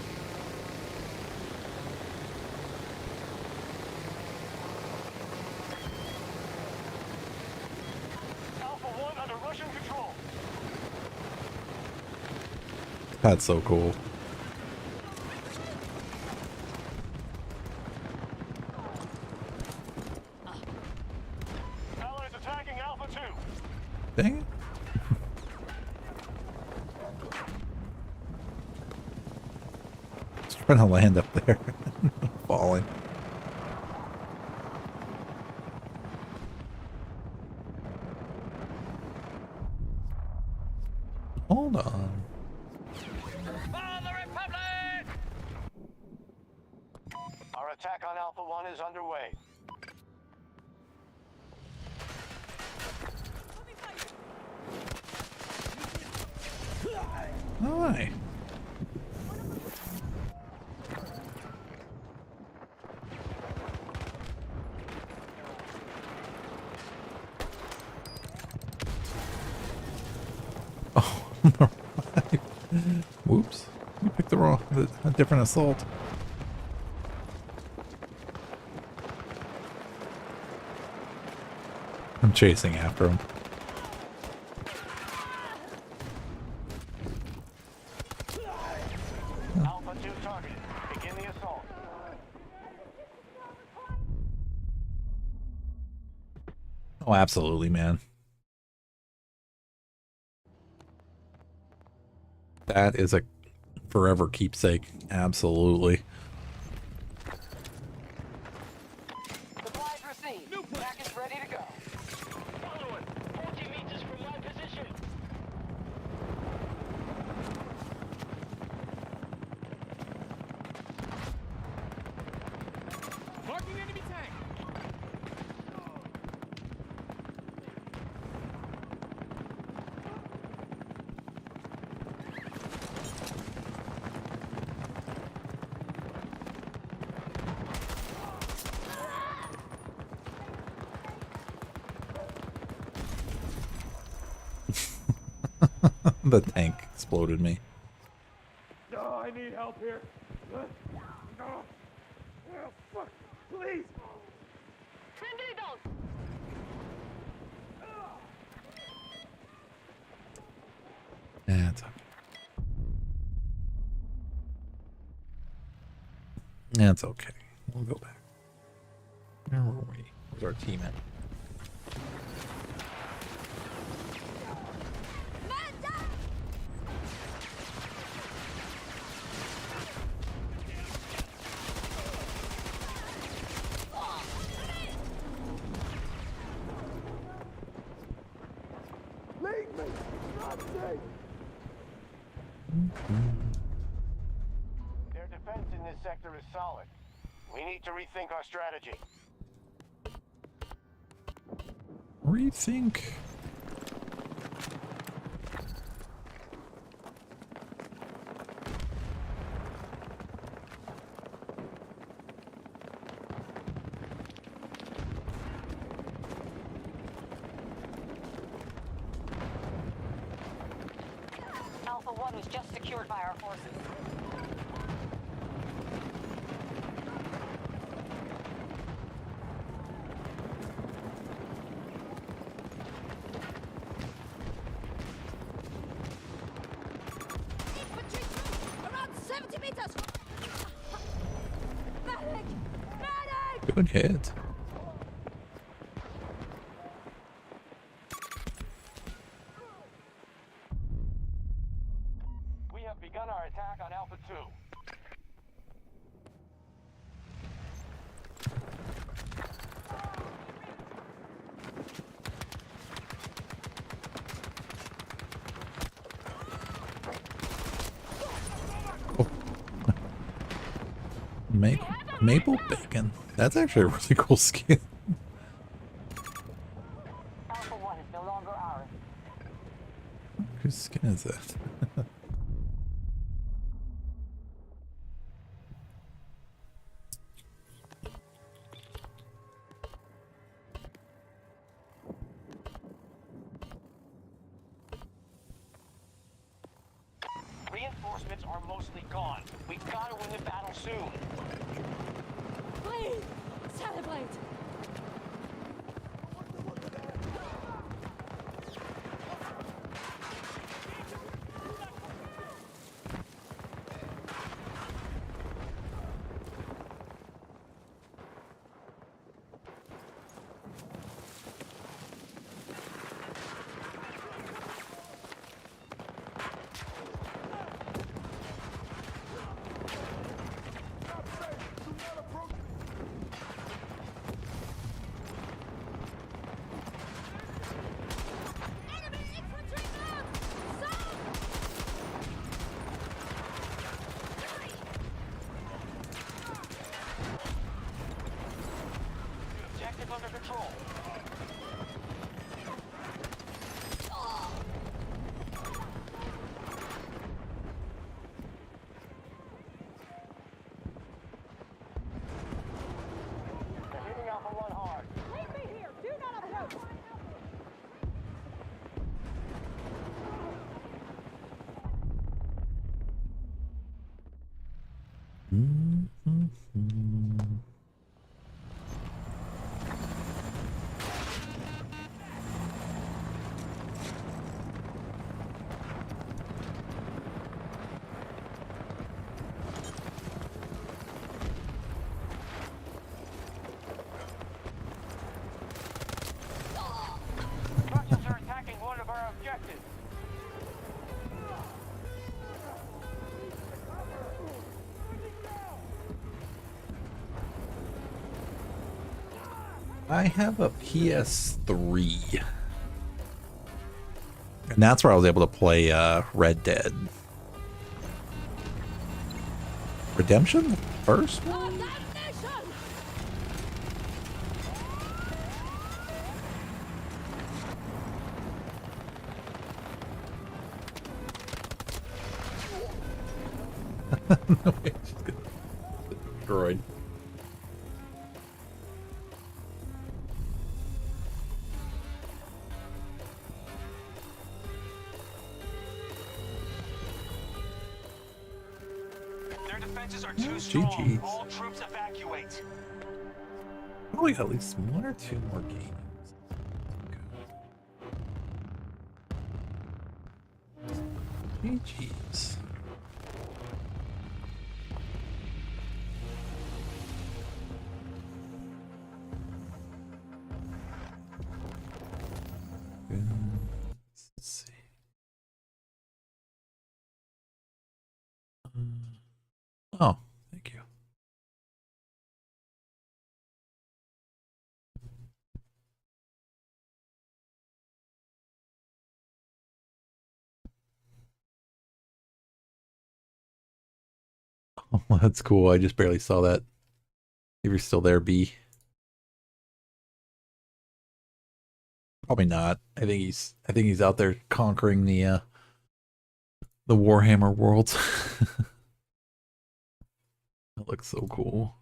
Speaker 6: That's so cool.
Speaker 1: Allies attacking Alpha 2.
Speaker 6: Dang it. Just trying to land up there. Falling. Hold on.
Speaker 1: Our attack on Alpha 1 is underway.
Speaker 6: Hi. Oh. Whoops. We picked a different assault. I'm chasing after him.
Speaker 1: Alpha 2 targeted. Begin the assault.
Speaker 6: Oh, absolutely, man. That is a forever keepsake. Absolutely.
Speaker 8: Supplies received. Package ready to go.
Speaker 7: Following. 40 meters from my position. Marking enemy tank.
Speaker 6: The tank exploded me.
Speaker 5: No, I need help here. No. Oh, fuck. Please.
Speaker 6: That's okay. That's okay. We'll go back. Where were we? Where's our team at?
Speaker 5: Leave me. Not safe.
Speaker 1: Their defense in this sector is solid. We need to rethink our strategy.
Speaker 6: Rethink.
Speaker 8: Alpha 1 was just secured by our forces.
Speaker 11: Infantry troop around 70 meters. Medic! Medic!
Speaker 6: Good hit.
Speaker 1: We have begun our attack on Alpha 2.
Speaker 6: Maple bacon. That's actually a really cool skin.
Speaker 8: Alpha 1 is no longer ours.
Speaker 6: Whose skin is that?
Speaker 7: Reinforcements are mostly gone. We've got to win the battle soon.
Speaker 11: Please, celebrate.
Speaker 1: Russians are attacking one of our objectives.
Speaker 6: I have a PS3. And that's where I was able to play Red Dead Redemption, the first one? No way, it's just gonna get destroyed.
Speaker 7: Their defenses are too strong.
Speaker 6: GG's.
Speaker 7: All troops evacuate.
Speaker 6: Probably got at least one or two more games. GG's. Let's see. Oh, thank you. Oh, that's cool. I just barely saw that. If you're still there, B. Probably not. I think he's out there conquering the Warhammer worlds. That looks so cool.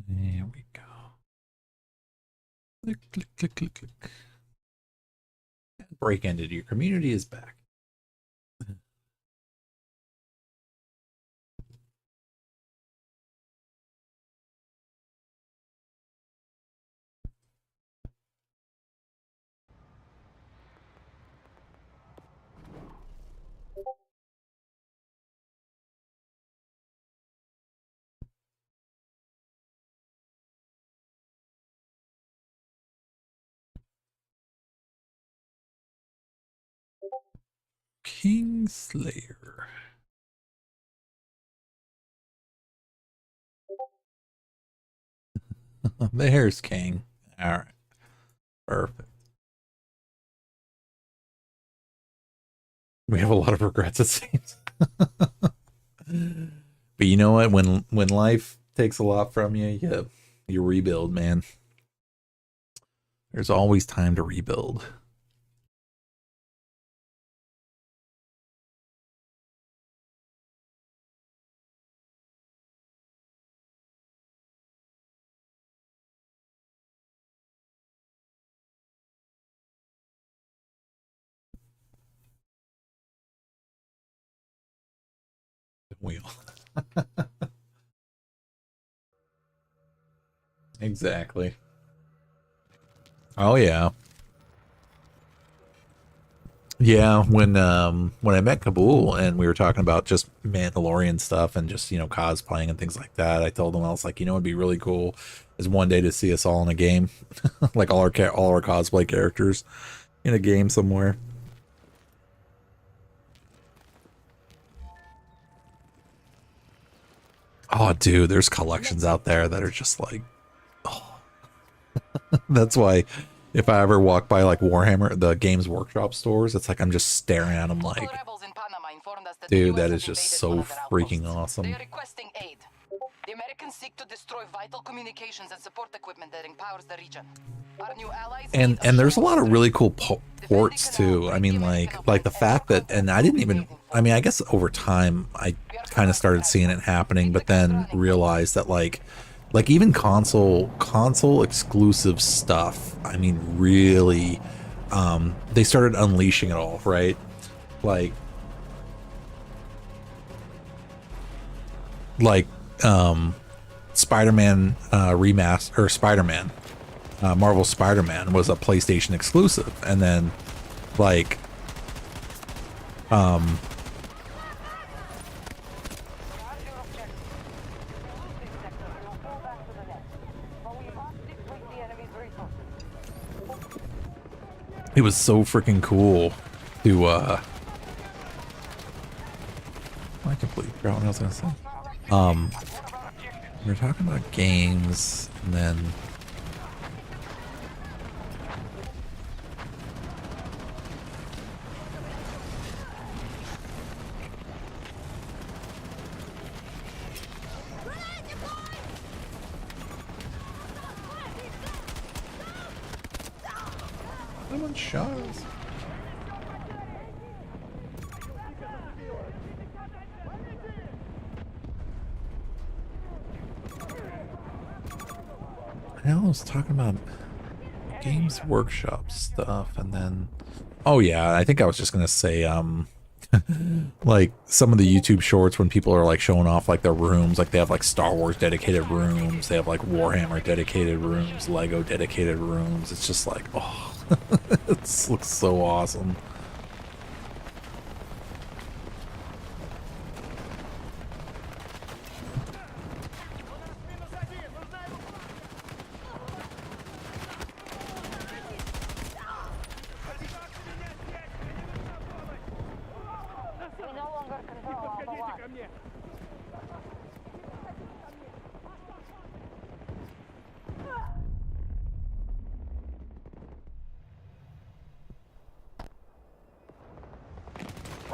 Speaker 6: There we go. Click, click, click, click, click. Break ended. Your community is back. Kingslayer. There's King. All right. Perfect. We have a lot of regrets, it seems. But you know what? When life takes a lot from you, you rebuild, man. There's always time to rebuild. We all. Exactly. Oh yeah. Yeah, when I met Kabul and we were talking about just Mandalorian stuff and just, you know, cosplaying and things like that, I told him, I was like, you know, it'd be really cool is one day to see us all in a game, like all our cosplay characters in a game somewhere. Oh, dude, there's collections out there that are just like, oh. That's why if I ever walk by like Warhammer, the Games Workshop stores, it's like I'm just staring at them like, dude, that is just so freaking awesome.
Speaker 8: They are requesting aid. The Americans seek to destroy vital communications and support equipment that empowers the region. Our new allies
Speaker 6: and there's a lot of really cool ports too. I mean, like the fact that, and I didn't even, I mean, I guess over time I kind of started seeing it happening, but then realized that like even console exclusive stuff, I mean, really, they started unleashing it all, right? Like Spider-Man remaster, or Spider-Man, Marvel Spider-Man was a PlayStation exclusive, and then like it was so freaking cool to I completely forgot what I was gonna say. We were talking about games, and then someone shot us. I was talking about Games Workshop stuff, and then oh yeah, I think I was just gonna say like some of the YouTube shorts when people are like showing off like their rooms, like they have like Star Wars dedicated rooms, they have like Warhammer dedicated rooms, Lego dedicated rooms. It's just like, oh, it looks so awesome.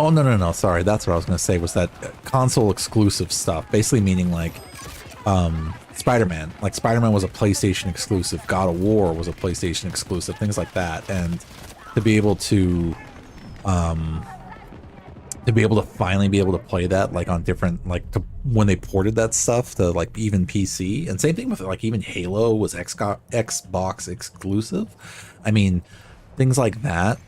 Speaker 6: Oh, no, sorry. That's what I was going to say, was that console exclusive stuff. Basically meaning like Spider-Man. Like Spider-Man was a PlayStation exclusive. God of War was a PlayStation exclusive. Things like that. And to be able to finally be able to play that like on different, like when they ported that stuff to like even PC. And same thing with like even Halo was Xbox exclusive. I mean, things like that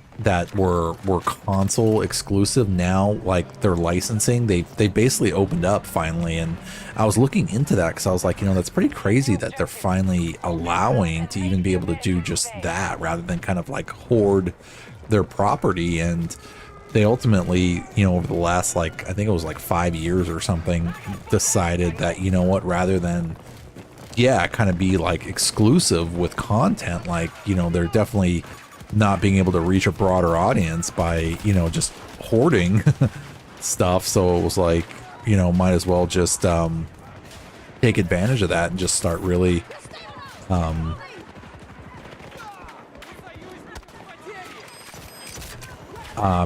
Speaker 6: were console exclusive, now like they're licensing, they basically opened up finally. And I was looking into that because I was like, you know, that's pretty crazy that they're finally allowing to even be able to do just that rather than kind of like hoard their property. And they ultimately, you know, over the last like, I think it was like 5 years or something, decided that, you know what, rather than kind of be like exclusive with content, like, you know, they're definitely not being able to reach a broader audience by, you know, just hoarding stuff. So it was like, you know, might as well just take advantage of that and just start really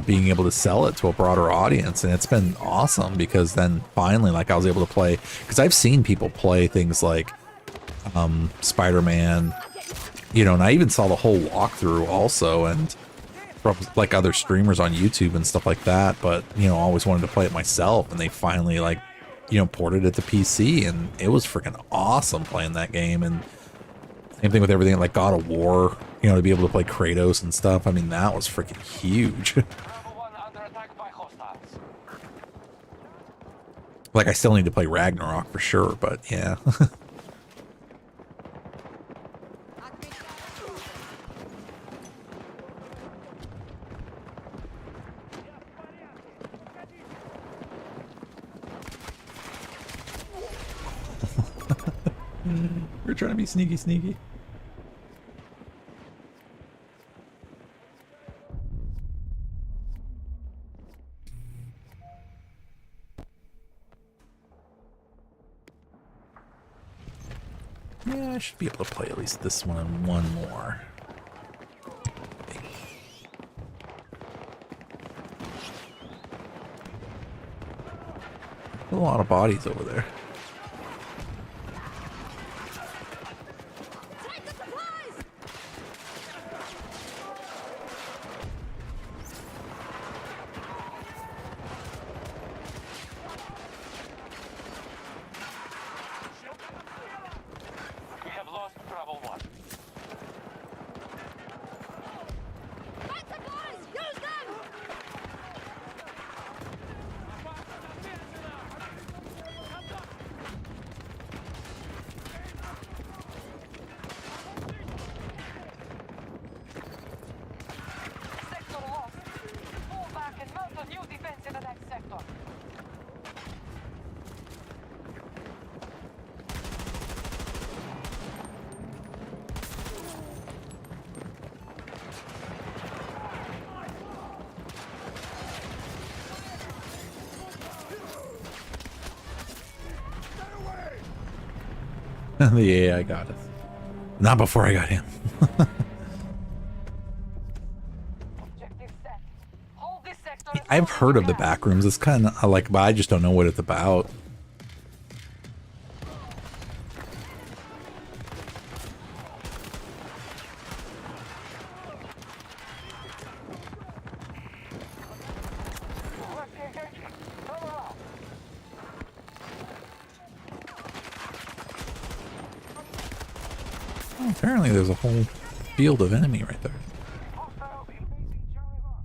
Speaker 6: being able to sell it to a broader audience. And it's been awesome because then finally, like, I was able to play, because I've seen people play things like Spider-Man, you know, and I even saw the whole walkthrough also, and from like other streamers on YouTube and stuff like that. But, you know, I always wanted to play it myself, and they finally, like, you know, ported it to PC, and it was freaking awesome playing that game. And same thing with everything like God of War, you know, to be able to play Kratos and stuff. I mean, that was freaking huge. Like, I still need to play Ragnarok for sure, but yeah. We're trying to be sneaky, sneaky. Yeah, I should be able to play at least this one and one more. A lot of bodies over there.
Speaker 11: Take the supplies!
Speaker 7: We have lost Bravo 1.
Speaker 11: Find supplies! Use them!
Speaker 8: Sector lost. Fall back and mount a new defense in the next sector.
Speaker 6: The AI got us. Not before I got him.
Speaker 8: Objective set. Hold this sector. as
Speaker 6: I've
Speaker 8: long as
Speaker 6: heard
Speaker 8: you
Speaker 6: of the
Speaker 8: can.
Speaker 6: back rooms. It's kind of like, but I just don't know what it's about.
Speaker 8: Come around.
Speaker 6: Oh, apparently there's a whole field of enemy right there.
Speaker 7: Hostile invading Charlie Mark.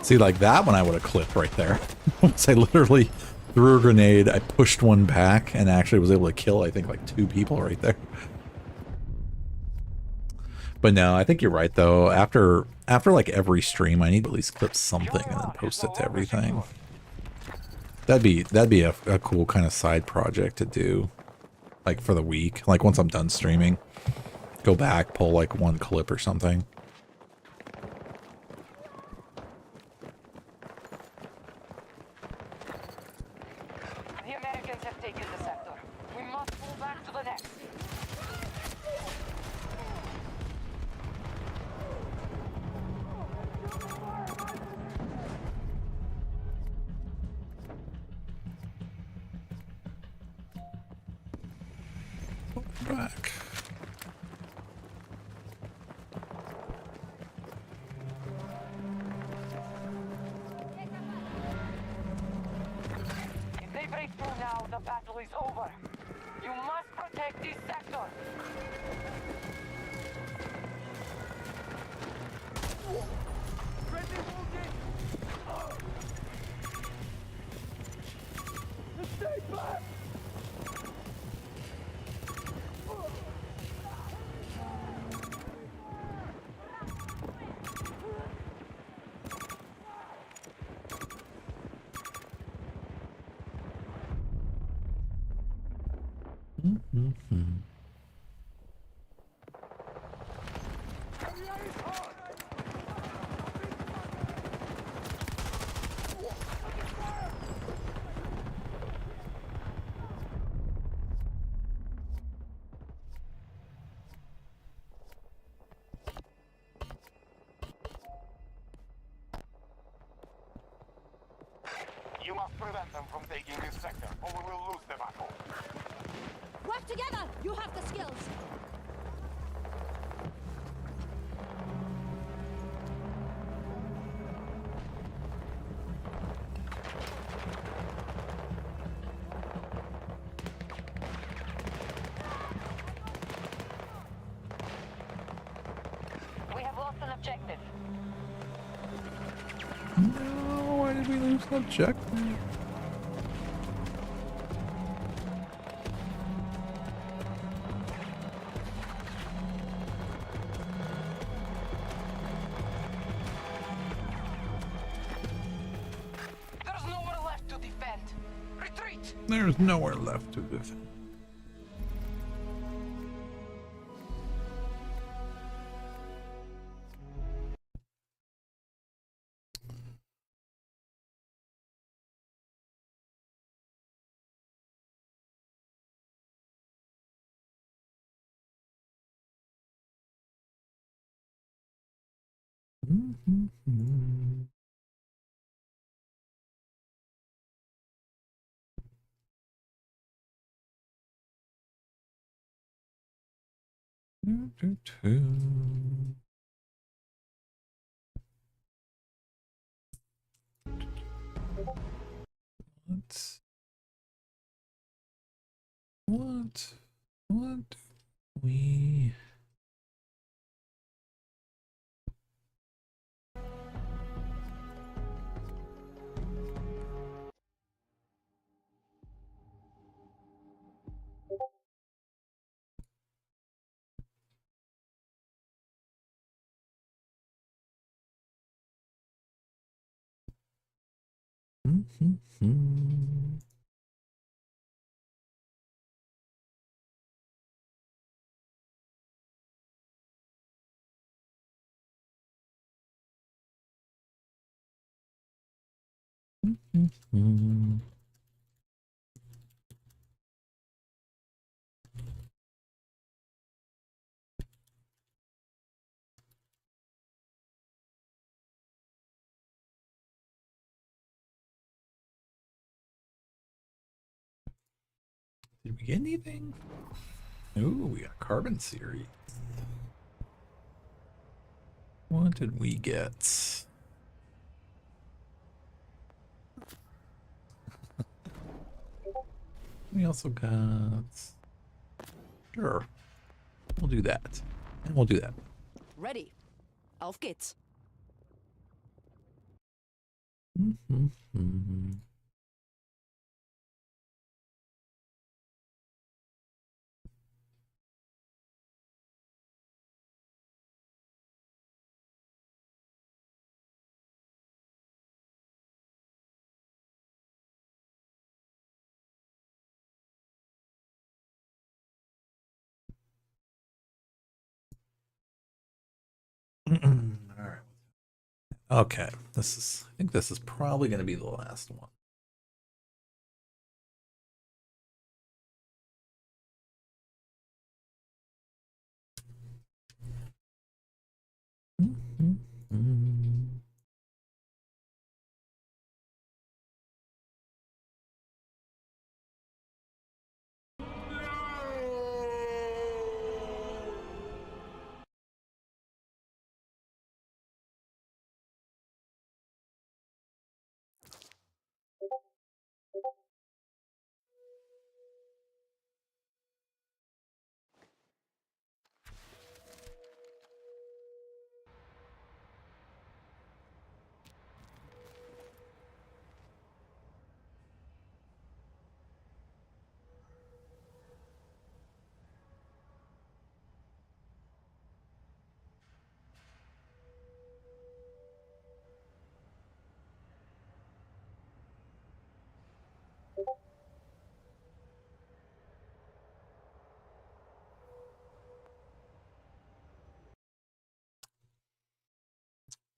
Speaker 6: See, like that one I would have clipped right there. Once I literally threw a grenade, I pushed one back and actually was able to kill, I think, like 2 people right there. But no, I think you're right though. After like every stream, I need to at least clip something and then post it to everything. That'd be a cool kind of side project to do, like for the week. Like once I'm done streaming, go back, pull like one clip or something.
Speaker 8: The Americans have taken the sector. We must pull back to the next.
Speaker 6: Back.
Speaker 8: If they break through now, the battle is over. You must protect this sector.
Speaker 1: You You must prevent them from taking this sector, or we will lose the battle.
Speaker 11: Work together! You have the skills!
Speaker 8: We have lost an objective.
Speaker 6: No, why did we lose the objective?
Speaker 8: There's nowhere left to defend. Retreat!
Speaker 6: There's nowhere left to defend. What do we... Did we get anything? Ooh, we got a carbon series. What did we get? We also got... Sure. We'll do that. And we'll do that.
Speaker 12: Ready. Auf geht's.
Speaker 6: All right. Okay. I think this is probably going to be the last one.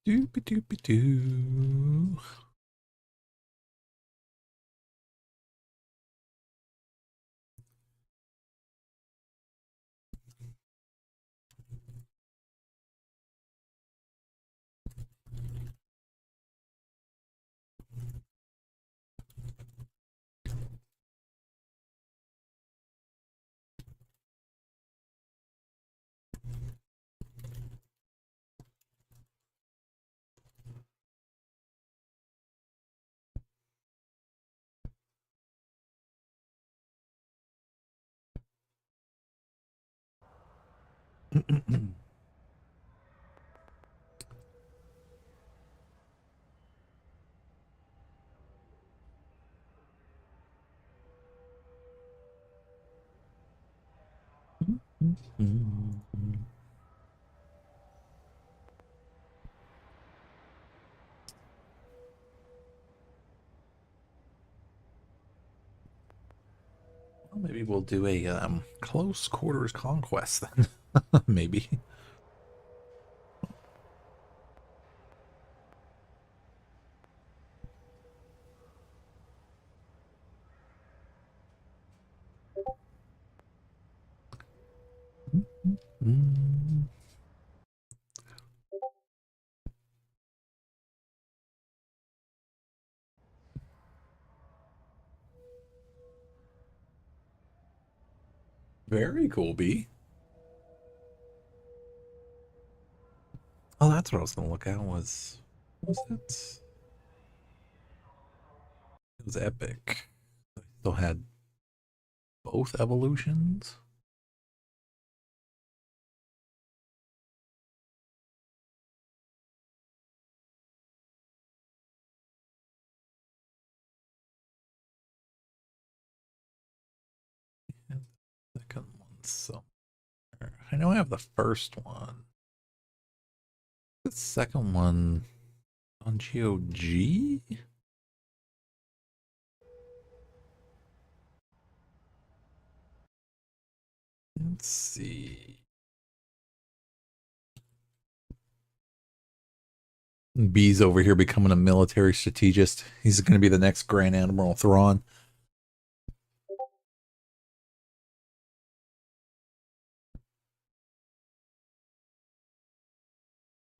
Speaker 6: Doopy doopy doo. Well, maybe we'll do a close quarters conquest then. Maybe. Very cool, B. Oh, that's what I was gonna look at was it? It was epic. I still had both evolutions. Second one somewhere. I know I have the first one. The second one on GOG? Let's see. B's over here becoming a military strategist. He's going to be the next Grand Admiral Thrawn.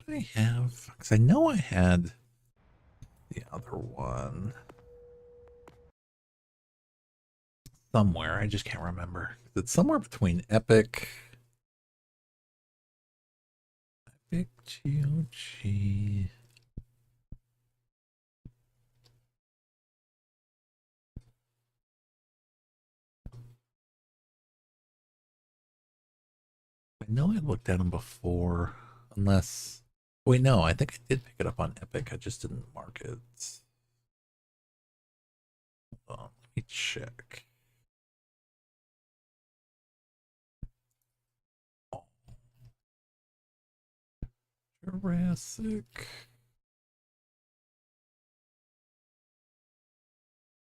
Speaker 6: What do I have? Because I know I had the other one somewhere. I just can't remember. It's somewhere between Epic GOG. I know I looked at them before, unless... Wait, no, I think I did pick it up on Epic. I just didn't mark it. Hold on, let me check. Jurassic.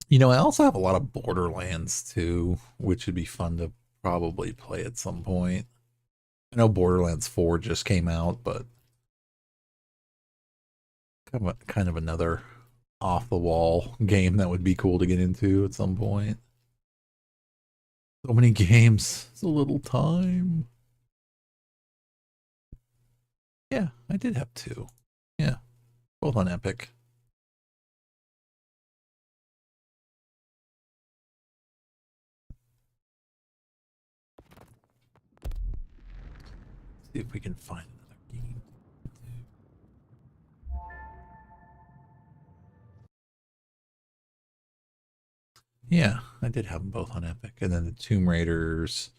Speaker 6: You know, I also have a lot of Borderlands too, which would be fun to probably play at some point. I know Borderlands 4 just came out, but kind of another off the wall game that would be cool to get into at some point. So many games, it's a little time. Yeah, I did have two. Yeah, both on Epic. See if we can find another game. Yeah, I did have them both on Epic. And then the Tomb Raiders,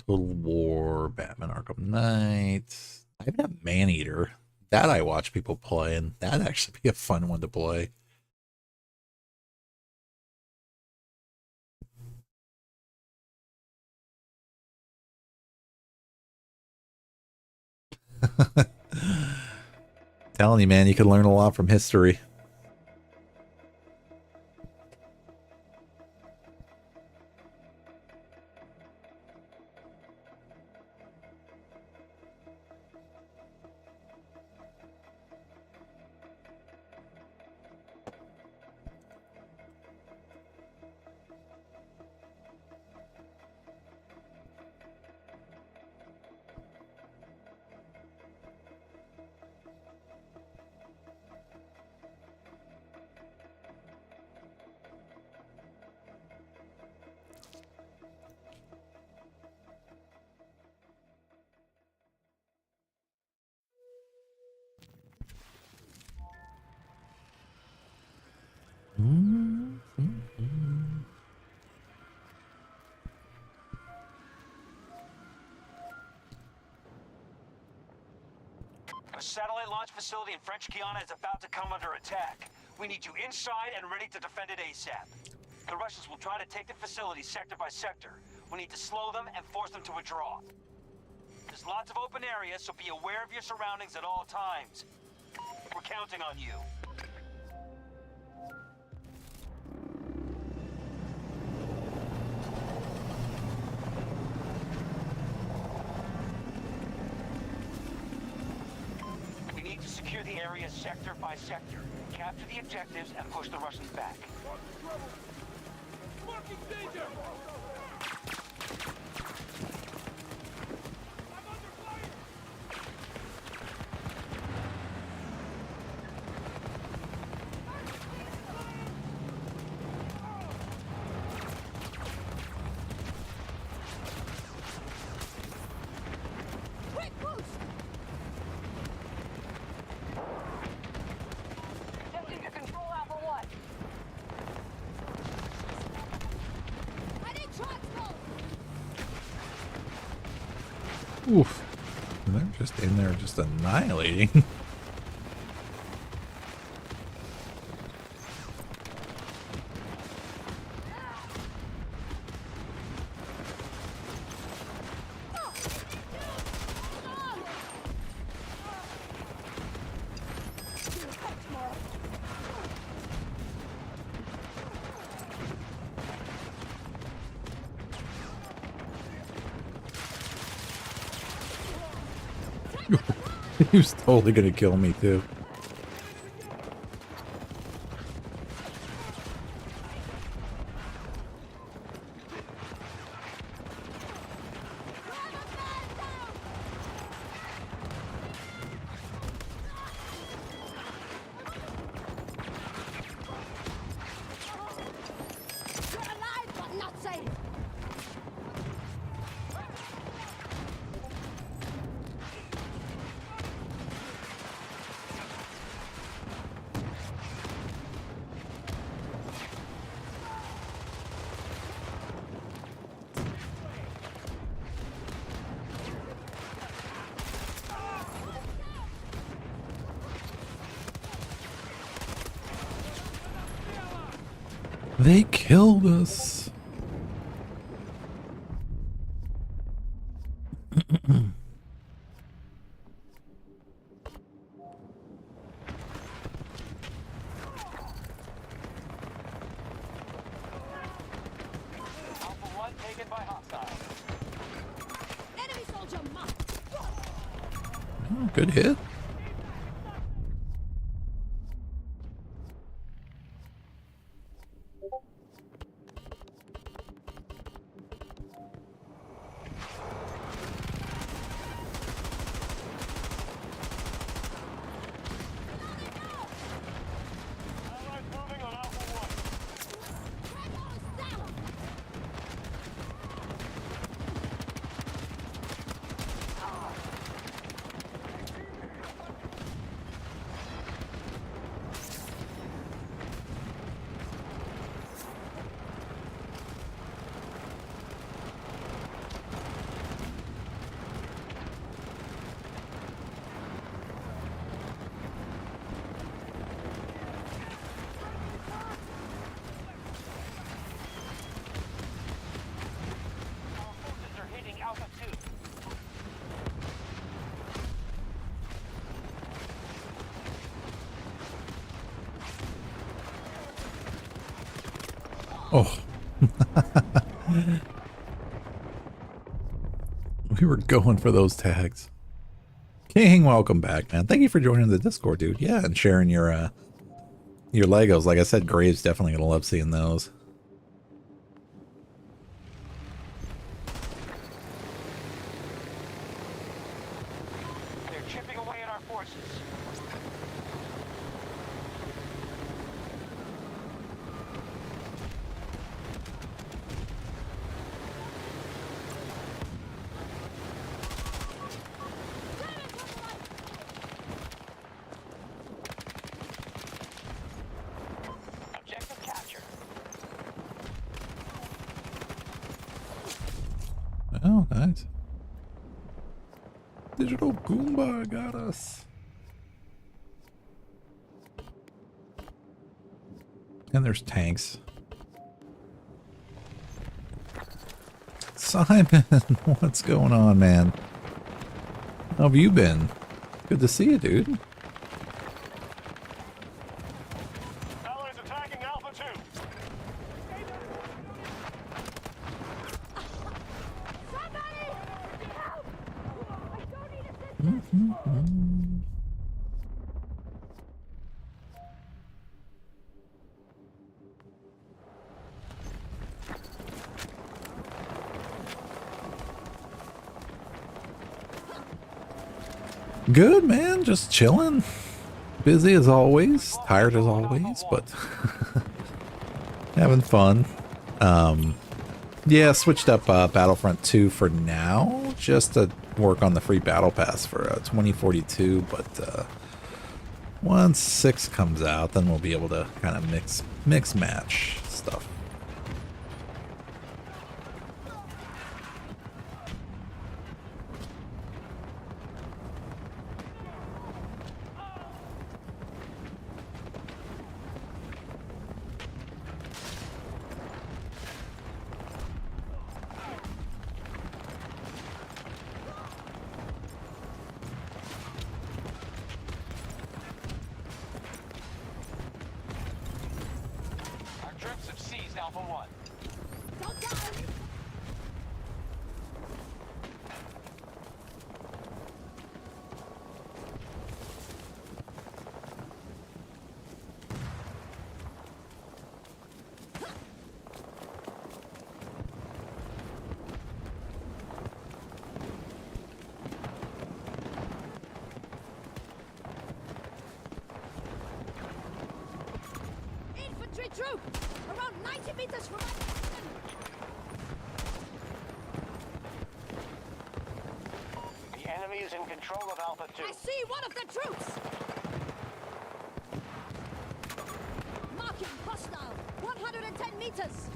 Speaker 6: Total War, Batman Arkham Knight. I even have Maneater. That I watch people play, and that'd actually be a fun one to play. Telling you, man, you could learn a lot from history.
Speaker 7: satellite launch facility in French Guiana is about to come under attack. We need you inside and ready to defend it ASAP. The Russians will try to take the facility sector by sector. We need to slow them and force them to withdraw. There's lots of open areas, so be aware of your surroundings at all times. We're counting on you. We need to secure the area sector by sector. Capture the objectives and push the Russians back. Marking danger!
Speaker 11: Quick boost!
Speaker 8: Attempting to control Alpha 1.
Speaker 11: I need transport!
Speaker 6: Oof. They're just in there just annihilating. He was totally gonna kill me too.
Speaker 11: You're alive, but not safe!
Speaker 6: They killed us.
Speaker 7: Alpha 1 taken by hostiles.
Speaker 11: Enemy soldier marked!
Speaker 6: Oh, good hit.
Speaker 1: Allies moving on Alpha 1.
Speaker 11: Rebels down!
Speaker 7: Our forces are hitting Alpha 2.
Speaker 6: Oh. We were going for those tags. King, welcome back, man. Thank you for joining the Discord, dude. Yeah, and sharing your Legos. Like I said, Graves definitely gonna love seeing those.
Speaker 7: They're chipping away at our forces. Objective captured.
Speaker 6: Oh, nice. Digital Goomba got us. And there's tanks. Simon, what's going on, man? How have you been? Good to see you, dude.
Speaker 1: Allies attacking Alpha 2.
Speaker 6: Good, man. Just chilling. Busy as always. Tired as always, but having fun. Yeah, switched up Battlefront 2 for now, just to work on the free battle pass for 2042. But once 6 comes out, then we'll be able to kind of mix match stuff.
Speaker 11: Infantry troop! Around 90 meters from my position!
Speaker 1: The enemy is in control of Alpha 2.
Speaker 11: I see one of the troops! Marking hostile! 110 meters!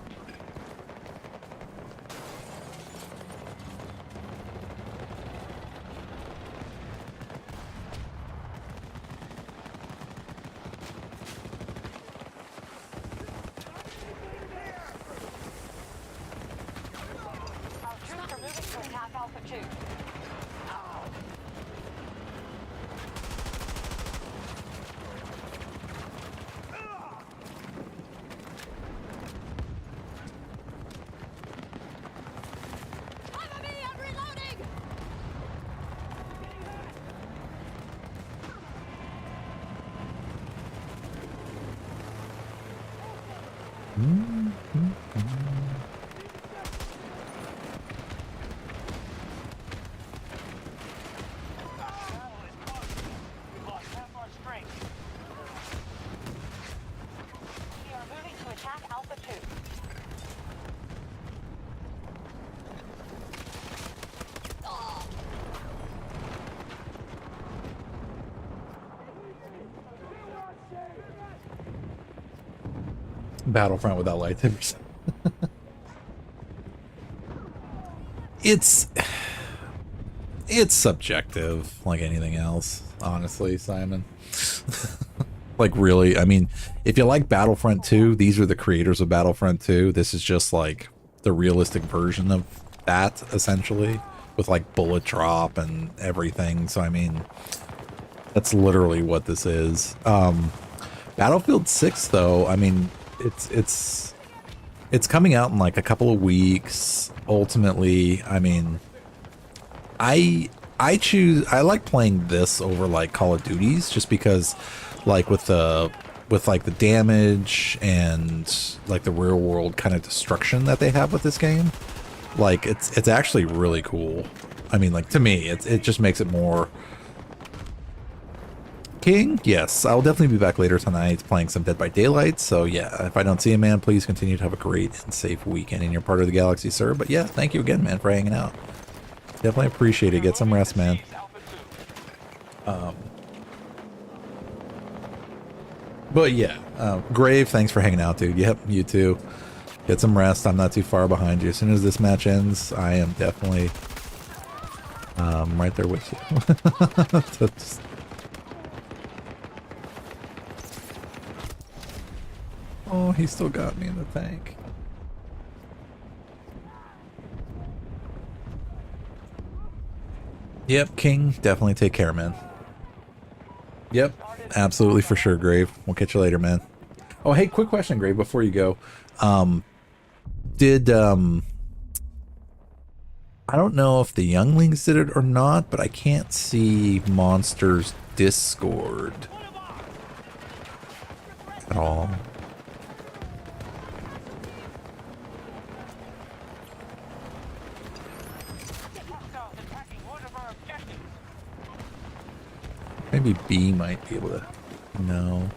Speaker 8: Alpha 2.
Speaker 11: Cover me, I'm reloading!
Speaker 6: Battlefront without lightsabers. It's subjective, like anything else, honestly, Simon. Like, really, I mean, if you like Battlefront 2, these are the creators of Battlefront 2. This is just like the realistic version of that, essentially, with like bullet drop and everything. So I mean, that's literally what this is. Battlefield 6, though, I mean, it's coming out in like a couple of weeks. Ultimately, I mean, I like playing this over like Call of Duties, just because like with like the damage and like the real world kind of destruction that they have with this game, like it's actually really cool. I mean, like, to me, it just makes it more King. Yes, I'll definitely be back later tonight playing some Dead by Daylight. So yeah, if I don't see you, man, please continue to have a great and safe weekend in your part of the galaxy, sir. But yeah, thank you again, man, for hanging out. Definitely appreciate it. Get some rest, man. But yeah, Grave, thanks for hanging out, dude. Yep, you too. Get some rest. I'm not too far behind you. As soon as this match ends, I am definitely right there with you. Oh, he still got me in the tank. Yep, King, definitely take care, man. Yep, absolutely for sure, Grave. We'll catch you later, man. Oh, hey, quick question, Grave, before you go. I don't know if the younglings did it or not, but I can't see Monster's Discord at all. Maybe B might be able to know.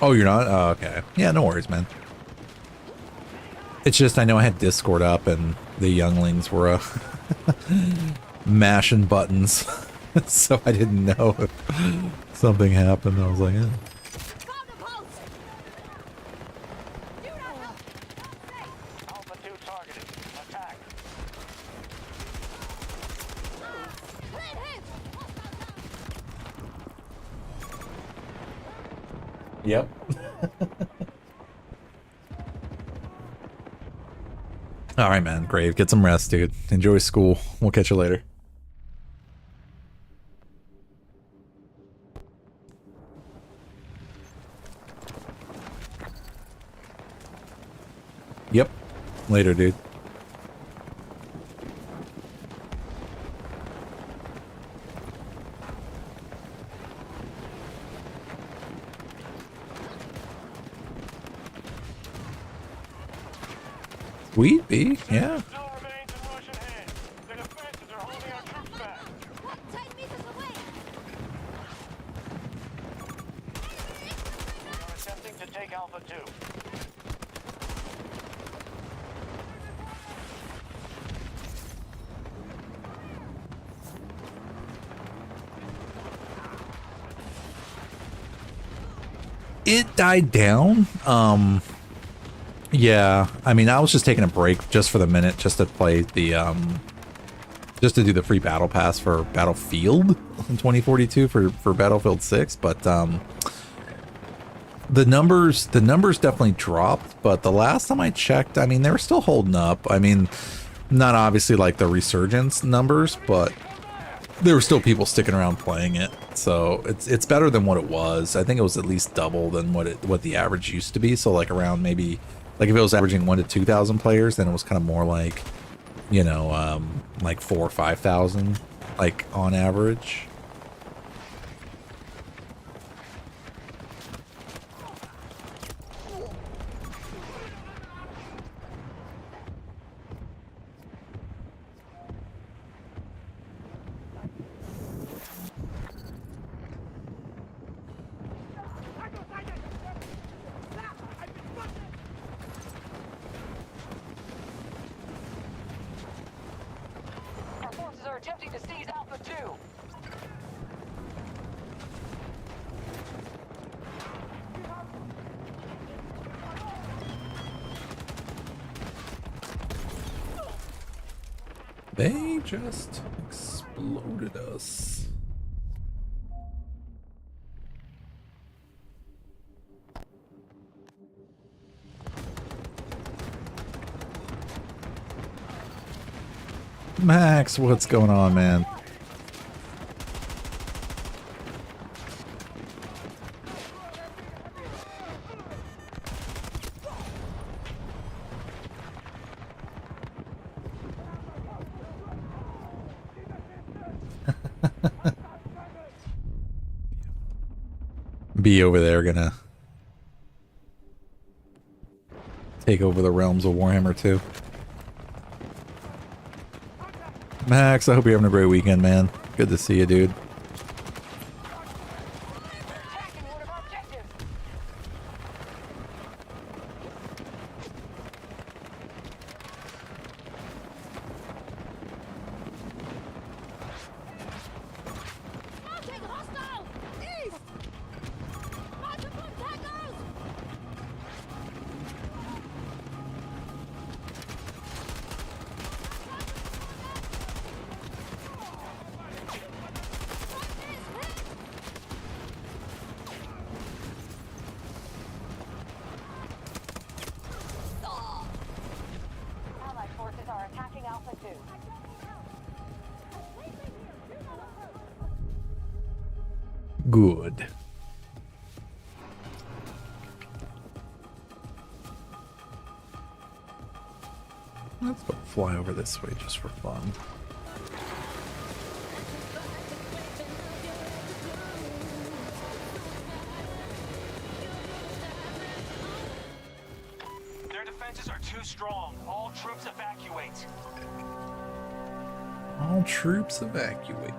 Speaker 6: Oh, you're not? Oh, okay. Yeah, no worries, man. It's just I know I had Discord up and the younglings were mashing buttons, so I didn't know if something happened. I was like, eh. Yep. All right, man. Grave, get some rest, dude. Enjoy school. We'll catch you later. Yep. Later, dude. Sweet B, yeah.
Speaker 1: Attempting to take Alpha 2.
Speaker 6: It died down. Yeah, I mean, I was just taking a break just for the minute, just to play the, just to do the free battle pass for Battlefield in 2042 for Battlefield 6, but, the numbers definitely dropped, but the last time I checked, I mean, they were still holding up. I mean, not obviously like the resurgence numbers, but there were still people sticking around playing it. So it's better than what it was. I think it was at least double than what the average used to be. So like around maybe, like if it was averaging 1,000 to 2,000 players, then it was kind of more like, you know, like 4,000 or 5,000, like on average.
Speaker 8: Attempting to seize Alpha 2.
Speaker 6: They just exploded us. Max, what's going on, man? Be over there gonna take over the realms of Warhammer 2. Max, I hope you're having a great weekend, man. Good to see you, dude. good. Let's go fly over this way just for fun.
Speaker 7: Their defenses are too strong. All troops evacuate.
Speaker 6: All troops evacuate.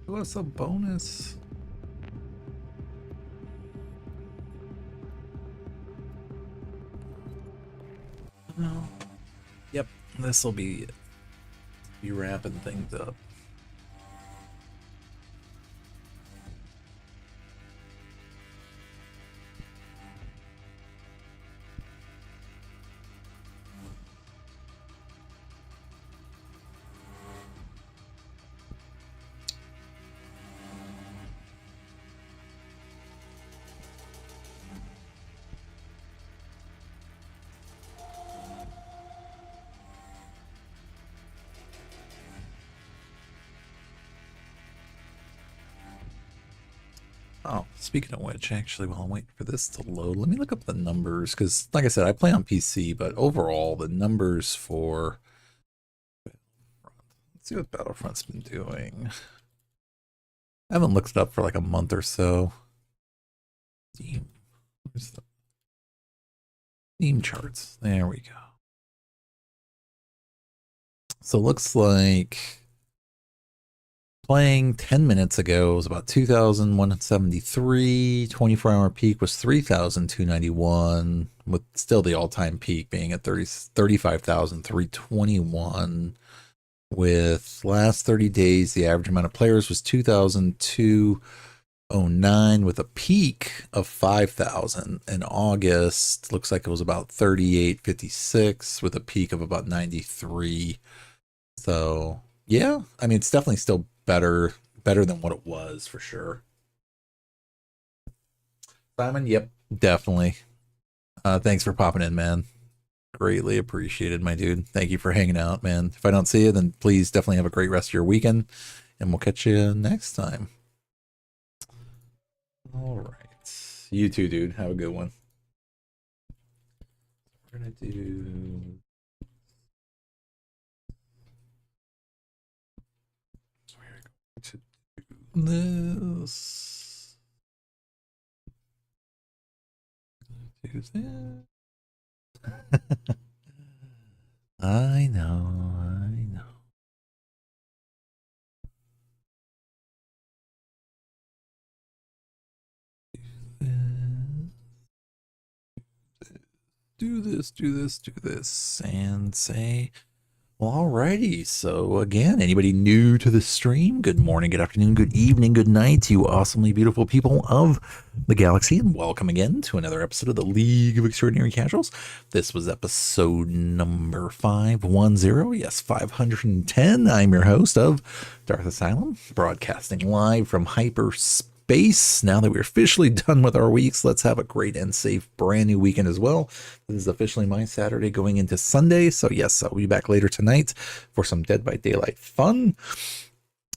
Speaker 6: What's a bonus? No. Yep, this will be wrapping things up. Oh, speaking of which, actually, while I'm waiting for this to load, let me look up the numbers, because, like I said, I play on PC, but overall, the numbers for... Let's see what Battlefront's been doing. I haven't looked it up for like a month or so. Where's the theme charts? There we go. So it looks like playing 10 minutes ago was about 2,173. 24-hour peak was 3,291, with still the all-time peak being at 35,321. With last 30 days, the average amount of players was 2,209, with a peak of 5,000. In August, looks like it was about 3,856, with a peak of about 93. So, yeah, I mean, it's definitely still better than what it was, for sure. Simon, yep, definitely. Thanks for popping in, man. Greatly appreciated, my dude. Thank you for hanging out, man. If I don't see you, then please definitely have a great rest of your weekend, and we'll catch you next time. All right. You too, dude. Have a good one. We're gonna do... to do this. Do that. I know. Do this, and say, well, alrighty. So again, anybody new to the stream, good morning, good afternoon, good evening, good night, you awesomely beautiful people of the galaxy, and welcome again to another episode of the League of Extraordinary Casuals. This was episode number 510, yes, 510. I'm your host of Darth Asylum, broadcasting live from hyperspace. Now that we're officially done with our weeks, let's have a great and safe brand new weekend as well. This is officially my Saturday going into Sunday, so yes, I'll be back later tonight for some Dead by Daylight fun.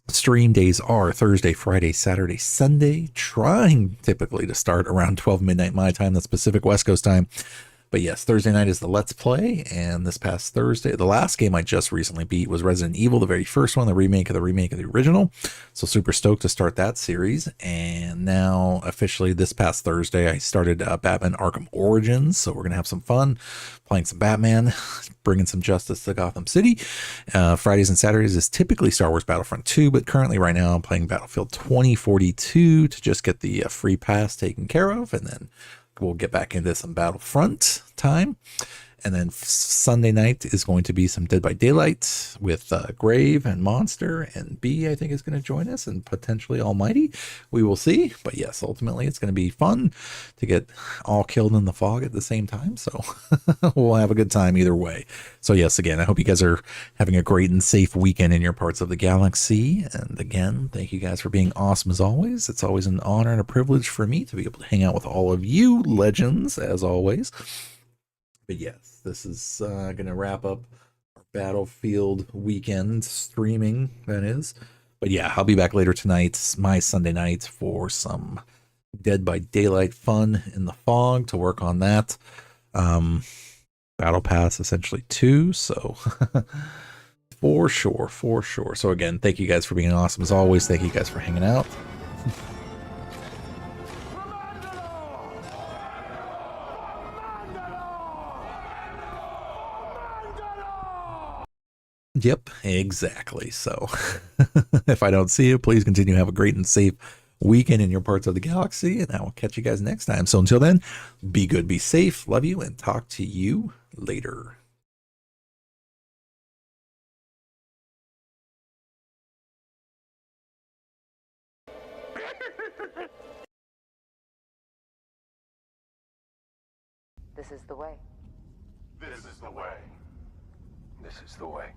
Speaker 6: Stream days are Thursday, Friday, Saturday, Sunday, trying typically to start around 12 midnight my time, that's Pacific West Coast time. But yes, Thursday night is the Let's Play, and this past Thursday, the last game I just recently beat was Resident Evil, the very first one, the remake of the original. So super stoked to start that series. And now officially this past Thursday, I started Batman Arkham Origins. So we're going to have some fun playing some Batman, bringing some justice to Gotham City. Fridays and Saturdays is typically Star Wars Battlefront 2, but currently right now I'm playing Battlefield 2042 to just get the free pass taken care of, and then we'll get back into some Battlefront time. And then Sunday night is going to be some Dead by Daylight with Grave and Monster, and B, I think, is going to join us, and potentially Almighty. We will see. But yes, ultimately it's going to be fun to get all killed in the fog at the same time. So we'll have a good time either way. So yes, again, I hope you guys are having a great and safe weekend in your parts of the galaxy. And again, thank you guys for being awesome as always. It's always an honor and a privilege for me to be able to hang out with all of you legends, as always. But yes, this is going to wrap up our Battlefield weekend streaming, that is. But yeah, I'll be back later tonight, my Sunday night, for some Dead by Daylight fun in the fog, to work on that. Battle Pass essentially too, so for sure. So again, thank you guys for being awesome as always. Thank you guys for hanging out. Yep, exactly. So if I don't see you, please continue to have a great and safe weekend in your parts of the galaxy, and I will catch you guys next time. So until then, be good, be safe, love you, and talk to you later.
Speaker 8: This is the way.
Speaker 1: This is the way. This is the way.